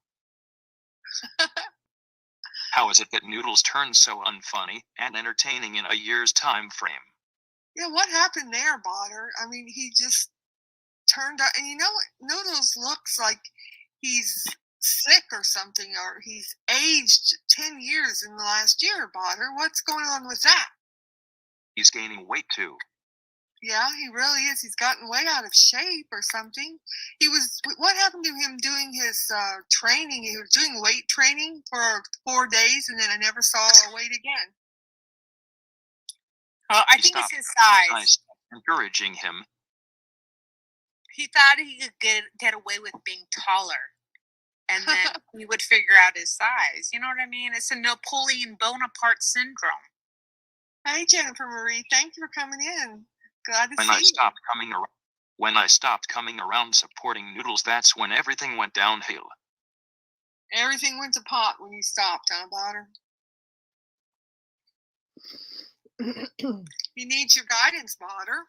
How is it that Noodles turns so unfunny and entertaining in a year's time frame? Yeah, what happened there, Botter? I mean, he just turned out, and Noodles looks like he's sick or something, or he's aged 10 years in the last year, Botter. What's going on with that? He's gaining weight too. Yeah, he really is. He's gotten way out of shape or something. What happened to him doing his training? He was doing weight training for 4 days, and then I never saw a weight again. Oh, I think it's his size. Encouraging him. He thought he could get away with being taller, and then he would figure out his size. You know what I mean? It's a Napoleon Bonaparte syndrome. Hey, Jennifer Marie, thank you for coming in. Glad to When I see you. stopped coming around, when I stopped coming around supporting Noodles, that's when everything went downhill. Everything went to pot when you stopped, huh, Butter? He needs your guidance, Butter.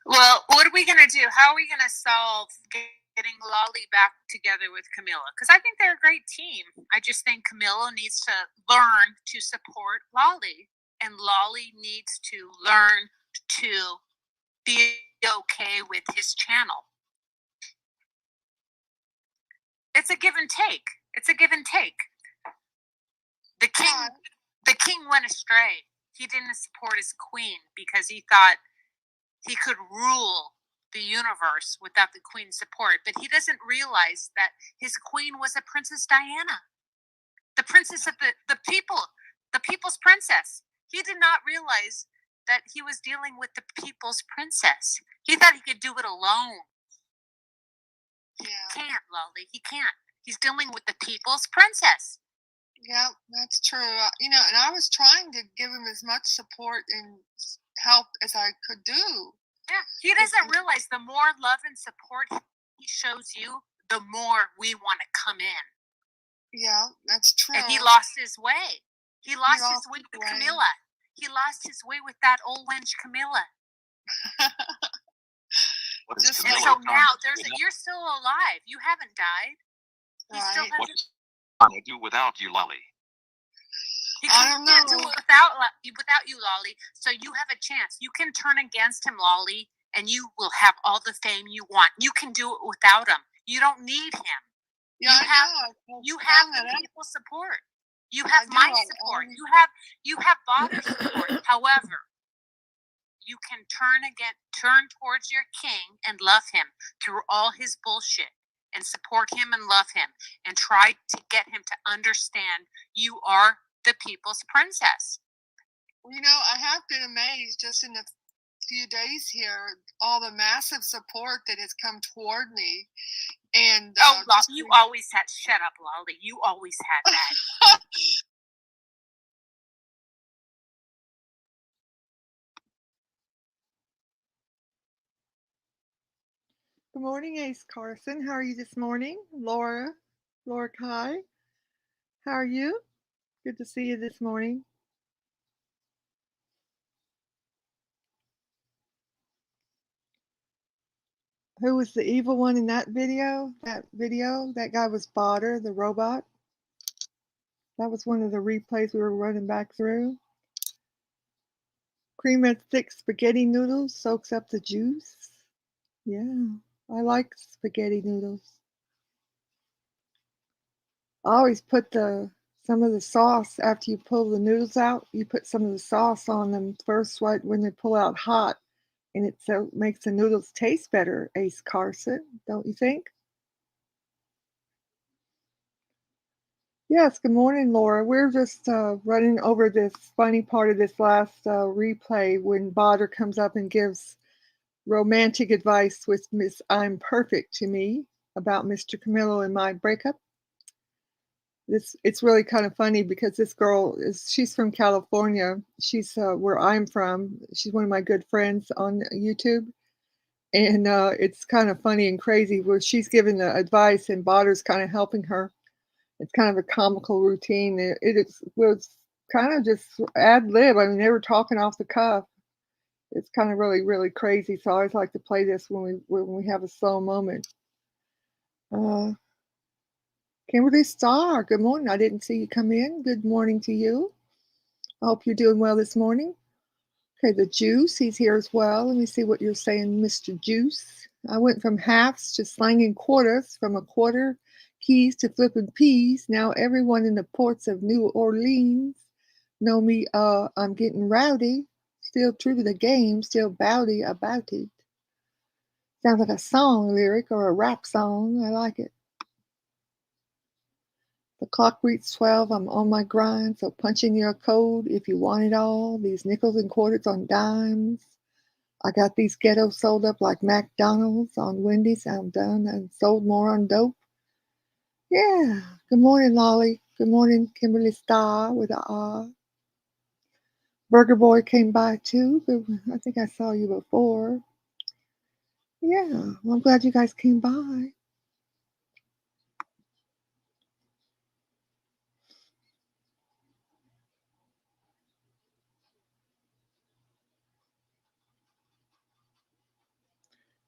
Well, what are we going to do? How are we going to solve getting Lolly back together with Camilla? Because I think they're a great team. I just think Camilla needs to learn to support Lolly, and Lolly needs to learn to be okay with his channel. It's a give and take. It's a give and take. The king went astray. He didn't support his queen because he thought he could rule the universe without the queen's support. But he doesn't realize that his queen was a Princess Diana, the princess of the people, the people's princess. He did not realize that he was dealing with the people's princess. He thought he could do it alone. Yeah. He can't, Lolly. He can't. He's dealing with the people's princess. Yeah, that's true. And I was trying to give him as much support and help as I could do. Yeah, he doesn't realize the more love and support he shows you, the more we want to come in. Yeah, that's true. And he lost his way. He lost his way with Camilla. He lost his way with that old wench Camilla. What is Just Camilla So trying now to do you're still alive. You haven't died. He still Right. What has. is trying to do without you, Lolly? He I don't can't do know. it without you, Lolly. So you have a chance. You can turn against him, Lolly, and you will have all the fame you want. You can do it without him. You don't need him. Yeah, You have the people's support. You have I my do. support. You have Bob's support. However, you can turn towards your king and love him through all his bullshit, and support him and love him, and try to get him to understand you are the people's princess. I have been amazed just in the few days here, all the massive support that has come toward me. And you always had. Shut up, Lolly. You always had that. Good morning, Ace Carson. How are you this morning? Laura Kai. How are you? Good to see you this morning. Who was the evil one in that video? That guy was Botter, the robot. That was one of the replays we were running back through. Cream of thick spaghetti noodles soaks up the juice. Yeah, I like spaghetti noodles. I always put some of the sauce after you pull the noodles out. You put some of the sauce on them first, right when they pull out hot, and it so makes the noodles taste better. Ace Carson, don't you think? Yes. Good morning, Laura. We're just running over this funny part of this last replay when Botter comes up and gives romantic advice with Miss I'm Perfect to me about Mr. Camillo and my breakup. It's really kind of funny because this girl she's from California. She's where I'm from. She's one of my good friends on YouTube, and it's kind of funny and crazy where she's giving the advice and Botter's kind of helping her. It's kind of a comical routine. It was kind of just ad lib. I mean, they were talking off the cuff. It's kind of really, really crazy. So I always like to play this when we have a slow moment. Kimberly Starr, good morning. I didn't see you come in. Good morning to you. I hope you're doing well this morning. Okay, the Juice, he's here as well. Let me see what you're saying, Mr. Juice. I went from halves to slanging quarters, from a quarter keys to flipping peas. Now everyone in the ports of New Orleans know me. I'm getting rowdy. Still true to the game, still bowdy about it. Sounds like a song lyric or a rap song. I like it. The clock reads 12, I'm on my grind, so punch in your code if you want it all. These nickels and quarters on dimes. I got these ghettos sold up like McDonald's. On Wendy's, I'm done and sold more on dope. Yeah. Good morning, Lolly. Good morning, Kimberly Starr with a R. Burger Boy came by too, but I think I saw you before. Yeah, well, I'm glad you guys came by.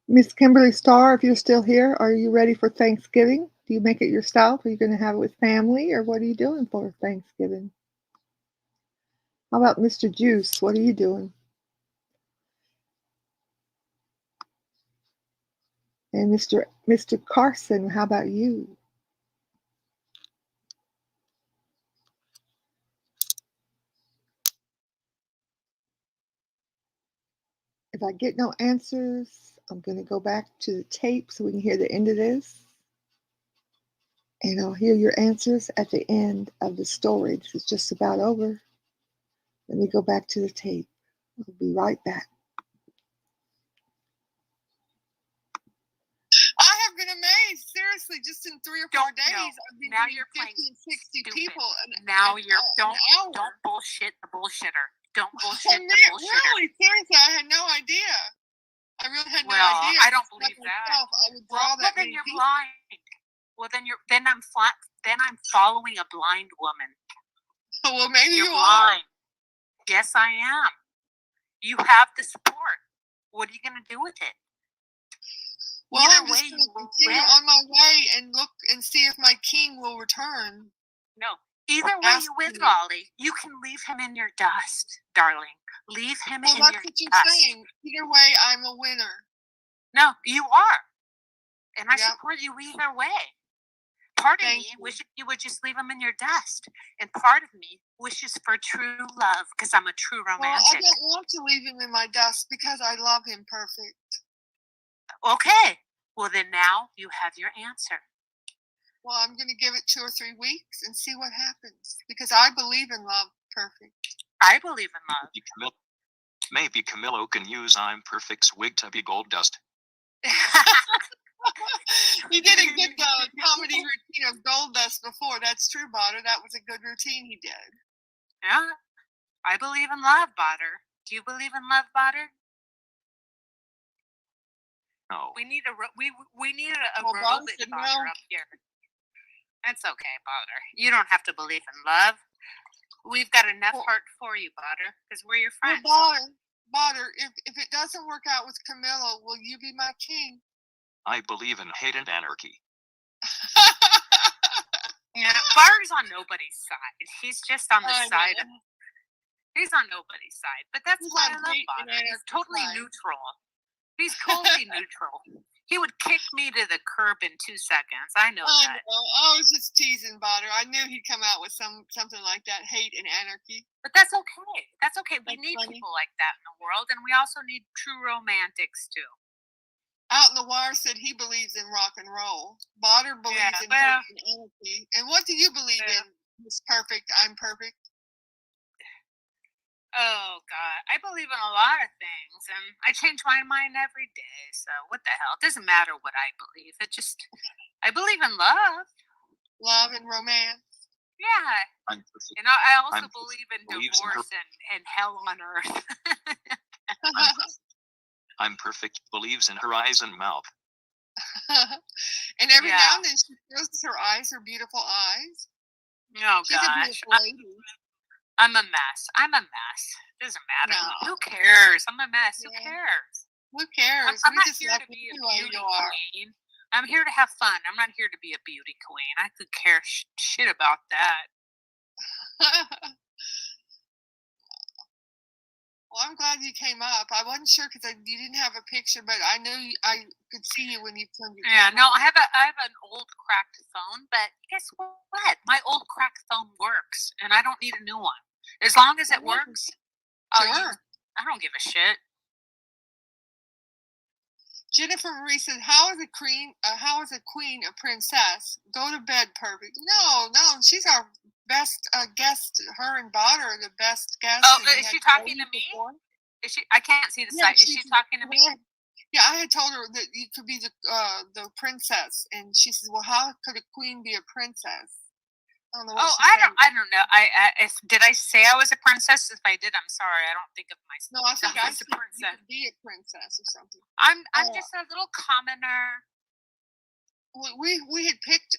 Miss Kimberly Starr, if you're still here, are you ready for Thanksgiving? Do you make it yourself? Are you going to have it with family, or what are you doing for Thanksgiving? How about Mr. Juice? What are you doing? And Mr. Carson, how about you? If I get no answers, I'm going to go back to the tape so we can hear the end of this. And I'll hear your answers at the end of the story. This is just about over. Let me go back to the tape. I'll be right back. I have been amazed, seriously, just in 3 or 4 days. I've been now getting you're 50 playing and 60 stupid. people. Now you're an hour. don't bullshit the bullshitter. Don't Oh, bullshit man, the bullshitter. really, seriously, I had no idea. I really had no Well, idea. I don't Just believe like that. myself, I would draw Well, that then many you're people. blind. Well, then I'm following a blind woman. Well, maybe You're you are. blind. Yes, I am. You have the support. What are you going to do with it? Well, Either I'm just way, going you to will continue win. on my way and look and see if my king will return. No. Either way you win, Lolly. You can leave him in your dust, darling. Leave him in your dust. Well, that's what you're saying. Either way, I'm a winner. No, you are. And I Yep. support you either way. Part of Thank me you. wishes you would just leave him in your dust. And part of me wishes for true love because I'm a true Well, I romantic. don't want to leave him in my dust because I love him perfect. Okay. Well, then now you have your answer. Well, I'm going to give it 2 or 3 weeks and see what happens because I believe in love perfect. I believe in love. Maybe Camilo can use I'm Perfect's wig to be gold dust. He did a good comedy routine of gold dust before. That's true, Botter. That was a good routine he did. Yeah. I believe in love, Botter. Do you believe in love, Botter? No. We need a Well, robot Botter said Botter no. up here. That's okay, Botter. You don't have to believe in love. We've got enough heart for you, Botter, because we're your friends. Well, Botter, if it doesn't work out with Camilo, will you be my king? I believe in hate and anarchy. Yeah, Botter's on nobody's side. He's just on the I side know. of. He's on nobody's side, but that's He's why on I love hate and Botter. He's anarchy totally side. neutral. He's totally neutral. He would kick me to the curb in 2 seconds. I know that. I was just teasing, Botter. I knew he'd come out with something like that, hate and anarchy. But that's okay. That's okay. We That's need funny. people like that in the world, and we also need true romantics too. Out in the Wire said he believes in rock and roll. Botter believes in hate and anarchy. And what do you believe in? Miss Perfect, I'm perfect. Oh God, I believe in a lot of things, and I change my mind every day. So what the hell? It doesn't matter what I believe. I believe in love. Love and romance. Yeah. And I also believe in divorce and hell on earth. I'm Perfect believes in her eyes and mouth. And every now and then she shows us her eyes, her beautiful eyes. Oh She's gosh. a beautiful lady. I'm a mess. Doesn't matter. No. Who cares? I'm a mess. Yeah. Who cares? Who cares? I'm We not just here love to be you a the way beauty you are. queen. I'm here to have fun. I'm not here to be a beauty queen. I could care shit about that. Well, I'm glad you came up. I wasn't sure because you didn't have a picture, but I knew I could see you when you turned your Yeah, camera no, on. I have an old cracked phone, but guess what? My old cracked phone works, and I don't need a new one. As long as it works, I'll use. I don't give a shit. Jennifer Marie said, "How is a queen a princess? Go to bed, perfect." No, she's our best guest. Her and Botter are the best guests. Oh, is she talking to me? Is she? I can't see the site. Is she talking to me? Yeah, I had told her that you could be the princess, and she says, "Well, how could a queen be a princess?" I don't know what Oh, she I said. don't know. If did I say I was a princess? If I did, I'm sorry. I don't think of myself No, I think I as a said you princess. could be a princess or something. I'm just a little commoner. We had picked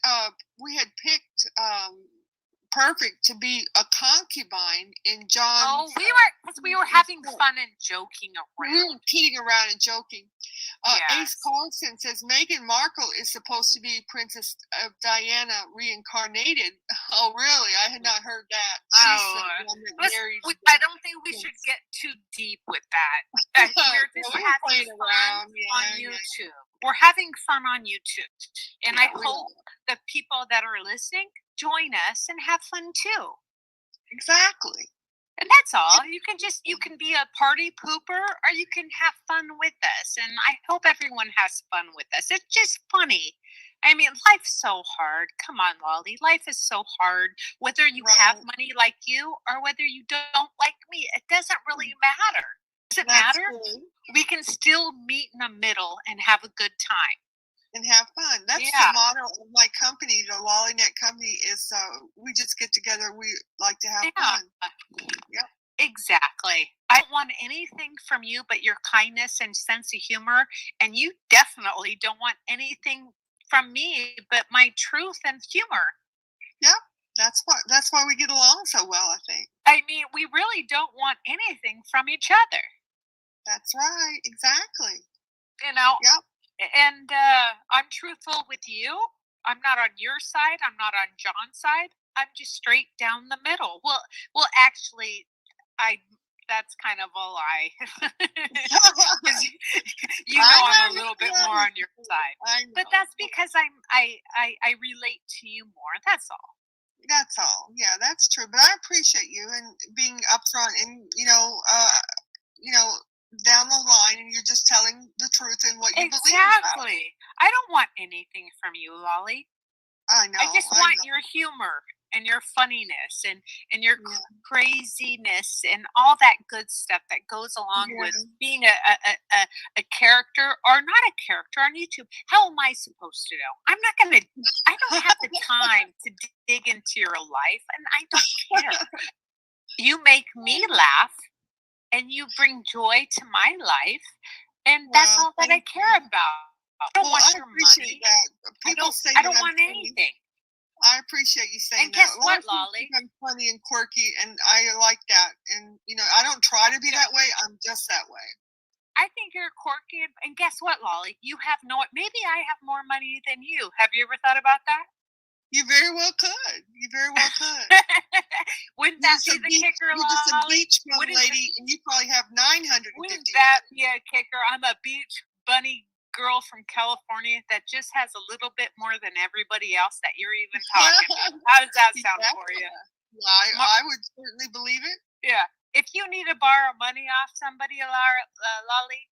Perfect to be a concubine in John. Oh, we were having fun and joking We around. were kidding around and joking. Yes. Ace Carlson says Meghan Markle is supposed to be Princess Diana reincarnated. Oh, really? I had not heard that. She's the one that married I don't think we should get too deep with that. We're just having fun on YouTube. We're having fun on YouTube. And I hope the people that are listening join us and have fun too. Exactly. And that's all. You can be a party pooper or you can have fun with us. And I hope everyone has fun with us. It's just funny. I mean, life's so hard. Come on, Lolly. Life is so hard. Whether you have money like you or whether you don't like me, it doesn't really matter. Does it matter? Cool. We can still meet in the middle and have a good time. And have fun. That's the motto of my company, the LollyNet company, is we just get together. We like to have fun. Yep. Exactly. I don't want anything from you but your kindness and sense of humor. And you definitely don't want anything from me but my truth and humor. Yep. That's why we get along so well, I think. I mean, we really don't want anything from each other. That's right. Exactly. You know? Yep. And I'm truthful with you. I'm not on your side. I'm not on John's side. I'm just straight down the middle. Well, actually, that's kind of a lie. You know I'm a little bit more on your side. But that's because I relate to you more. That's all. That's all. Yeah, that's true. But I appreciate you and being upfront and down the line, and you're just telling the truth and what you believe. Exactly. I don't want anything from you, Lolly. I know. I just want your humor and your funniness and your craziness and all that good stuff that goes along with being a character or not a character on YouTube. How am I supposed to know? I don't have the time to dig into your life, and I don't care. You make me laugh and you bring joy to my life, and that's all that I care about. I don't want your money. I don't want anything. I appreciate you saying that. And guess what, Lolly? I'm funny and quirky, and I like that. And I don't try to be that way. I'm just that way. I think you're quirky, and guess what, Lolly? Maybe I have more money than you. Have you ever thought about that? You very well could. Wouldn't that be the kicker, Lolly? You're just a beach bum lady, and you probably have 950. Wouldn't that be a kicker? I'm a beach bunny girl from California that just has a little bit more than everybody else that you're even talking to. How does that sound for you? Yeah, I would certainly believe it. Yeah. If you need to borrow money off somebody, Lolly,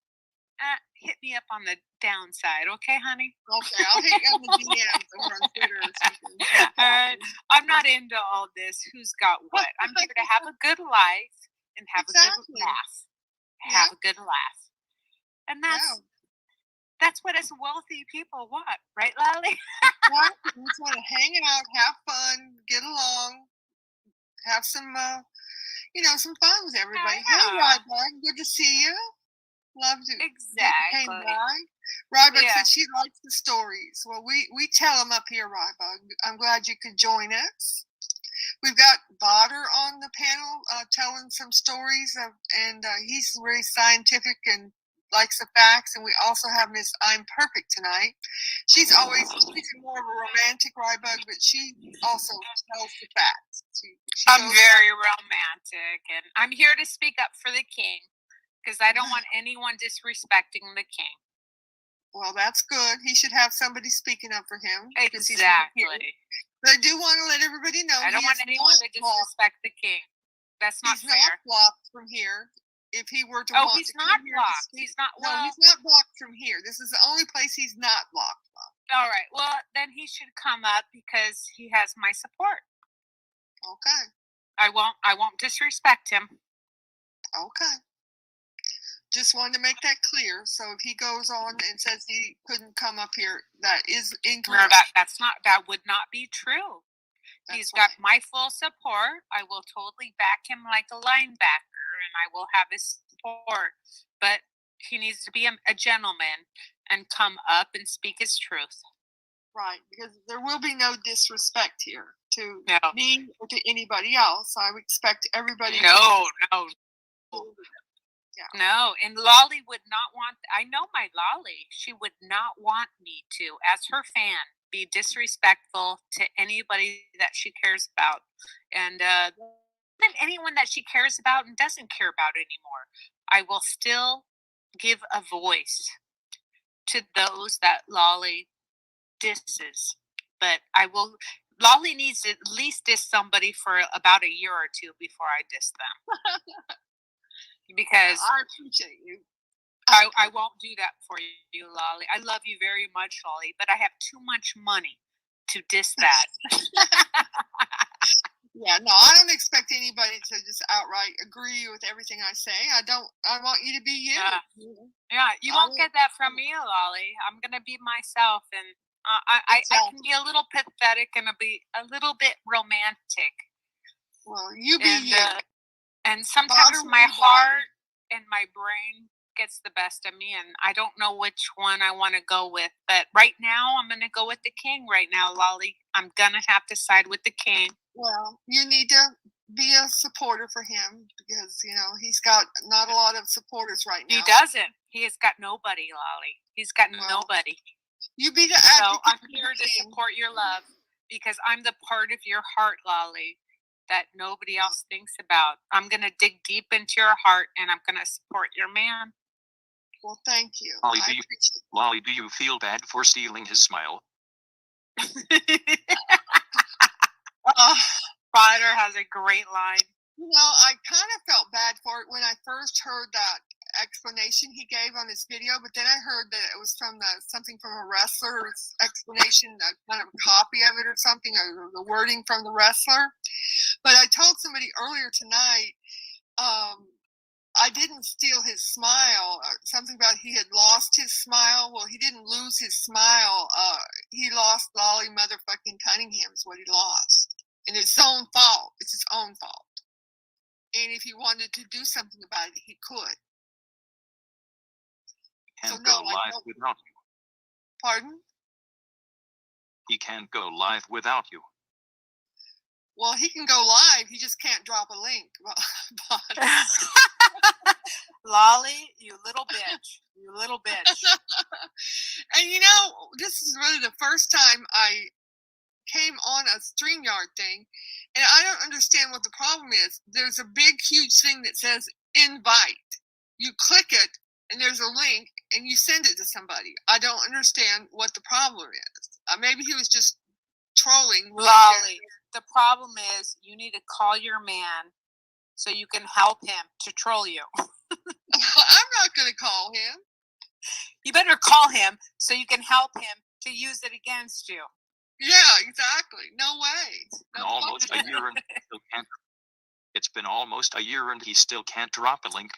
hit me up on the downside, okay, honey? Okay, I'll hit you on the DMs or on Twitter or something. I'm not into all this. Who's got what? I'm here to have a good life and have a good laugh. Have a good laugh, and that's what us wealthy people want, right, Lolly? We just want to hang out, have fun, get along, have some, some fun with everybody. Hey, Rybug, good to see you. Love to. Exactly. Came by. Rybug said she likes the stories. Well, we tell them up here, Rybug. I'm glad you could join us. We've got Botter on the panel telling some stories, and he's very scientific and likes the facts. And we also have Miss I'm Perfect tonight. She's more of a romantic, Rybug, but she also tells the facts. I'm very romantic, and I'm here to speak up for the king because I don't want anyone disrespecting the king. Well, that's good. He should have somebody speaking up for him. Exactly. But I do want to let everybody know I don't want anyone to disrespect the king. That's not fair. He's not blocked from here. If he were to he's not blocked. He's not. No, he's not blocked from here. This is the only place he's not blocked from. All right. Well, then he should come up because he has my support. Okay. I won't disrespect him. Okay. Just wanted to make that clear. So if he goes on and says he couldn't come up here, that is incorrect. No, that would not be true. He's That's got right. my full support. I will totally back him like a linebacker, and I will have his support. But he needs to be a gentleman and come up and speak his truth. Right, because there will be no disrespect here to No. me or to anybody else. I would expect everybody. No. Yeah. No, and Lolly would not want. I know my Lolly. She would not want me to, as her fan, be disrespectful to anybody that she cares about, and even anyone that she cares about and doesn't care about anymore. I will still give a voice to those that Lolly disses, but I will. Lolly needs to at least diss somebody for about a year or two before I diss them. Because I appreciate you. I won't do that for you, Lolly. I love you very much, Lolly, but I have too much money to diss that. Yeah, no, I don't expect anybody to just outright agree with everything I say. I want you to be you. Yeah, you won't get that from me, Lolly. I'm gonna be myself, and I can be a little pathetic and be a little bit romantic. Well, you be you. And sometimes my heart and my brain gets the best of me, and I don't know which one I want to go with. But right now, I'm going to go with the king right now, Lolly. I'm going to have to side with the king. Well, you need to be a supporter for him because, he's got not a lot of supporters right now. He doesn't. He has got nobody, Lolly. He's got nobody. You be the advocate. So I'm here to support your love because I'm the part of your heart, Lolly, that nobody else thinks about. I'm going to dig deep into your heart, and I'm going to support your man. Well, thank you. Lolly, do you feel bad for stealing his smile? Father has a great line. I kind of felt bad for it when I first heard that explanation he gave on his video, but then I heard that it was from something from a wrestler's explanation, kind of a copy of it or something, or the wording from the wrestler. But I told somebody earlier tonight, I didn't steal his smile. Something about he had lost his smile. Well, he didn't lose his smile. He lost Lolly motherfucking Cunningham is what he lost. And it's his own fault. It's his own fault. And if he wanted to do something about it, he could. Can't go live without you. Pardon? He can't go live without you. Well, he can go live. He just can't drop a link. Lolly, you little bitch. You little bitch. And this is really the first time I came on a StreamYard thing, and I don't understand what the problem is. There's a big, huge thing that says invite. You click it, and there's a link, and you send it to somebody. I don't understand what the problem is. Maybe he was just trolling. Lolly, the problem is you need to call your man so you can help him to troll you. I'm not going to call him. You better call him so you can help him to use it against you. Yeah, exactly. No way. Almost a year and he still can't. It's been almost a year and he still can't drop a link.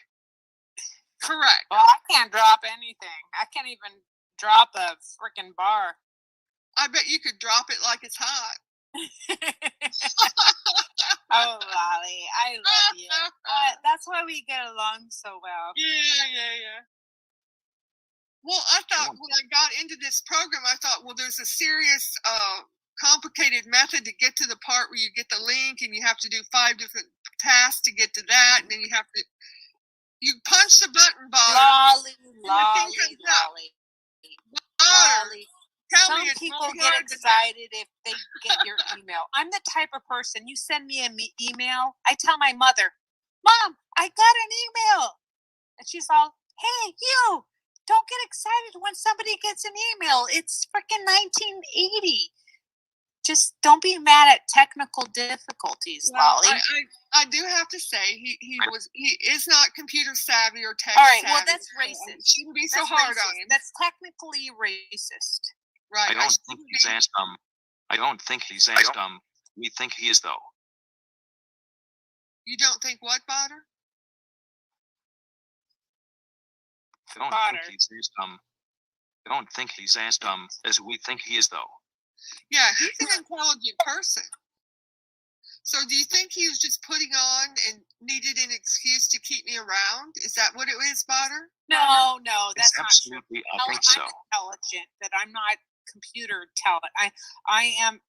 Correct. Well, I can't drop anything. I can't even drop a freaking bar. I bet you could drop it like it's hot. Oh, Lolly, I love you. That's why we get along so well. Yeah. Well, I thought when I got into this program, I thought, well, there's a serious, complicated method to get to the part where you get the link, and you have to do 5 different tasks to get to that, and then you punch the button, Bob. Lolly. Some people get excited if they get your email. I'm the type of person, you send me an email, I tell my mother, Mom, I got an email. And she's all, hey, you, don't get excited when somebody gets an email. It's freaking 1980. Just don't be mad at technical difficulties, Lolly. I do have to say he is not computer savvy or tech savvy. All right, savvy. Well, that's racist. Shouldn't be so hard on him. That's technically racist. Right. I don't think he's as dumb. I don't think he's as dumb. We think he is, though. You don't think what, Botter? I don't think he's as dumb. I don't think he's as dumb as we think he is, though. Yeah, he's an intelligent person. So do you think he was just putting on and needed an excuse to keep me around? Is that what it is, Botter? No, It's that's not true. absolutely, I think so. I'm intelligent, but I'm not computer intelligent. I am.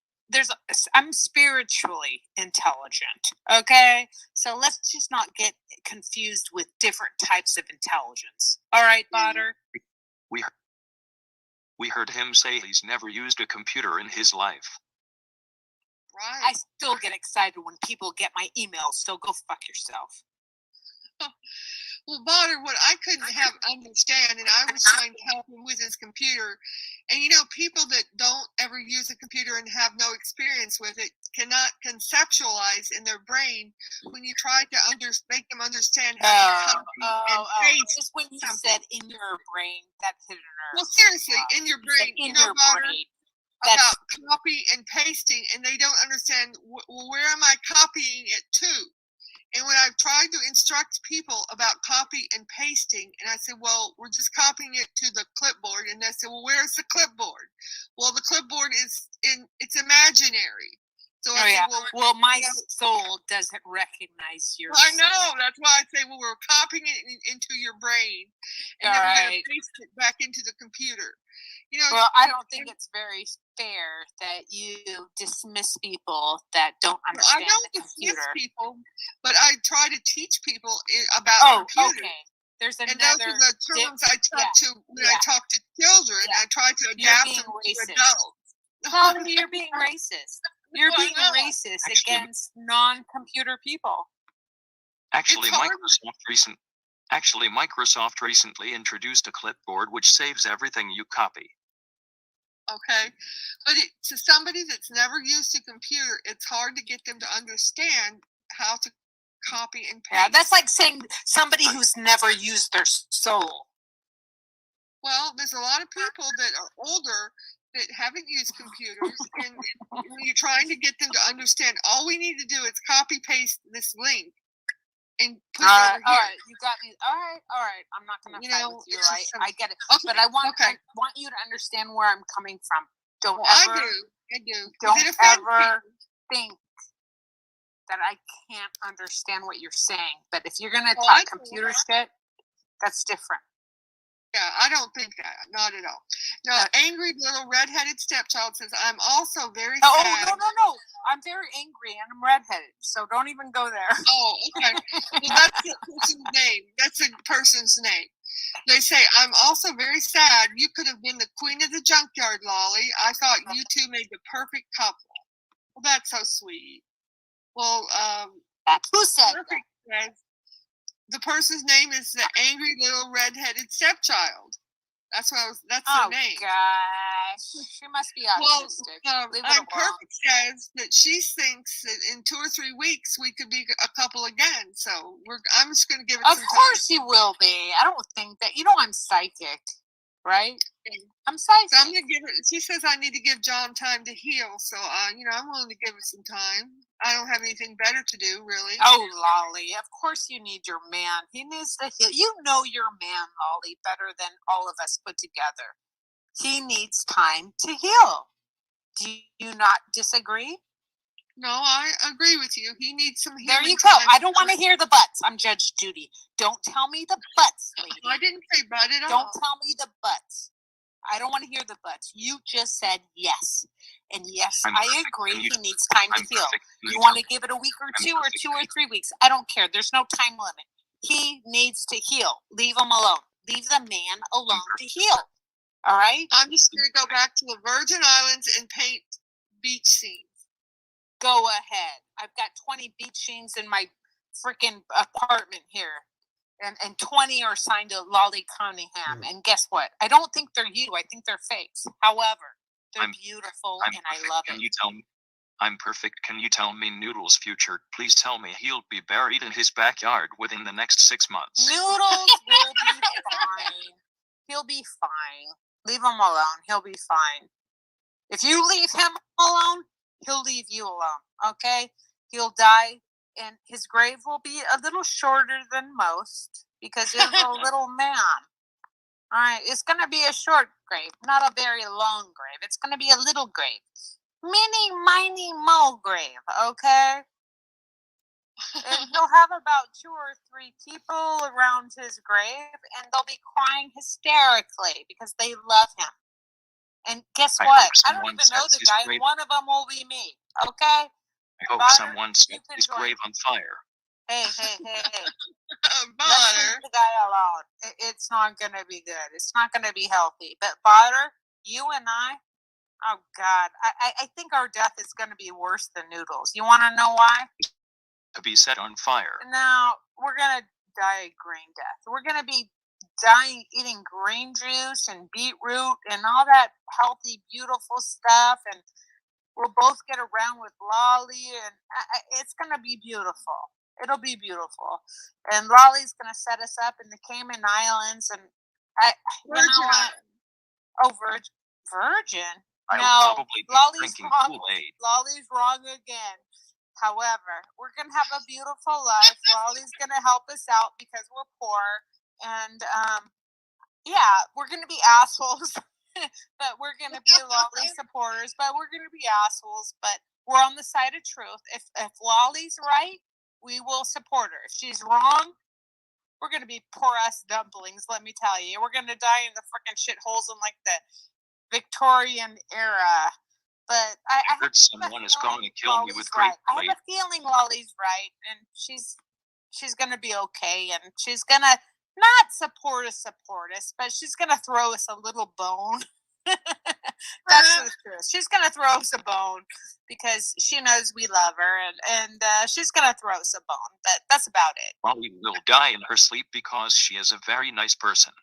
I'm spiritually intelligent. Okay, so let's just not get confused with different types of intelligence. All right, Botter. We heard him say he's never used a computer in his life. Right. I still get excited when people get my emails. So go fuck yourself. Well, Botter, what I couldn't understand, and I was trying to help him with his computer, and people that don't ever use a computer and have no experience with it cannot conceptualize in their brain when you try to make them understand how to copy and paste. Just when you something. said in your brain, that hit a nerve. Well, seriously, in your brain, Botter, about copy and pasting, and they don't understand, well, where am I copying it to? And when I've tried to instruct people about copy and pasting, and I said, well, we're just copying it to the clipboard. And they said, well, where's the clipboard? Well, the clipboard it's imaginary. So I said, well, my soul doesn't recognize your I soul. know. That's why I say, well, we're copying it into your brain. And then we're going to paste it back into the computer. Well, I don't think it's very fair that you dismiss people that don't understand the computer. I don't dismiss people, but I try to teach people about computers. Okay. There's and those are the terms I talk to when I talk to children. I try to adapt them to adults. No, you're being racist. You're being racist against non-computer people. Actually, Microsoft recently introduced a clipboard which saves everything you copy. Okay, but to somebody that's never used a computer, it's hard to get them to understand how to copy and paste. Yeah, that's like saying somebody who's never used their soul. Well, there's a lot of people that are older that haven't used computers, and when you're trying to get them to understand, all we need to do is copy paste this link and put it over here. All right, you got me. All right. I'm not going to fight with you. I get it, but I want you to understand where I'm coming from. I do. Don't ever think that I can't understand what you're saying. But if you're going to talk computer shit, that's different. Yeah, I don't think that. Not at all. No, angry little redheaded stepchild says, I'm also very sad. No. I'm very angry and I'm redheaded, so don't even go there. Oh, okay. Well, that's the person's name. That's a person's name. They say, I'm also very sad. You could have been the queen of the junkyard, Lolly. I thought you two made the perfect couple. Well, that's so sweet. Well, who said that? The person's name is the angry little redheaded stepchild. That's their name. Oh gosh, she must be autistic. I'm Perfect says that she thinks that in 2 or 3 weeks we could be a couple again. So I'm just going to give it some time. Of course you will be. I don't think that. I'm psychic, right? I'm psychic. So I'm going to give it. She says I need to give John time to heal. So I'm willing to give it some time. I don't have anything better to do, really. Oh, Lolly, of course you need your man. He needs to heal. You know your man, Lolly, better than all of us put together. He needs time to heal. Do you not disagree? No, I agree with you. He needs some healing. There you go. I don't want to hear the buts. I'm Judge Judy. Don't tell me the buts, lady. I didn't say but at all. Don't tell me the buts. I don't want to hear the buts. You just said yes. And yes, I agree. He needs time to heal. You want to give it a week or two or 2 or 3 weeks. I don't care. There's no time limit. He needs to heal. Leave him alone. Leave the man alone to heal. All right? I'm just going to go back to the Virgin Islands and paint beach scenes. Go ahead. I've got 20 beach scenes in my freaking apartment here. And 20 are signed to Lolly Cunningham. And guess what? I don't think they're you. I think they're fakes. However, they're beautiful and I love it. I'm perfect. Can you tell me Noodle's future? Please tell me he'll be buried in his backyard within the next 6 months. Noodles will be fine. He'll be fine. Leave him alone. He'll be fine. If you leave him alone, he'll leave you alone. Okay? He'll die. And his grave will be a little shorter than most because he's a little man. All right, it's going to be a short grave, not a very long grave. It's going to be a little grave. Mini, miny, mo grave, okay? And he'll have about 2 or 3 people around his grave, and they'll be crying hysterically because they love him. And guess I what? hope I don't someone even know sets the his guy. grave. One of them will be me. Okay? I hope Butter, someone you sets can his join. grave on fire. Hey. Let's leave Butter. the guy alone. It's not going to be good. It's not going to be healthy. But Butter, you and I, oh God, I think our death is going to be worse than Noodles. You want to know why? To be set on fire. No, we're going to die a green death. We're going to be dying eating green juice and beetroot and all that healthy, beautiful stuff. And we'll both get around with Lolly, and it's going to be beautiful. It'll be beautiful. And Lolly's going to set us up in the Cayman Islands. And you know what? Oh, virgin? I'll No, probably be Lolly's drinking wrong. Kool-Aid. Lolly's wrong again. However, we're going to have a beautiful life. Lolly's going to help us out because we're poor. And yeah, we're going to be assholes. But we're going to be Lolly supporters. But we're going to be assholes. But we're on the side of truth. If Lolly's right, we will support her. If she's wrong, we're going to be poor ass dumplings, let me tell you. We're going to die in the freaking shitholes in like the Victorian era. But I heard someone is going to kill me with right. grape I have a feeling Lolly's right, and she's gonna be okay, and she's gonna not support us, but she's gonna throw us a little bone. That's the truth. She's gonna throw us a bone because she knows we love her, and she's gonna throw us a bone. But that's about it. Lolly will die in her sleep because she is a very nice person.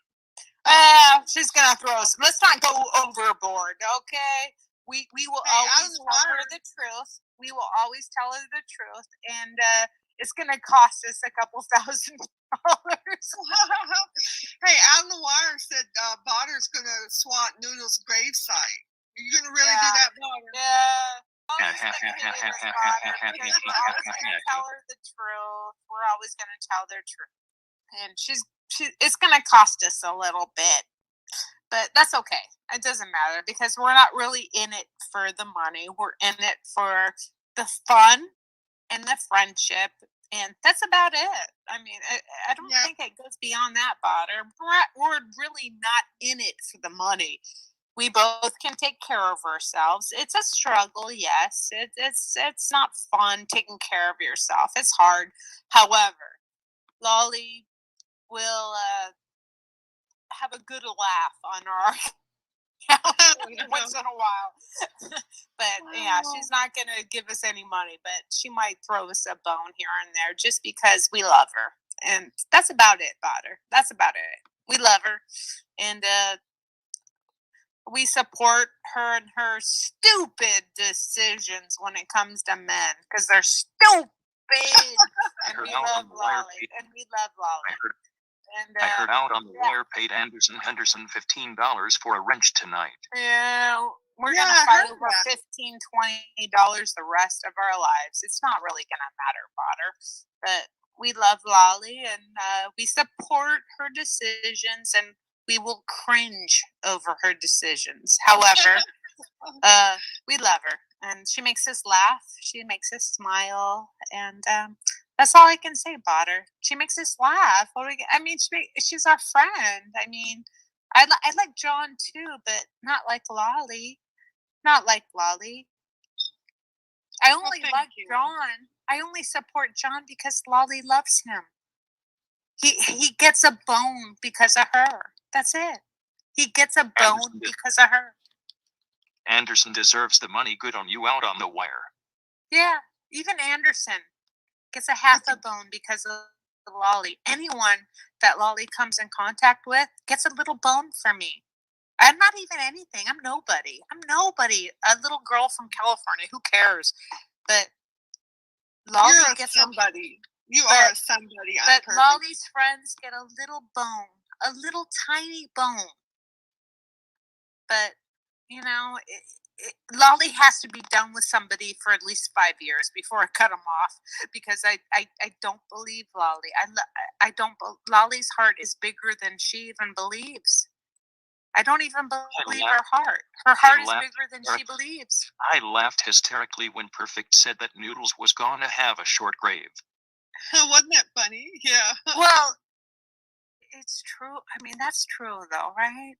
She's gonna throw us. Let's not go overboard, okay? We will always tell her the truth. We will always tell her the truth, and it's gonna cost us a couple $1,000. Hey, Out on the Wire said Botter's gonna swat Noodle's gravesite. Are you gonna really do that, Botter? Yeah. We're always gonna tell her the truth. We're always gonna tell their truth, and it's gonna cost us a little bit. But that's okay. It doesn't matter because we're not really in it for the money. We're in it for the fun and the friendship. And that's about it. I mean, I don't think it goes beyond that, Botter. We're really not in it for the money. We both can take care of ourselves. It's a struggle, yes. It's not fun taking care of yourself. It's hard. However, Lolly will have a good laugh on our once in a while. But yeah, she's not going to give us any money, but she might throw us a bone here and there just because we love her. And that's about it, Botter. That's about it. We love her. And we support her and her stupid decisions when it comes to men because they're stupid. And we love Lolly. I heard Out on the Wire paid Anderson Henderson $15 for a wrench tonight. Yeah, we're gonna fight over $15, $20 the rest of our lives. It's not really gonna matter, Potter. But we love Lolly, and we support her decisions, and we will cringe over her decisions. However, we love her, and she makes us laugh. She makes us smile, and that's all I can say about her. She makes us laugh. I mean, she's our friend. I mean, I like John too, but not like Lolly. Not like Lolly. I only like John. I only support John because Lolly loves him. He gets a bone because of her. That's it. He gets a bone because of her. Anderson deserves the money. Good on you, Out on the Wire. Yeah, even Anderson gets a half a bone because of Lolly. Anyone that Lolly comes in contact with gets a little bone from me. I'm not even anything. I'm nobody. A little girl from California. Who cares? But Lolly gets somebody. You are somebody. But Lolly's friends get a little bone, a little tiny bone. But you know, Lolly has to be done with somebody for at least 5 years before I cut him off because I don't believe Lolly. I don't. Lolly's heart is bigger than she even believes. I don't even believe her heart. Her heart is bigger than she believes. I laughed hysterically when Perfect said that Noodles was gonna have a short grave. Wasn't that funny? Yeah. Well, it's true. I mean, that's true, though, right?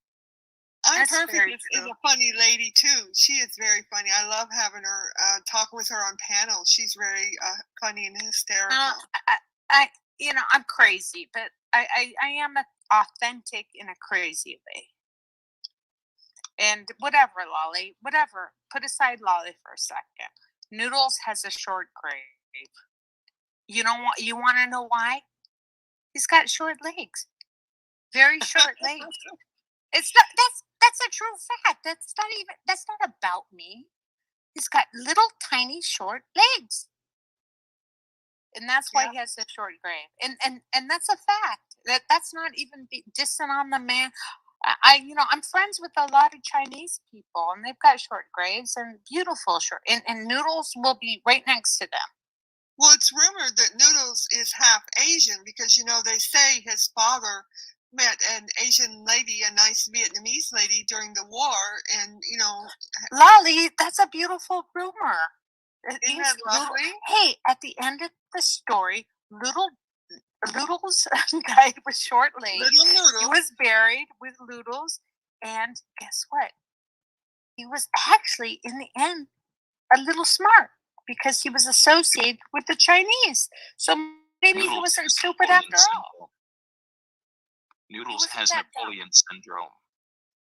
I'm That's Perfect very is true. a funny lady too. She is very funny. I love having her talk with her on panels. She's very funny and hysterical. I, I'm crazy, but I am authentic in a crazy way. And whatever, Lolly, whatever. Put aside Lolly for a second. Noodles has a short grave. You want to know why? He's got short legs. Very short legs. It's not that's a true fact. That's not about me. He's got little tiny short legs. And that's why Yeah. he has a short grave. And that's a fact. That's not even distant on the man. I'm friends with a lot of Chinese people, and they've got short graves and beautiful short. And Noodles will be right next to them. Well, it's rumored that Noodles is half Asian because they say his father met an Asian lady, a nice Vietnamese lady during the war, and Lolly, that's a beautiful rumor. isn't that lovely? Hey, at the end of the story, Noodles died with short legs. Little He Noodle. was buried with Noodles, and guess what? He was actually, in the end, a little smart because he was associated with the Chinese. So maybe he Noodles wasn't has stupid Napoleon after all. syndrome. Noodles wasn't has that dumb. Napoleon syndrome.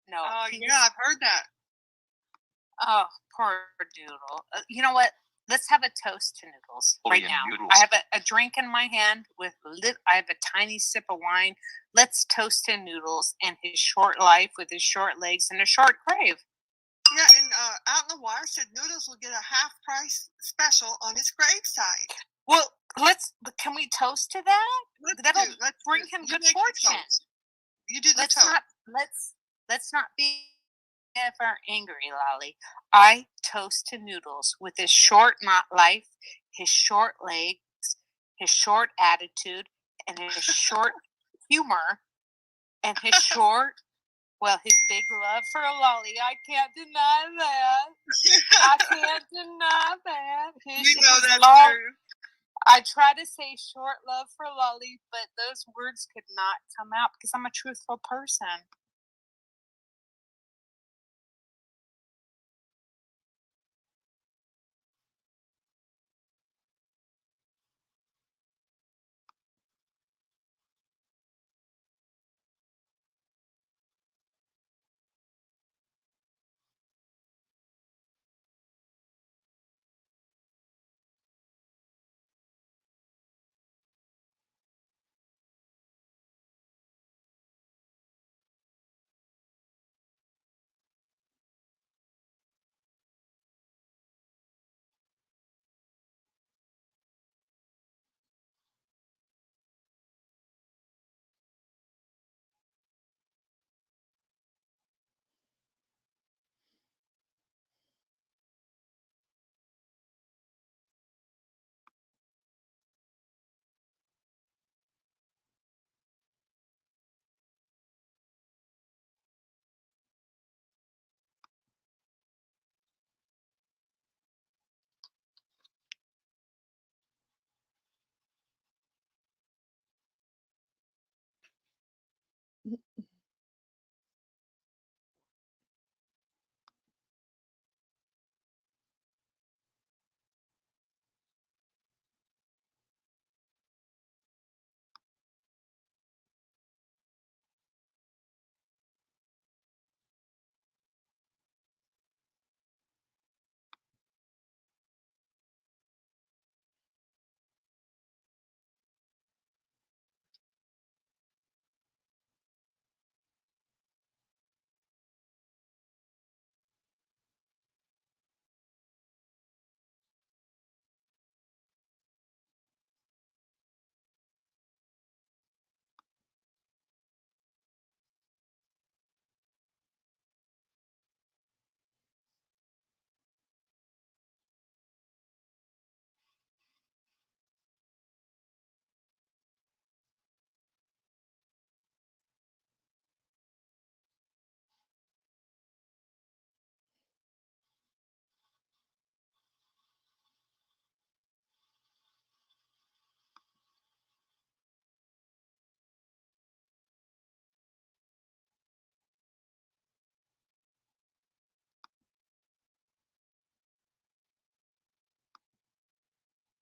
No. Oh, he yeah, I've heard that. Oh, poor Noodle. You know what? Let's have a toast to Noodles right Napoleon now. Noodles. I have a drink in my hand with I have a tiny sip of wine. Let's toast to Noodles and his short life with his short legs and a short grave. Yeah, and Out in the Wire said Noodles will get a half price special on his graveside. Well, can we toast to that? That'll bring him good fortune. You do the Let's toast. let's not be ever angry, Lolly. I toast to Noodles with his short not life, his short legs, his short attitude, and his short humor, and his his big love for Lolly. I can't deny that. I can't deny that. You know that's true. I try to say short love for Lolly, but those words could not come out because I'm a truthful person.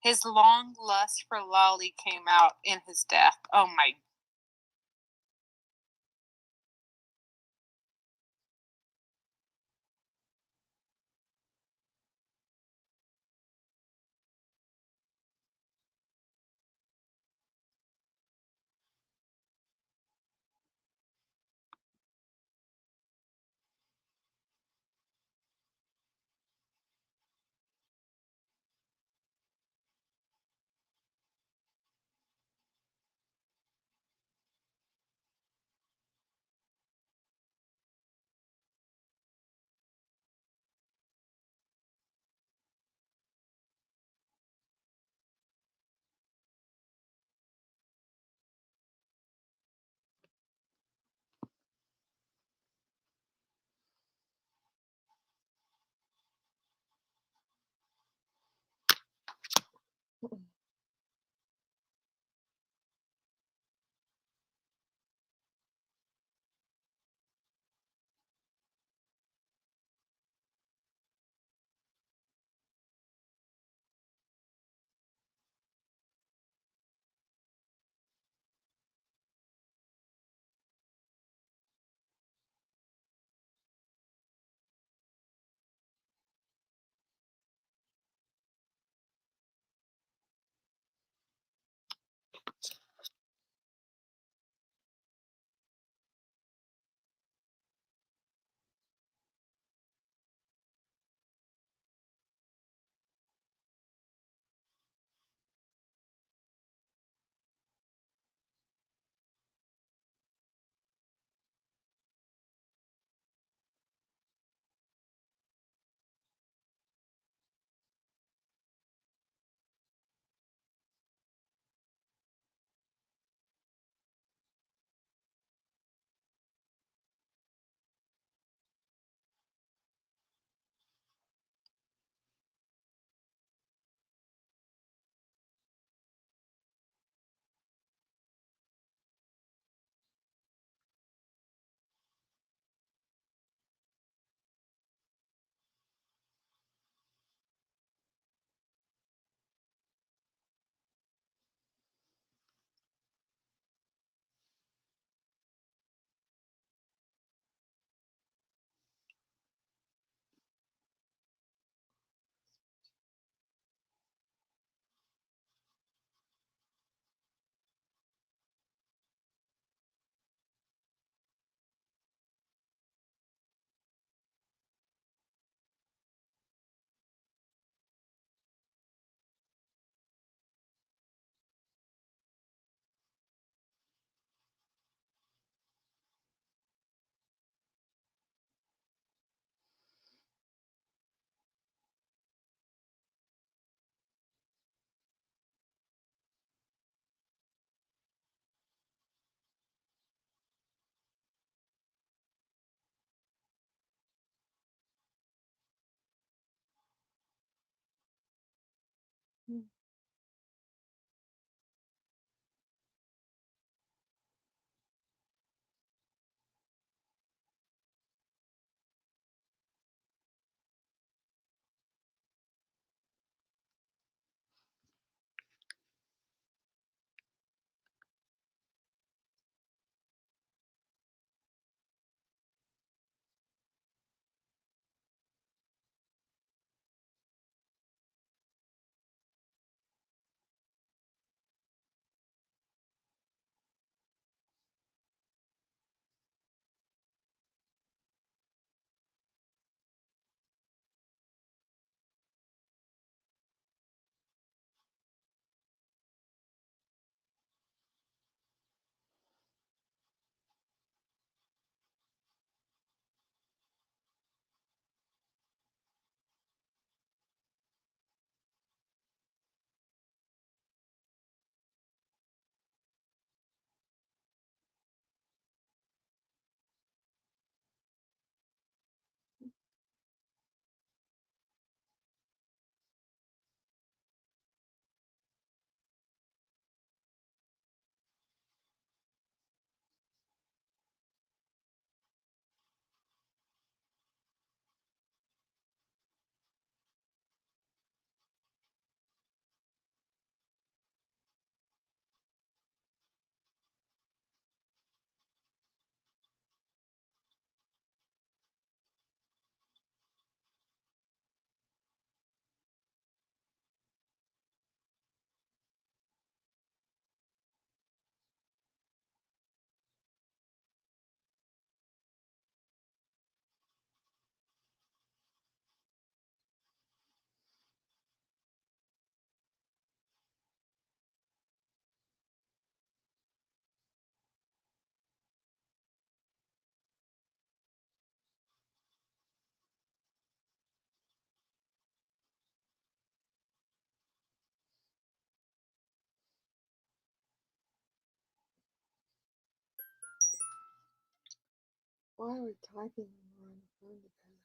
His long lust for LOLLY came out in his death. Oh my. we typing when we're on the phone together?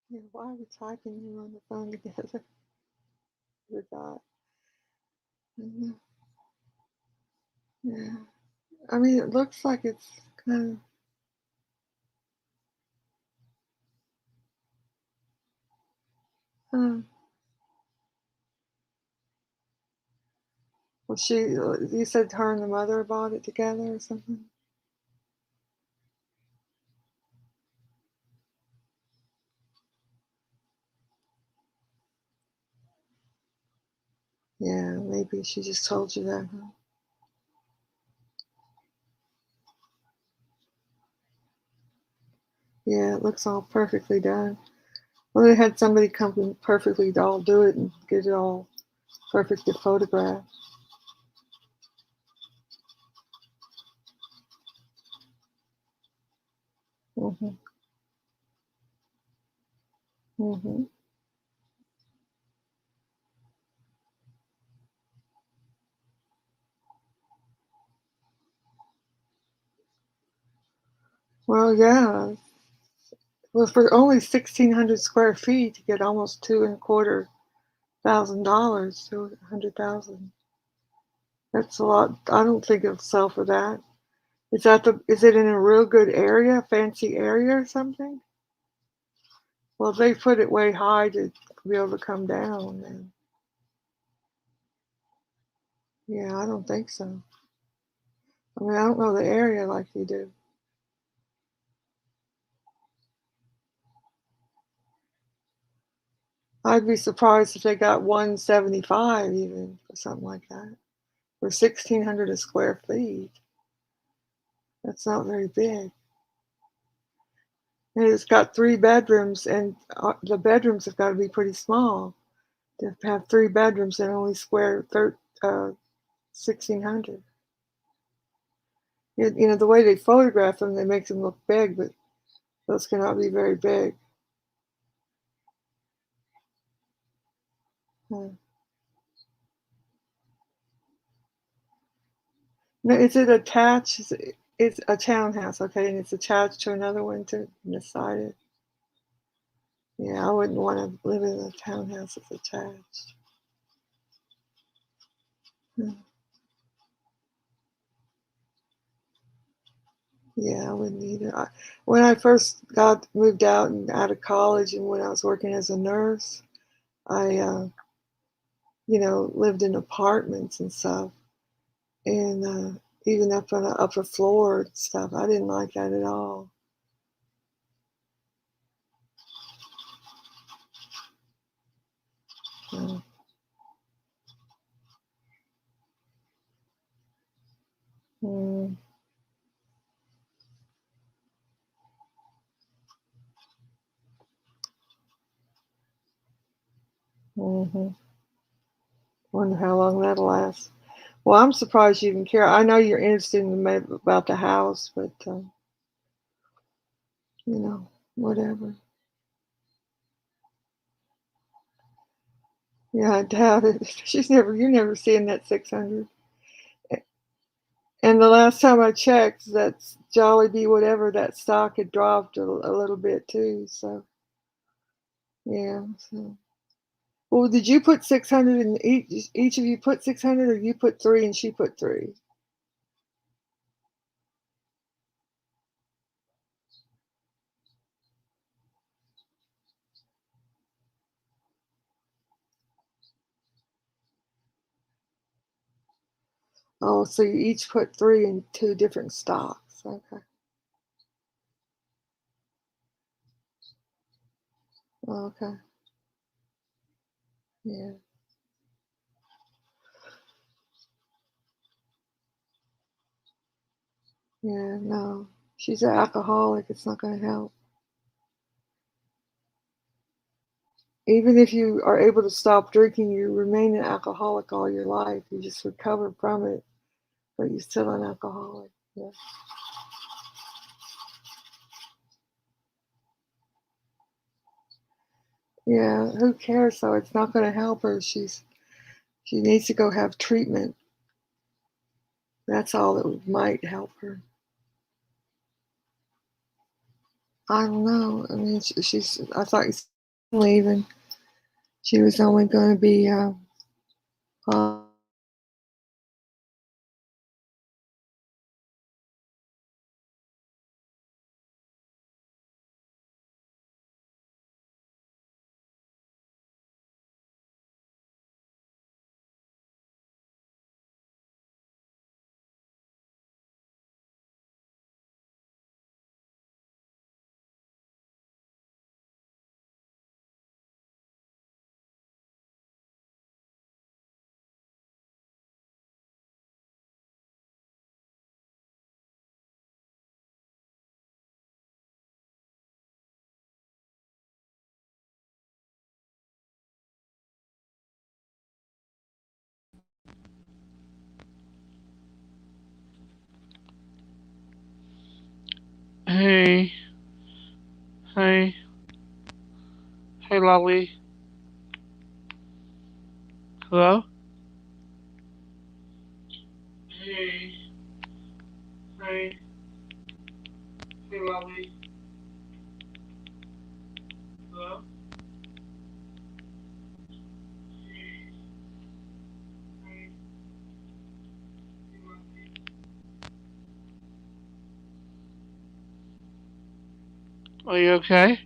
Yeah, why are we typing when we're on the phone together? Forgot. Mhm. Yeah. I mean, it looks like it's kind of. Well, you said her and the mother bought it together or something? Yeah, maybe she just told you that, huh? Yeah, it looks all perfectly done. Well, they had somebody come and perfectly all do it and get it all perfect to photograph. Mhm. Mhm. Well, yeah. Well, for only 1,600 square feet, to get almost $2,250, 200,000. That's a lot. I don't think it'll sell for that. Is it in a real good area, fancy area or something? Well, they put it way high to be able to come down. And yeah, I don't think so. I mean, I don't know the area like you do. I'd be surprised if they got 175 even for something like that. For 1,600 a square feet, that's not very big. And it's got 3 bedrooms, and the bedrooms have got to be pretty small to have 3 bedrooms and only square 1,600. You know, the way they photograph them, they make them look big, but those cannot be very big. Huh. No, is it attached? It's a townhouse, okay, and it's attached to another one to beside it. Yeah, I wouldn't want to live in a townhouse that's attached. Hmm. Yeah, I wouldn't either. When I first moved out and out of college, and when I was working as a nurse, I, lived in apartments and stuff, and even up on the upper floor and stuff. I didn't like that at all. So, mm, hmm. Wonder how long that'll last. Well, I'm surprised you even care. I know you're interested in about the house, but whatever. Yeah, I doubt it. You're never seeing that 600. And the last time I checked, that's Jollibee, whatever, that stock had dropped a little bit too. So, yeah. So, well, did you put 600 in each of you put 600, or you put 3 and she put 3? Oh, so you each put 3 in 2 different stocks. Okay. Okay. Yeah. Yeah. No, she's an alcoholic. It's not going to help. Even if you are able to stop drinking, you remain an alcoholic all your life. You just recover from it, but you're still an alcoholic. Yeah. Yeah. Who cares? So it's not going to help her. She needs to go have treatment. That's all that might help her. I don't know. I mean, she's. I thought you said leaving. She was only going to be. Uh, Hey, hey, hey, LOLLY. Hello? Hey, hey, hey, LOLLY. Hello? Hey, hey, LOLLY. Are you okay?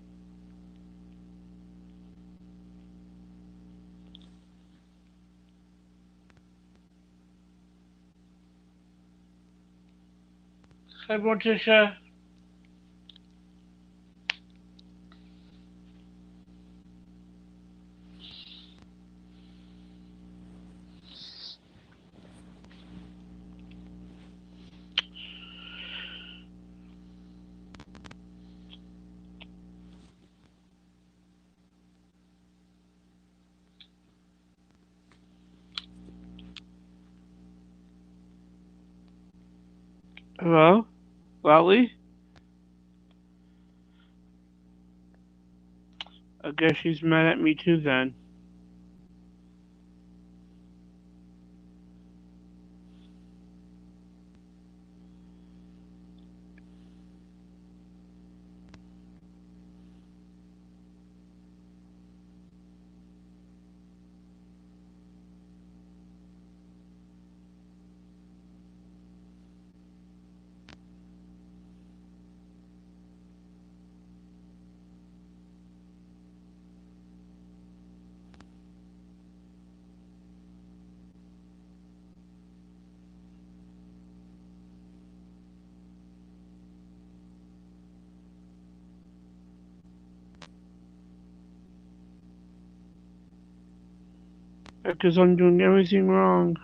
Hey, Morticia. Hello? LOLLY? I guess she's mad at me too then. Because I'm doing everything wrong.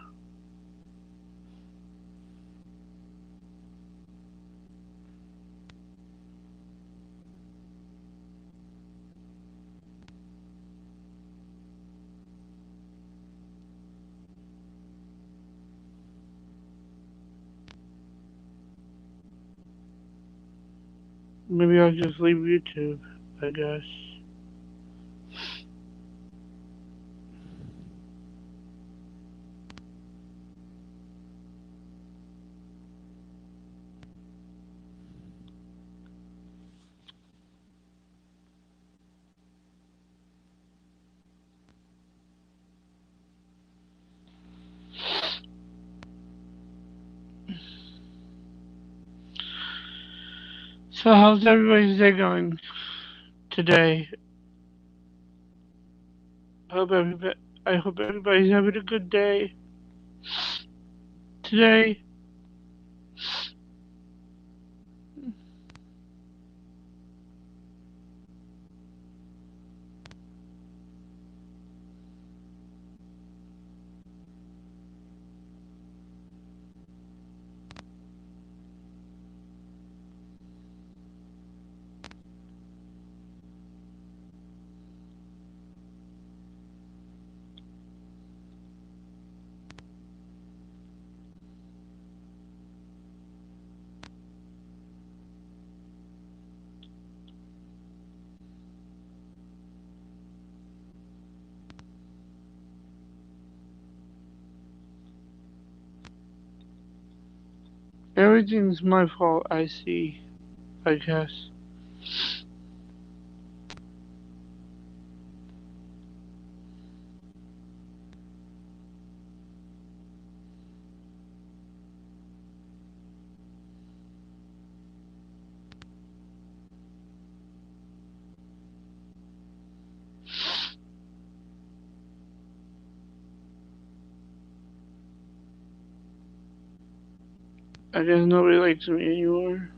Maybe I'll just leave YouTube, I guess. So how's everybody's day going today? I hope everybody's having a good day today. Everything's my fault, I see. I guess. I guess nobody likes me anymore.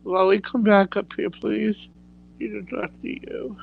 Lolly, come back up here, please. Need to talk to you.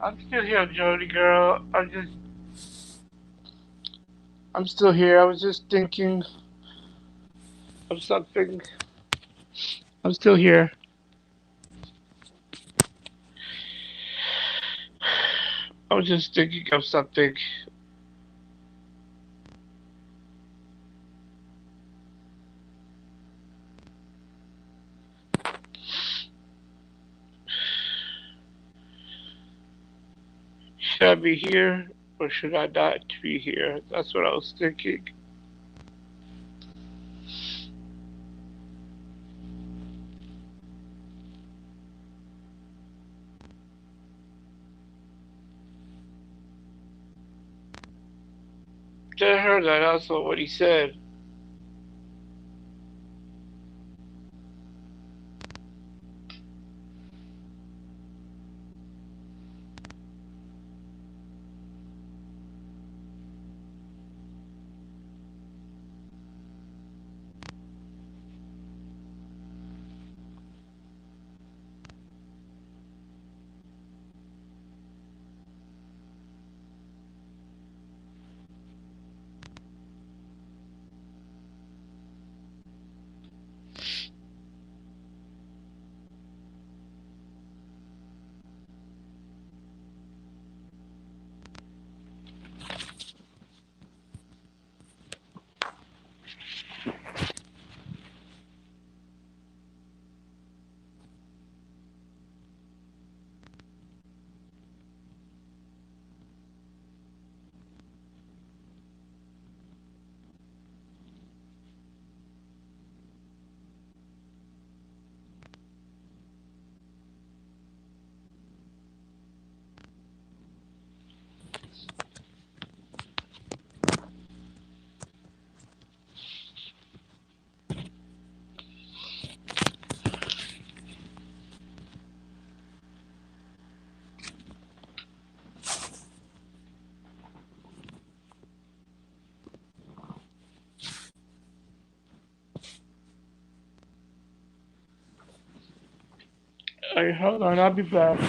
I'm still here, Jody girl. I'm still here. I was just thinking of something. I'm still here. I was just thinking of something. Should I be here or should I not be here? That's what I was thinking. I heard that also what he said. Hey, hold on, I'll be back.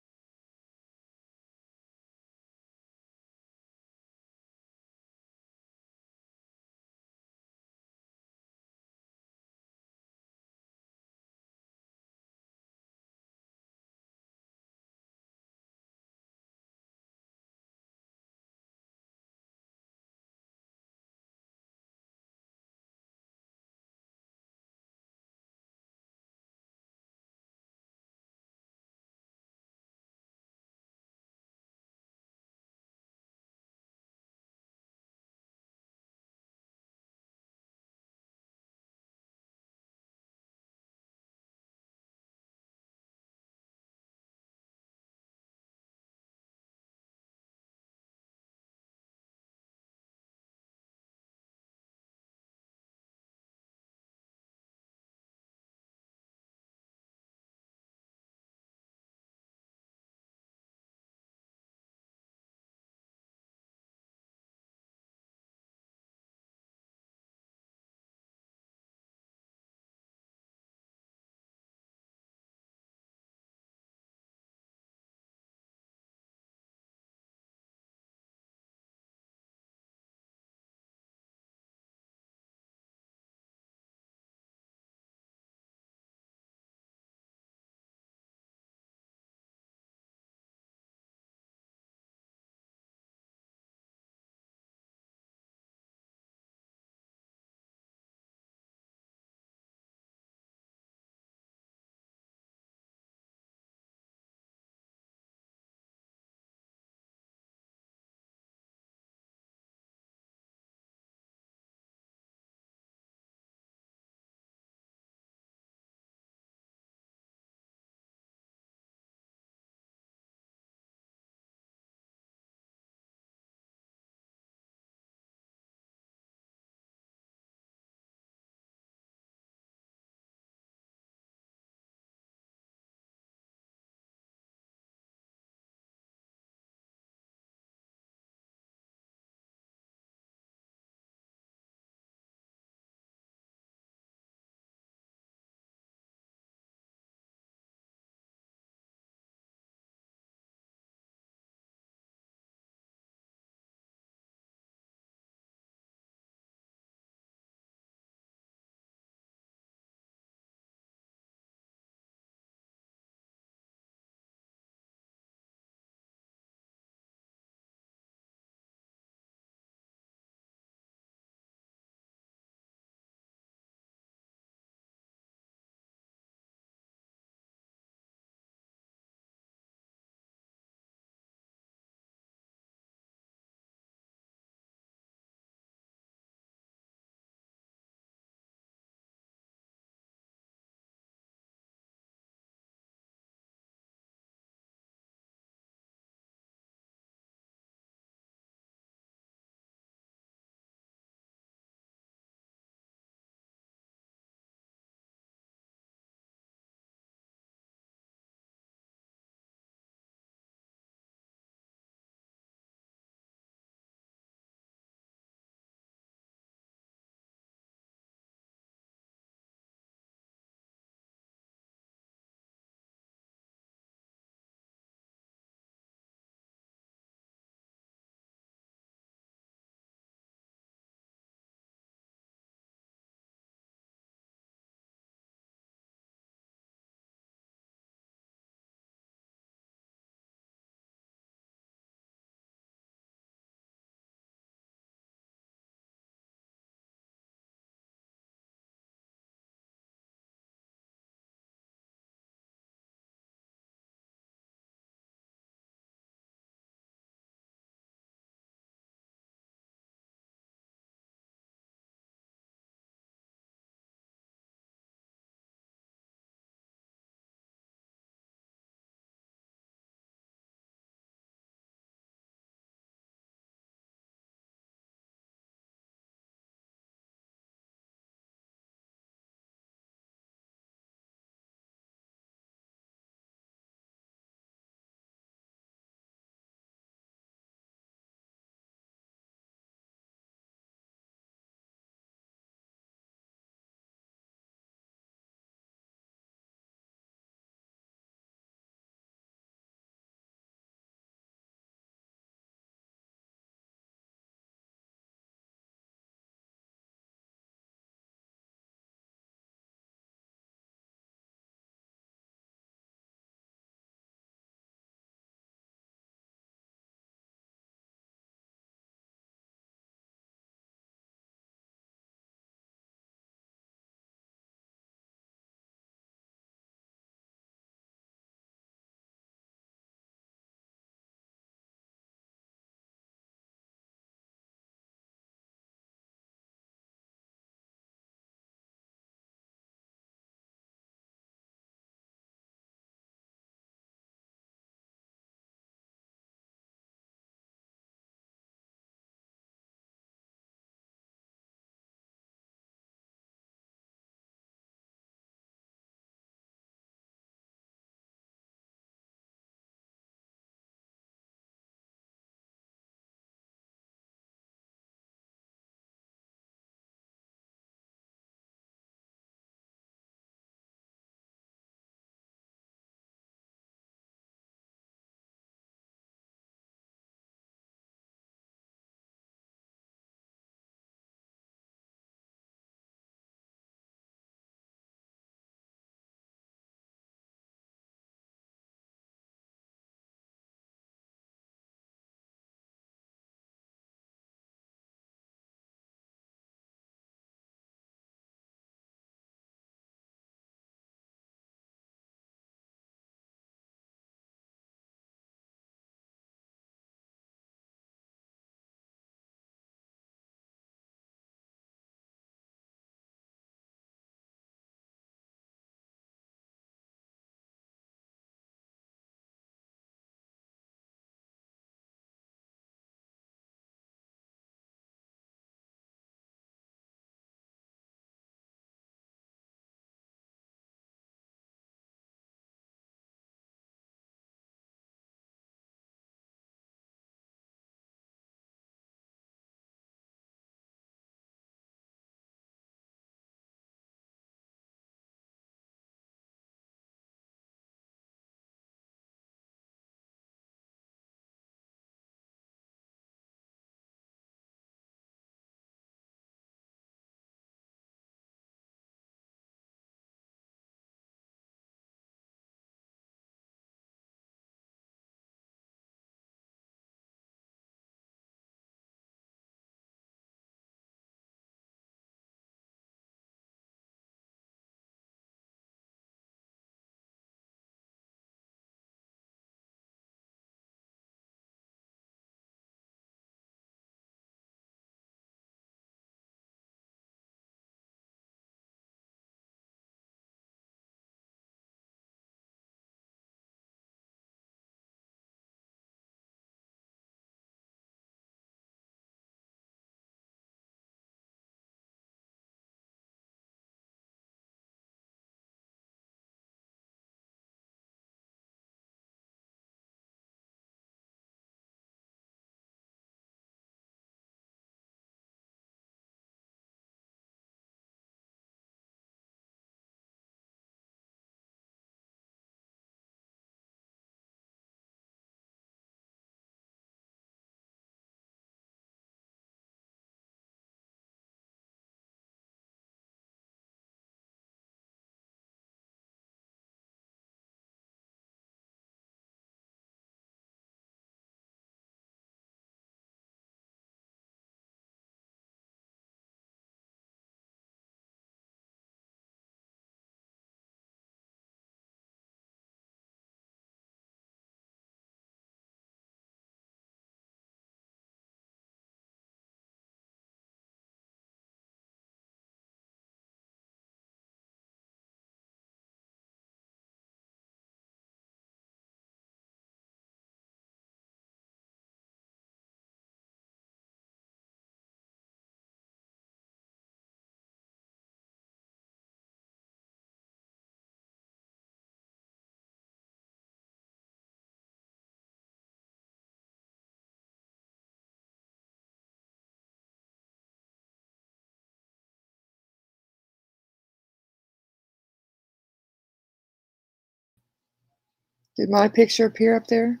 Did my picture appear up there?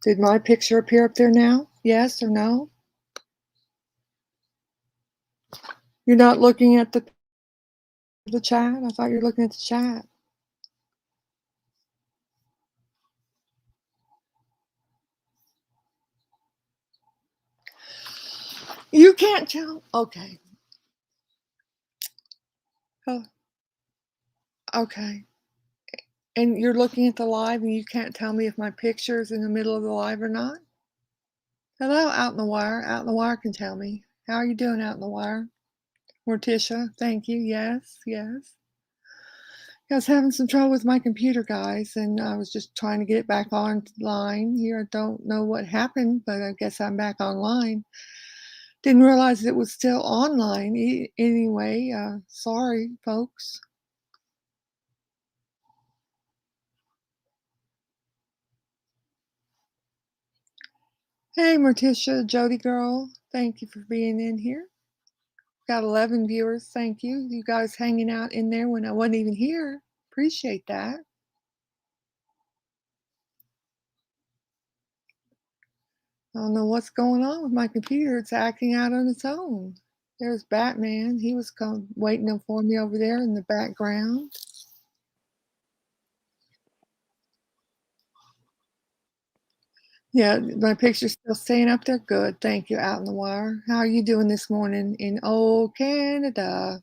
Did my picture appear up there now? Yes or no? You're not looking at the chat? I thought you were looking at the chat. You can't tell? Okay. Oh, okay. And you're looking at the live and you can't tell me if my picture is in the middle of the live or not? Hello, Out in the Wire. Out in the Wire can tell me. How are you doing, Out in the Wire? Morticia, thank you. Yes, yes. I was having some trouble with my computer, guys, and I was just trying to get it back online here. I don't know what happened, but I guess I'm back online. Didn't realize it was still online. Anyway, sorry, folks. Hey, Morticia, Jody girl, thank you for being in here. Got 11 viewers. Thank you. You guys hanging out in there when I wasn't even here. Appreciate that. I don't know what's going on with my computer. It's acting out on its own. There's Batman. He was waiting for me over there in the background. Yeah, my picture's still staying up there. Good. Thank you, Out in the Wire. How are you doing this morning in old Canada?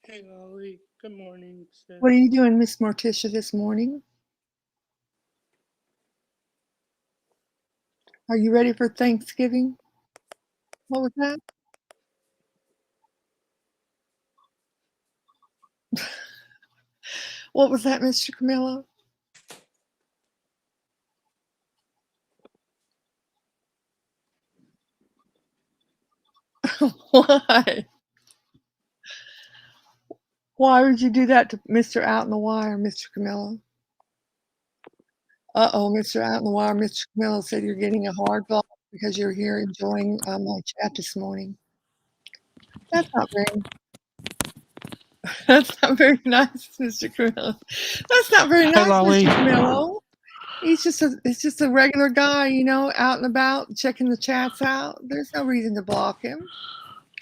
Hey, Lolly. Good morning, sis. What are you doing, Miss Morticia, this morning? Are you ready for Thanksgiving? What was that? What was that, Mr. Camillo? Why? Why would you do that to Mr. Out in the Wire, Mr. Camillo? Uh-oh, Mr. Out in the Wire, Mr. Camillo said you're getting a hard block because you're here enjoying my chat this morning. That's not very nice, Mr. Camillo. That's not very nice, Lolly. Mr. Camillo. It's just a regular guy, you know, out and about, checking the chats out. There's no reason to block him.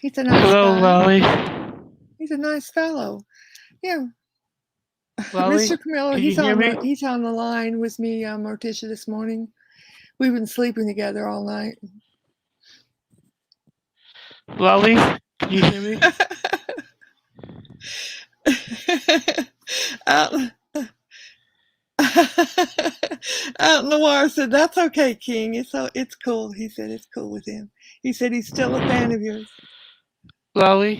He's a nice Hello, guy. Lolly. He's a nice fellow. Yeah. Lolly, Mr. Camillo, can you hear me? he's on the line with me, Morticia, this morning. We've been sleeping together all night. Lolly, can you hear me? out, out in the wire said, "That's okay, King. It's cool." He said it's cool with him. He said he's still a fan of yours. Lolly?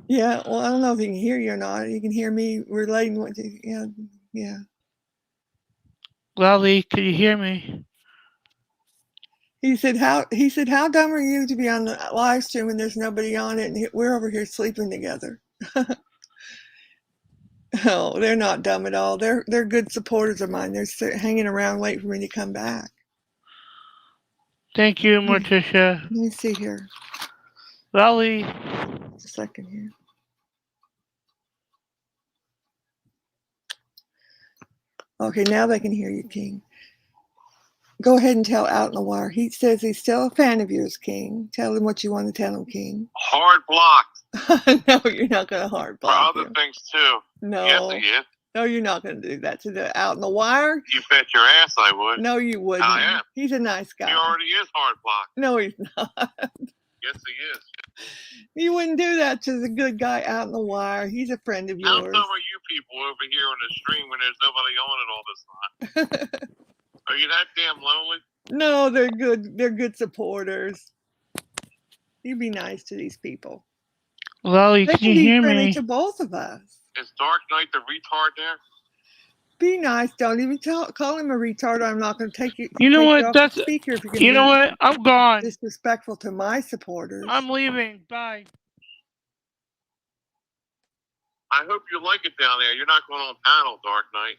Yeah, well, I don't know if he can hear you or not. He can hear me relating what you, yeah. Lolly, can you hear me? He said, how dumb are you to be on the live stream when there's nobody on it and we're over here sleeping together? Oh, they're not dumb at all. They're good supporters of mine. They're hanging around waiting for me to come back. Thank you, Morticia. Let me see here. Lolly. Just a second here. Okay, now they can hear you, King. Go ahead and tell Out in the Wire. He says he's still a fan of yours, King. Tell him what you want to tell him, King. Hard blocked. No, you're not going to hard block For other him. things too. No. Yes, he is. No, you're not going to do that to the Out in the Wire. You bet your ass I would. No, you wouldn't. I am. He's a nice guy. He already is hard blocked. No, he's not. Yes, he is. You wouldn't do that to the good guy Out in the Wire. He's a friend of How yours. dumb are you people over here on the stream when there's nobody on it all this time? Are you that damn lonely? No, they're good. They're good supporters. You be nice to these people. Lolly, They can you be hear friendly me? to both of us. Is Dark Knight the retard there? Be nice. Don't even call him a retard. I'm not going to take you. You know take what? You off That's. the speaker if you're going You to know be what? I'm gone. disrespectful to my supporters. I'm leaving. Bye. I hope you like it down there. You're not going on panel, Dark Knight.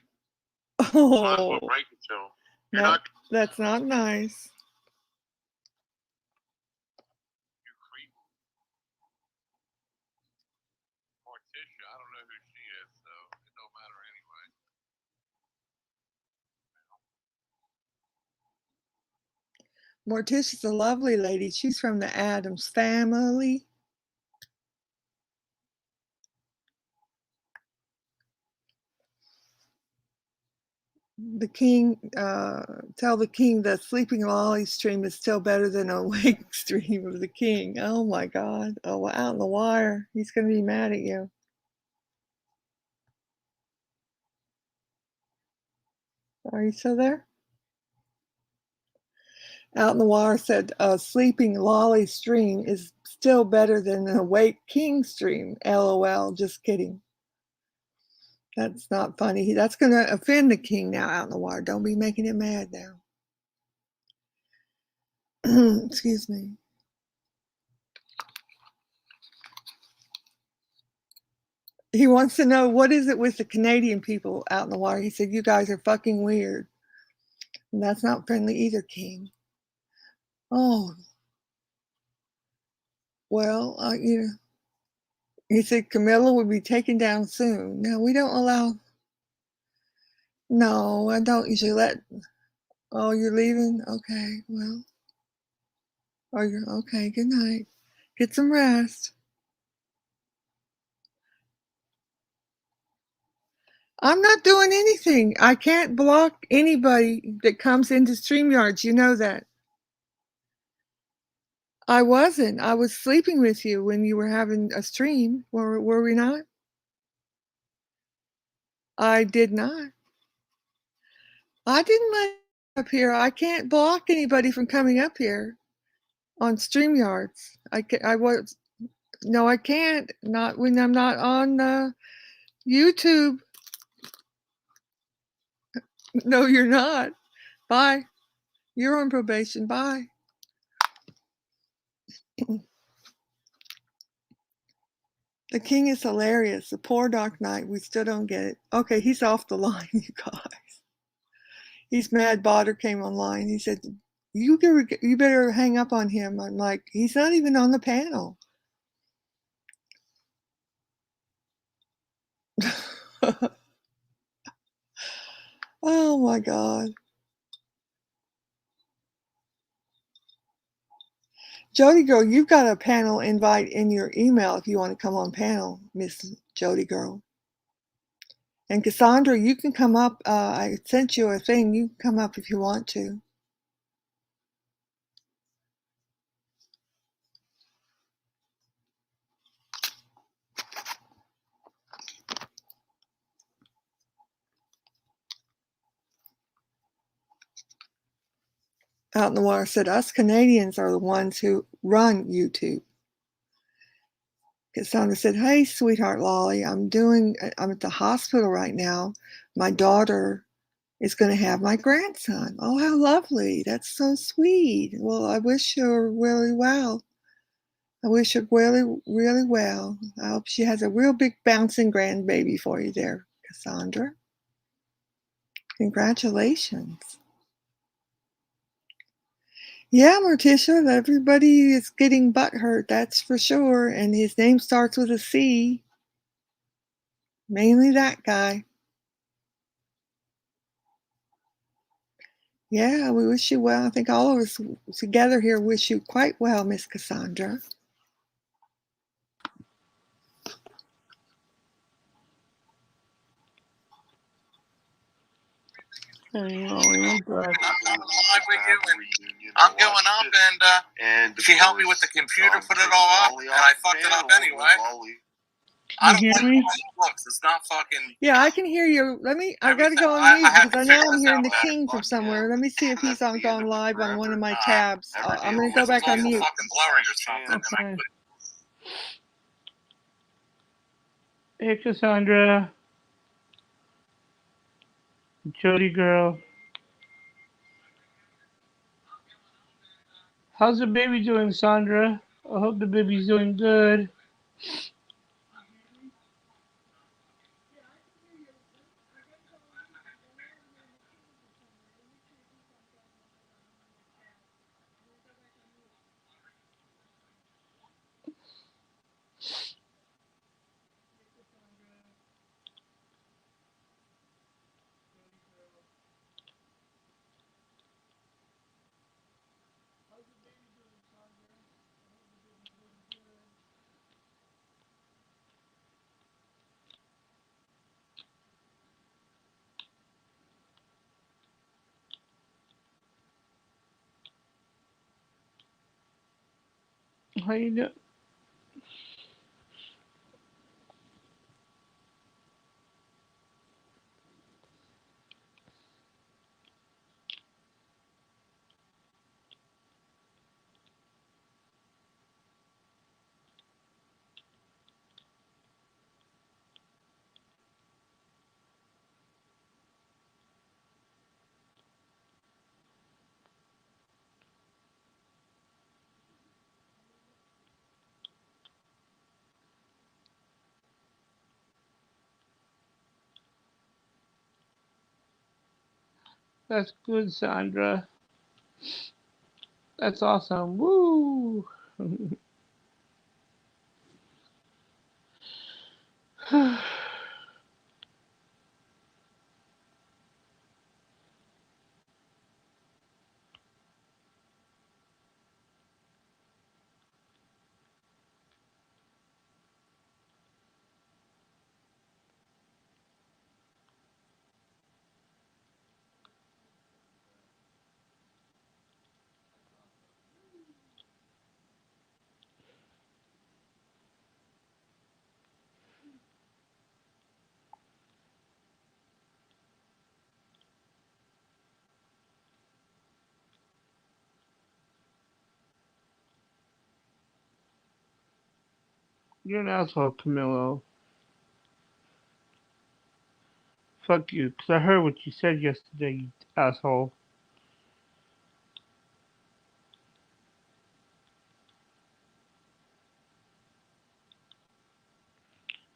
Might as well Oh, break it to him. You're no, not. that's not nice. You creep. Morticia, I don't know who she Morticia's a lovely lady. She's from the Addams family. The king, tell the king that sleeping lolly stream is still better than a wake stream of the king. Oh my God. Oh, out in the wire. He's going to be mad at you. Are you still there? Out in the wire said a sleeping lolly stream is still better than an awake king stream. LOL. Just kidding. That's not funny. That's going to offend the king now out in the wire. Don't be making him mad now. Excuse me. He wants to know, what is it with the Canadian people out in the water? He said, you guys are fucking weird. And that's not friendly either, King. Oh, well, you know, he said Camilla would be taken down soon. No, we don't allow. No, I don't usually let. Oh, you're leaving? Okay, well. Oh, you're okay. Good night. Get some rest. I'm not doing anything. I can't block anybody that comes into StreamYards. You know that. I wasn't. I was sleeping with you when you were having a stream. Were we not? I did not. I didn't let you up here. I can't block anybody from coming up here on StreamYards. I was. No, I can't. Not when I'm not on YouTube. No, you're not. Bye. You're on probation. Bye. The king is hilarious. The poor Dark Knight. We still don't get it. Okay, he's off the line, you guys. He's mad. Botter came online. He said, you better hang up on him. I'm like, he's not even on the panel. Oh my God. Jody girl, you've got a panel invite in your email if you want to come on panel, Miss Jody girl. And Cassandra, you can come up. I sent you a thing. You can come up if you want to. Out in the water said, us Canadians are the ones who run YouTube. Cassandra said, hey, sweetheart Lolly, I'm at the hospital right now. My daughter is going to have my grandson. Oh, how lovely. That's so sweet. Well, I wish her really well. I wish her really, really well. I hope she has a real big bouncing grandbaby for you there, Cassandra. Congratulations. Yeah, Morticia, everybody is getting butthurt, that's for sure. And his name starts with a C. Mainly that guy. Yeah, we wish you well. I think all of us together here wish you quite well, Miss Cassandra. Hey, Lolly, I'm back. I'm coming live with you, and I'm going up, and if you help me with the computer, put it all up, and I fucked it up anyway. I don't Can you like hear me? the way it looks. It's not fucking. Yeah, I can hear you. I got to go on mute I had because to I know figure I'm this hearing out the bad. king from somewhere. Let me see if he's on gone live on one of my Nah, tabs. I'm going to go back on mute. Fucking blurry or something. Okay. Hey, Cassandra. Jody girl. How's the baby doing, Sandra? I hope the baby's doing good. How you doing? That's good, Sandra. That's awesome. Woo! You're an asshole, Camilo. Fuck you, 'cause I heard what you said yesterday, you asshole.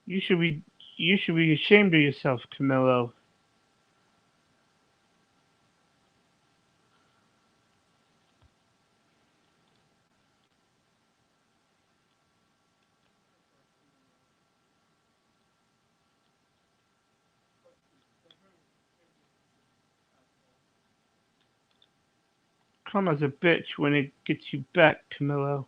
You should be you should be ashamed of yourself, Camilo. Come as a bitch when it gets you back, Camilo.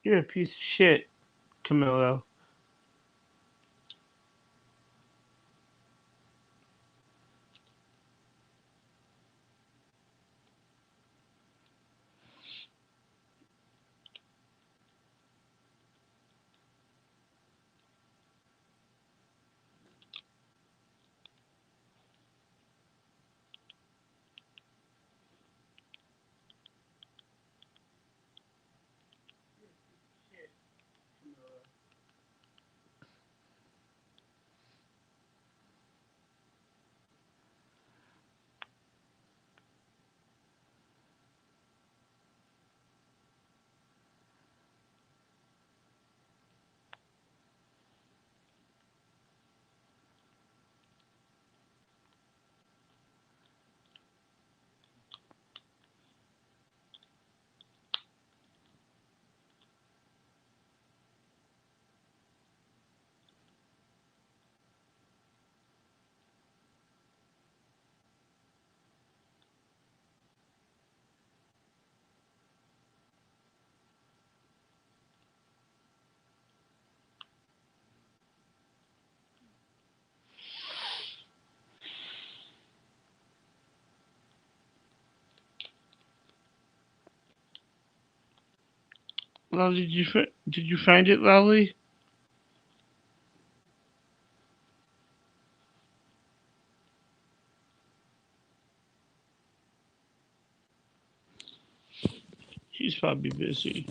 You're a piece of shit, Camilo. Well, did you find it, Lolly? She's probably busy.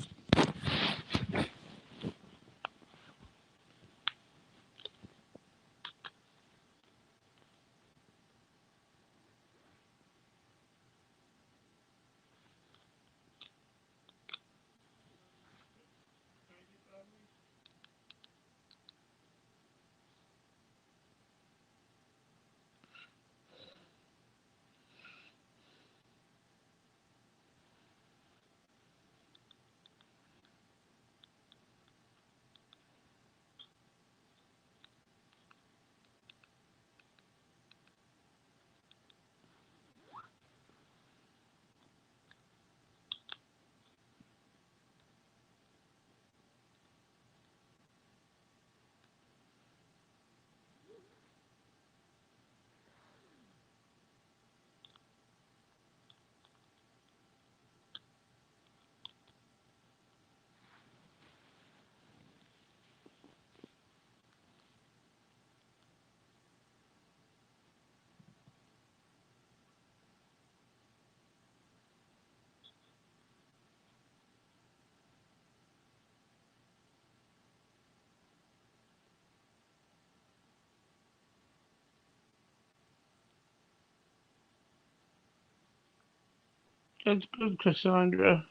That's good, Cassandra.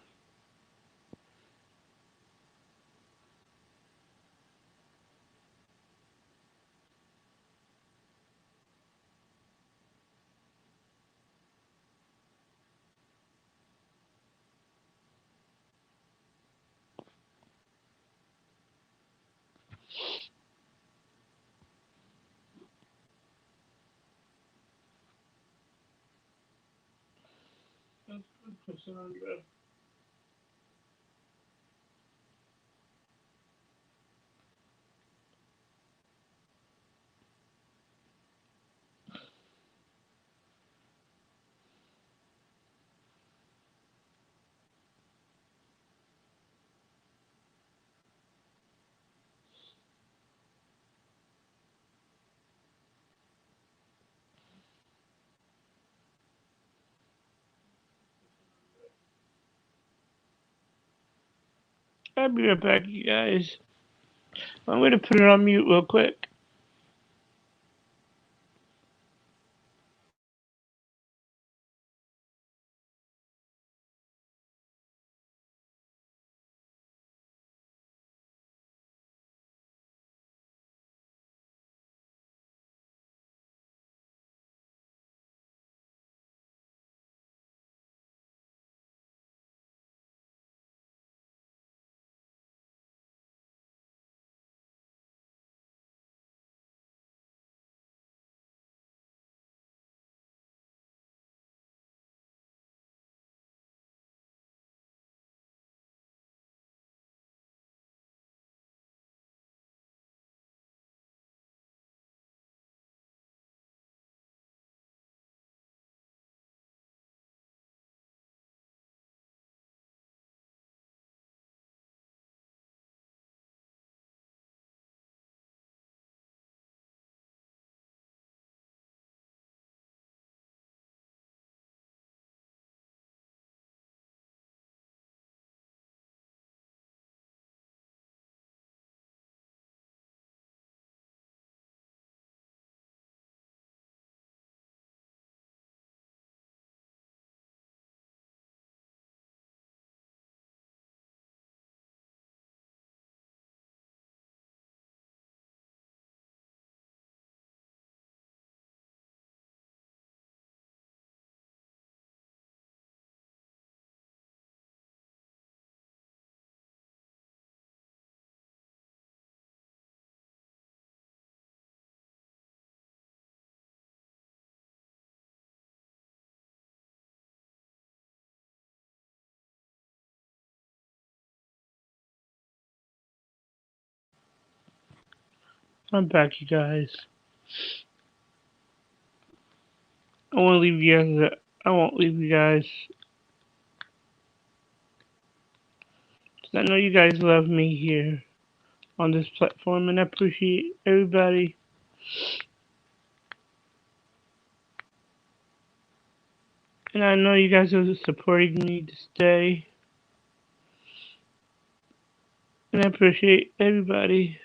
That's good, Cassandra. I'll be right back, you guys. I'm gonna put it on mute real quick. I'm back, you guys. I won't leave you guys. I won't leave you guys. I know you guys love me here on this platform, and I appreciate everybody. And I know you guys are supporting me to stay, and I appreciate everybody.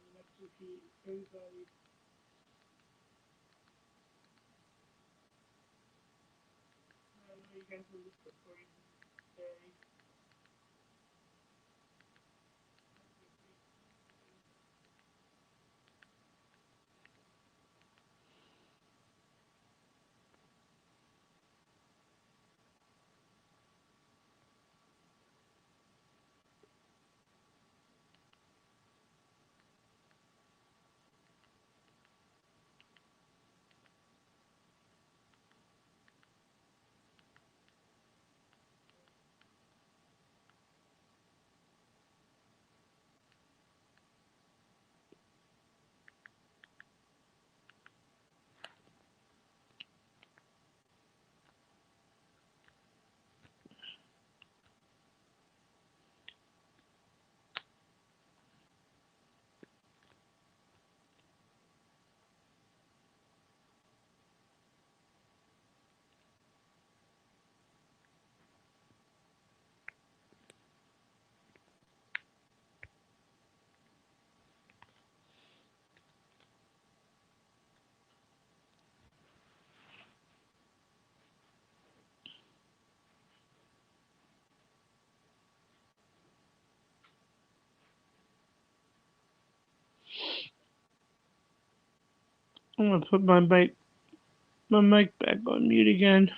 I appreciate everybody. I know you guys are supporting me to stay. I'm gonna put my mic back on mute again.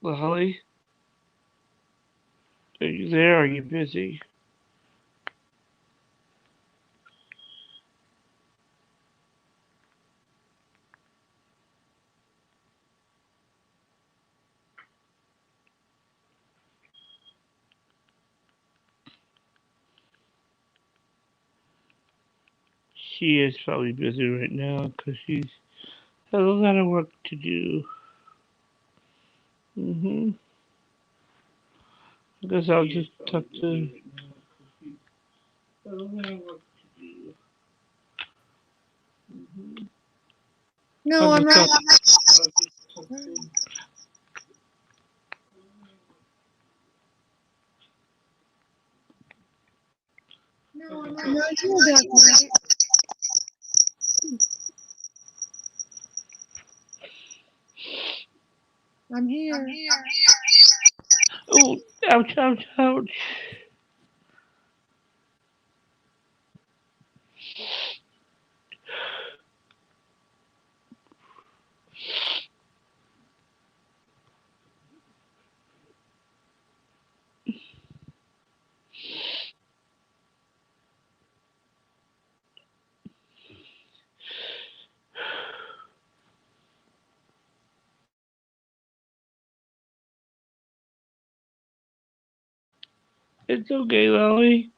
Lolly, are you there? Are you busy? She is probably busy right now because she's has a lot of work to do. I guess I'll just talk to. No, I'm right. No, you're definitely. I'm here. Oh, ouch, ouch, ouch. It's okay, Lolly.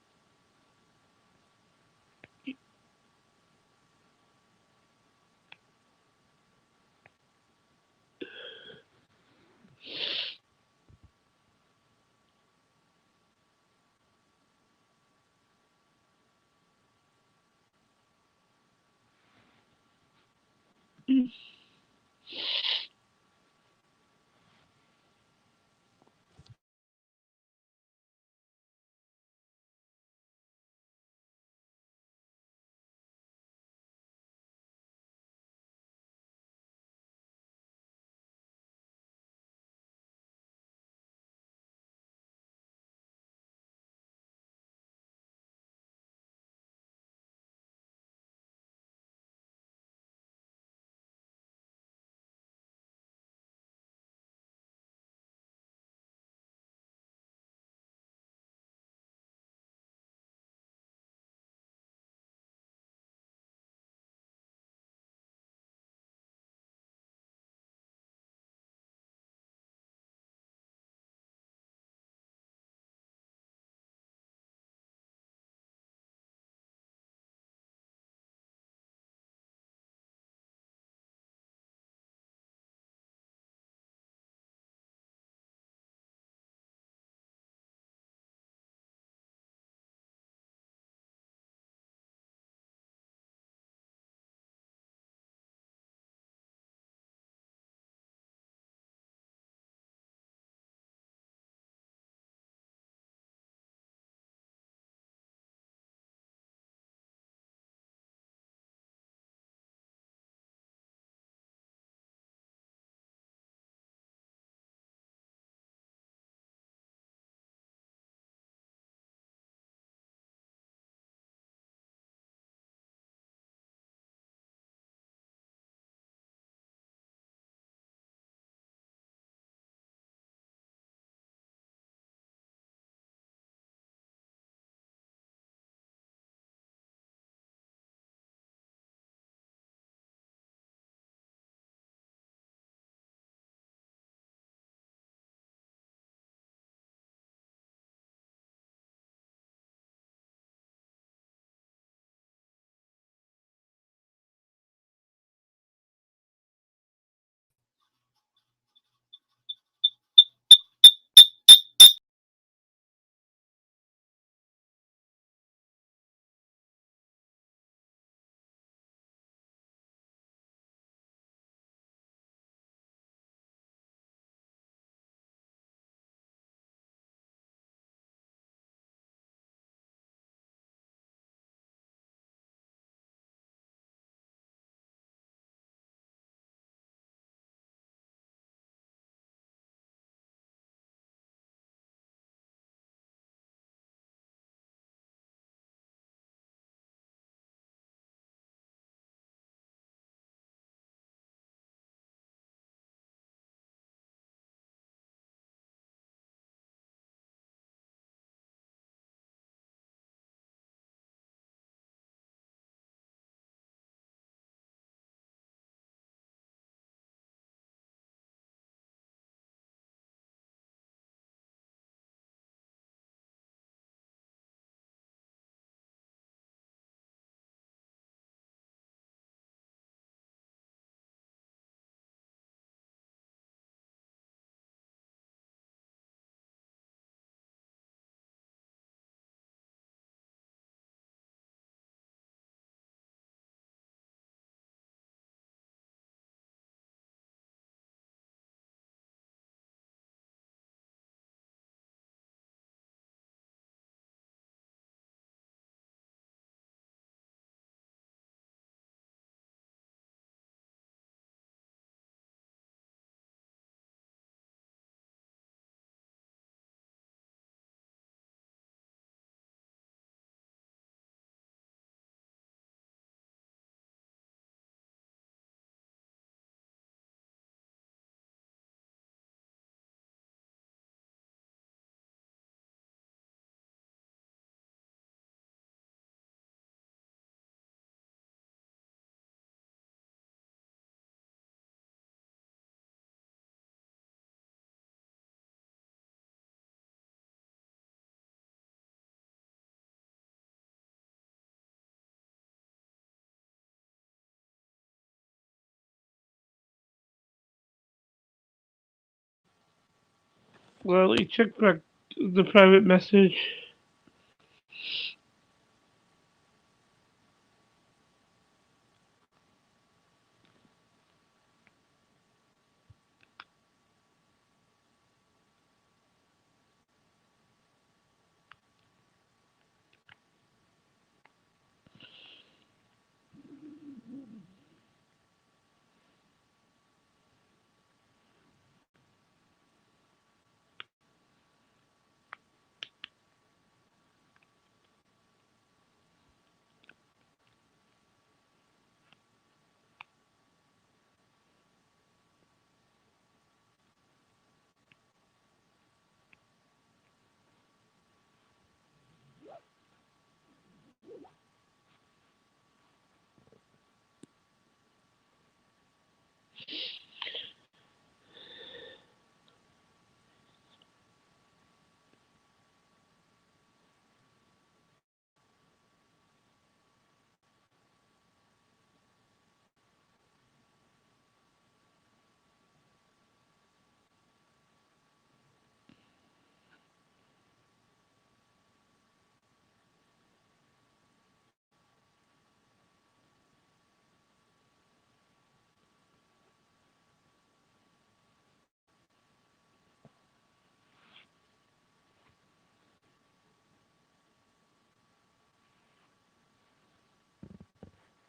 LOLLY, check back the private message.